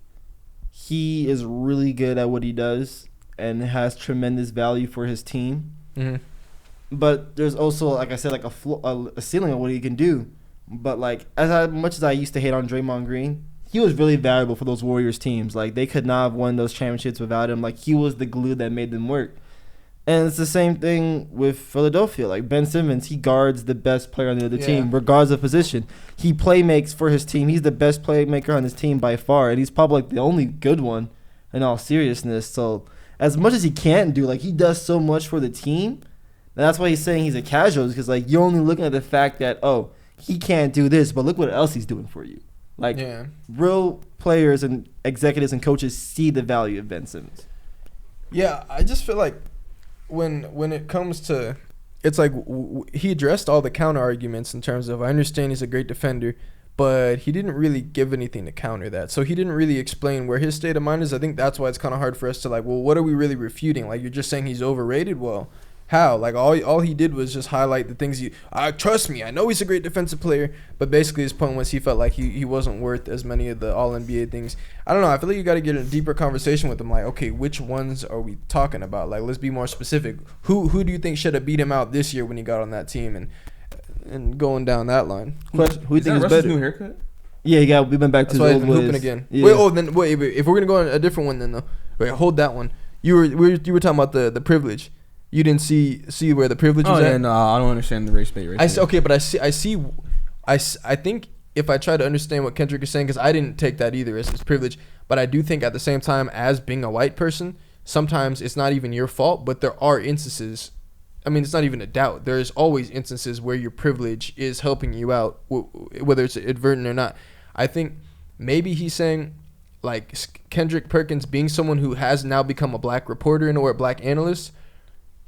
he is really good at what he does and has tremendous value for his team. Mhm. But there's also, like I said, like a ceiling of what he can do. But like much as I used to hate on Draymond Green, he was really valuable for those Warriors teams. Like they could not have won those championships without him. Like he was the glue that made them work. And it's the same thing with Philadelphia. Like Ben Simmons, he guards the best player on the other team, regardless of position. He playmakes for his team. He's the best playmaker on his team by far, and he's probably like the only good one in all seriousness. So as much as he can do, like he does so much for the team. And that's why he's saying he's a casual, because like you're only looking at the fact that, oh, he can't do this, but look what else he's doing for you. Like Yeah. real players and executives and coaches see the value of Ben Simmons. Yeah, I just feel like when it comes to, it's like he addressed all the counter arguments in terms of, I understand he's a great defender, but he didn't really give anything to counter that. So he didn't really explain where his state of mind is. I think that's why it's kind of hard for us to like, well, what are we really refuting? Like, you're just saying he's overrated? Well, how? Like, all he did was just highlight the things trust me, I know he's a great defensive player, but basically his point was he felt like he wasn't worth as many of the all-NBA things. I don't know, I feel like you got to get a deeper conversation with him, like, okay, which ones are we talking about? Like, let's be more specific. Who do you think should have beat him out this year when he got on that team, and going down that line? Question, who do you think is Russ's better? new haircut? Yeah, we went back to That's why his he's old been hooping ways. again. Yeah. Wait, if we're gonna go on a different one then though, wait, hold that one. You were talking about the privilege. You didn't see where the privilege Oh was yeah, at? no, I don't understand the race bait. I see, okay, but I think if I try to understand what Kendrick is saying, because I didn't take that either as his privilege, but I do think at the same time, as being a white person, sometimes it's not even your fault, but there are instances. I mean, it's not even a doubt. There's always instances where your privilege is helping you out, whether it's advertent or not. I think maybe he's saying, like, Kendrick Perkins being someone who has now become a black reporter or a black analyst,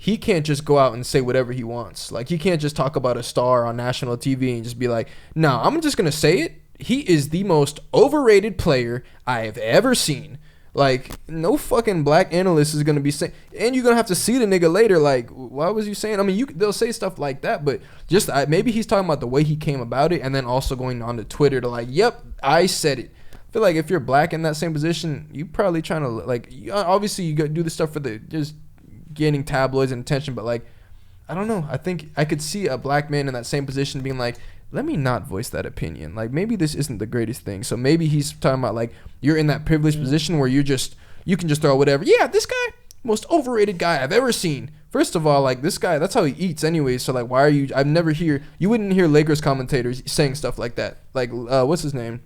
he can't just go out and say whatever he wants. Like, he can't just talk about a star on national TV and just be like, no, I'm just going to say it. He is the most overrated player I have ever seen. Like, no fucking black analyst is going to be saying, and you're going to have to see the nigga later. Like, why was you saying? I mean, they'll say stuff like that, but just maybe he's talking about the way he came about it and then also going on to Twitter to like, yep, I said it. I feel like if you're black in that same position, you probably trying to, like, obviously you do the stuff for the just gaining tabloids and attention, but like, I don't know. I think I could see a black man in that same position being like, let me not voice that opinion. Like, maybe this isn't the greatest thing. So maybe he's talking about like, you're in that privileged position where you can just throw whatever. Yeah, this guy, most overrated guy I've ever seen. First of all, like, this guy, that's how he eats anyway. So, like, why are you? You wouldn't hear Lakers commentators saying stuff like that. Like, what's his name?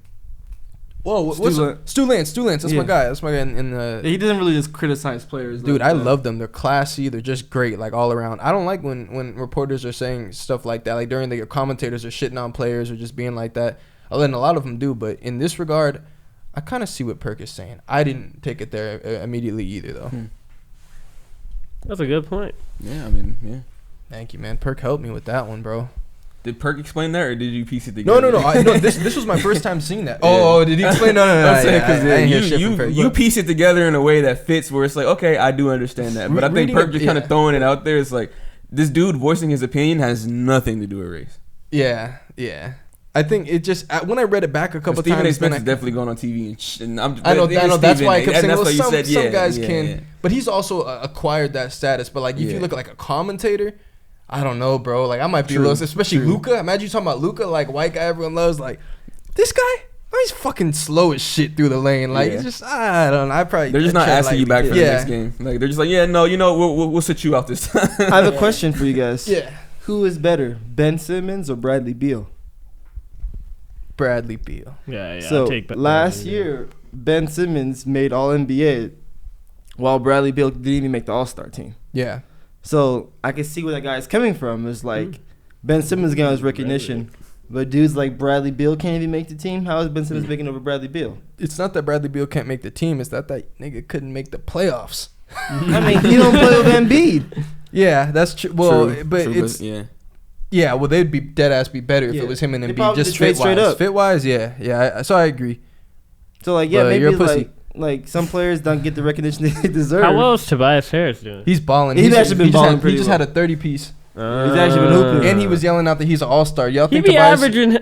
Whoa, Stu Lance. That's my guy. That's my guy in the. He doesn't really just criticize players. Dude, like I that. love them. They're classy. They're just great, like, all around. I don't like when reporters are saying stuff like that. Like, during the commentators are shitting on players or just being like that. And a lot of them do. But in this regard, I kind of see what Perk is saying. I didn't take it there immediately either, though. That's a good point. Yeah, I mean, yeah. Thank you, man. Perk helped me with that one, bro. Did Perk explain that, or did you piece it together? No. This was my first time seeing that. Oh, did he explain? No. I'm saying because I didn't hear shit from Perk. you piece it together in a way that fits, where it's like, okay, I do understand that, but I think Reading Perk it- just kind of throwing it out there. It's like this dude voicing his opinion has nothing to do with race. Yeah. I think it just when I read it back a couple Stephen A. times, then Spence is definitely going on TV, and I know. That's why I kept saying, that's well, why you said, some guys yeah, can, yeah. but he's also acquired that status. But like, if you Yeah. look at like a commentator, I don't know, bro. Like, I might be True, lost, especially true. Luka. Imagine you talking about Luka, like white guy everyone loves. Like, this guy, oh, he's fucking slow as shit through the lane. Like, Yeah. it's just I don't know. They're just not asking you back for the Yeah. next game. Like they're just like, yeah, no, we'll sit you out this time. I have a question for you guys. Yeah, Who is better, Ben Simmons or Bradley Beal? Bradley Beal. Yeah. So I'll take last year, Ben Simmons made All NBA, while Bradley Beal didn't even make the All Star team. Yeah, So I can see where that guy's coming from. It's like Ben Simmons getting his recognition, but dudes like Bradley Beal can't even make the team. How is Ben Simmons making over Bradley Beal? it's not that Bradley Beal can't make the team. It's that nigga couldn't make the playoffs. I mean, he don't play with Embiid. Yeah, that's true. Well, True, but true, it's yeah. yeah. Well, they'd be dead ass be better if Yeah. it was him and They Embiid. probably Just just trade fit straight wise. up. Fit wise, yeah. So I agree. So like, yeah, But maybe you're a it's pussy. like some players don't get the recognition they deserve. How well is Tobias Harris doing? He's balling. He's actually been balling He pretty just well. had a 30-piece, He's actually been hooping. and he was yelling out that he's an all-star. Y'all He think be Tobias averaging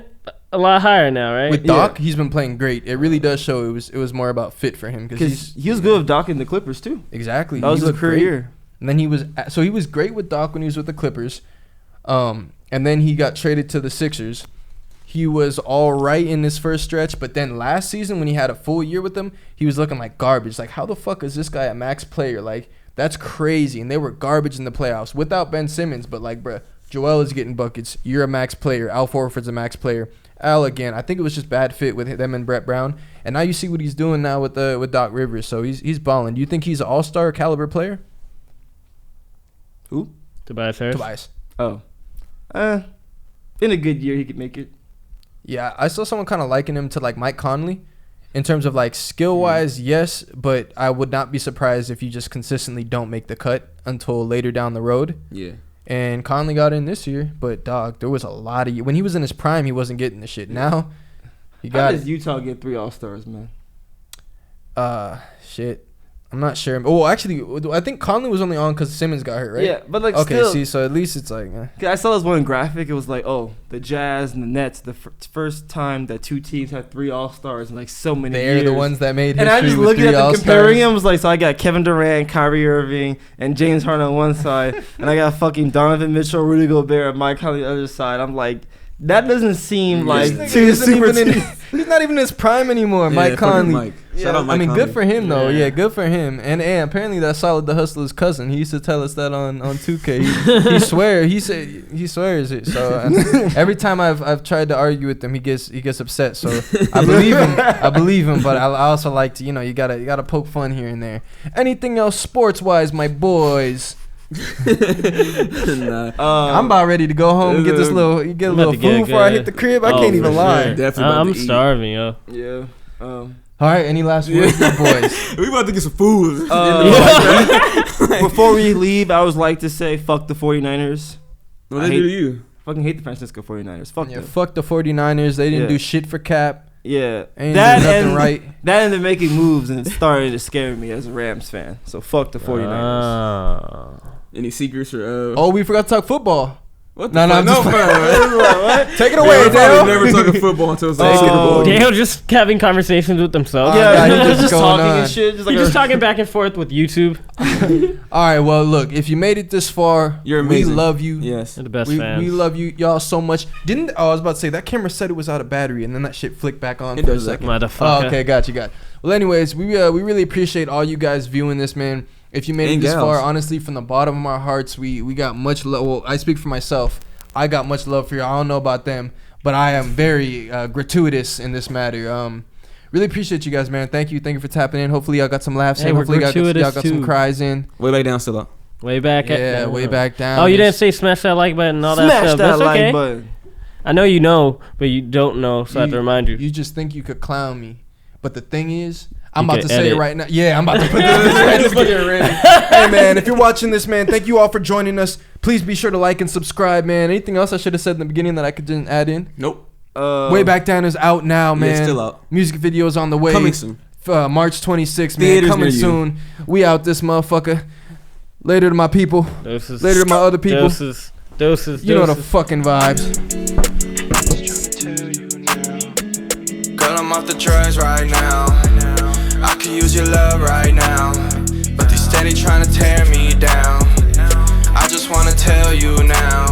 a lot higher now, right? with Doc? He's been playing great. It really does show it was more about fit for him because he was good with Doc in the Clippers too. Exactly. That was He his looked career great. year. And then he was great with Doc when he was with the Clippers. And then he got traded to the Sixers. He was all right in his first stretch, but then last season when he had a full year with them, he was looking like garbage. Like, how the fuck is this guy a max player? Like, that's crazy. And they were garbage in the playoffs without Ben Simmons. But like, bruh, Joel is getting buckets. You're a max player. Al Horford's a max player. Al again. I think it was just bad fit with them and Brett Brown. And now you see what he's doing now with Doc Rivers. So he's balling. Do you think he's an all-star caliber player? Who? Tobias Harris. Tobias. Oh, in a good year he could make it. Yeah, I saw someone kind of liken him to like Mike Conley in terms of like skill wise, yes, but I would not be surprised if you just consistently don't make the cut until later down the road. Yeah. And Conley got in this year, but dog, there was a lot of when he was in his prime, he wasn't getting the shit. Now he How got does Utah get 3 All Stars, man? shit. I'm not sure. Oh, actually, I think Conley was only on because Simmons got hurt, right? Yeah, but like Okay, still, see, so at least it's like, 'cause I saw this one graphic. It was like, oh, the Jazz and the Nets, the first time that two teams had 3 All Stars in like so many they're years. the ones that made history And I just with looking 3 at them All-Stars. comparing them, was like, so I got Kevin Durant, Kyrie Irving, and James Harden on one side, and I got fucking Donovan Mitchell, Rudy Gobert, and Mike Conley on the other side. I'm like, that doesn't seem like This nigga two isn't super even in- teams. He's not even in his prime anymore, Mike fucking Conley. Mike. Shout out Mike I mean, Conley. good for him though. Yeah. Yeah, good for him. And apparently that Solid the Hustler's cousin. He used to tell us that on 2K. He swear. He said he swears it. So every time I've tried to argue with him, he gets upset. So I believe him. But I also like to, you gotta poke fun here and there. Anything else sports wise, my boys? Nah. I'm about ready to go home and get a I'm little about to food get before I good. hit the crib. I Oh, can't for even lie. sure. Definitely about I'm to eat. starving, yo. Yeah. All right, any last words, my boys? We about to get some food. Before we leave, I would like to say, fuck the 49ers. What I they hate- do to you? Fucking hate the San Francisco 49ers. Fuck Yeah, them. fuck the 49ers. They didn't Yeah. do shit for Cap. Yeah. Ain't that doing nothing and right. that and they're making moves, and it's starting to scare me as a Rams fan. So fuck the 49ers. Any secrets or Oh, we forgot to talk football. what? No, The no, fuck? I'm No, just man. Take it Yeah, away, we're probably Dale. never talking football until it's Oh. like Super Bowl. Dale just having conversations with themselves. Yeah, Yeah, he they're just just going talking on. and shit. Just like You're just talking back and forth with YouTube. All right, well, look, if you made it this far, You're we amazing. love you. Yes. They're the best We fans. love you, y'all, so much. I was about to say that camera said it was out of battery, and then that shit flicked back on It for a does that. second. Motherfucker. Oh, okay, got you. Well, anyways, we really appreciate all you guys viewing this, man. If you made it And this gals. far, honestly, from the bottom of our hearts, we got much love. Well, I speak for myself. I got much love for you. I don't know about them, but I am very gratuitous in this matter. Really appreciate you guys, man. Thank you for tapping in. Hopefully, y'all got some laughs Hey, in. we're Hopefully, y'all gratuitous got some too. cries in. Way back down still up. Way back. Yeah, way back down. Oh, you didn't say smash that like button and all that Smash stuff. that That's like okay. button. I know you know, but you don't know, so I have to remind you. You just think you could clown me, but the thing is, I'm You about can to say it edit. right now. Yeah, I'm about to put this right. Let's get it ready. Hey, man, if you're watching this, man, thank you all for joining us. Please be sure to like and subscribe, man. Anything else I should have said in the beginning that I could just add in? Nope. Way Back Down is out now, man. Yeah, still out. Music video is on the way. Coming soon. March 26th, man. Theaters Coming near you. soon. We out this motherfucker. Later to my people. Doses. Later to my other people. Doses. You know the fucking vibes. Just trying to tell you now. Girl, I'm off the drugs right now. I could use your love right now, but they steady trying to tear me down. I just wanna tell you now.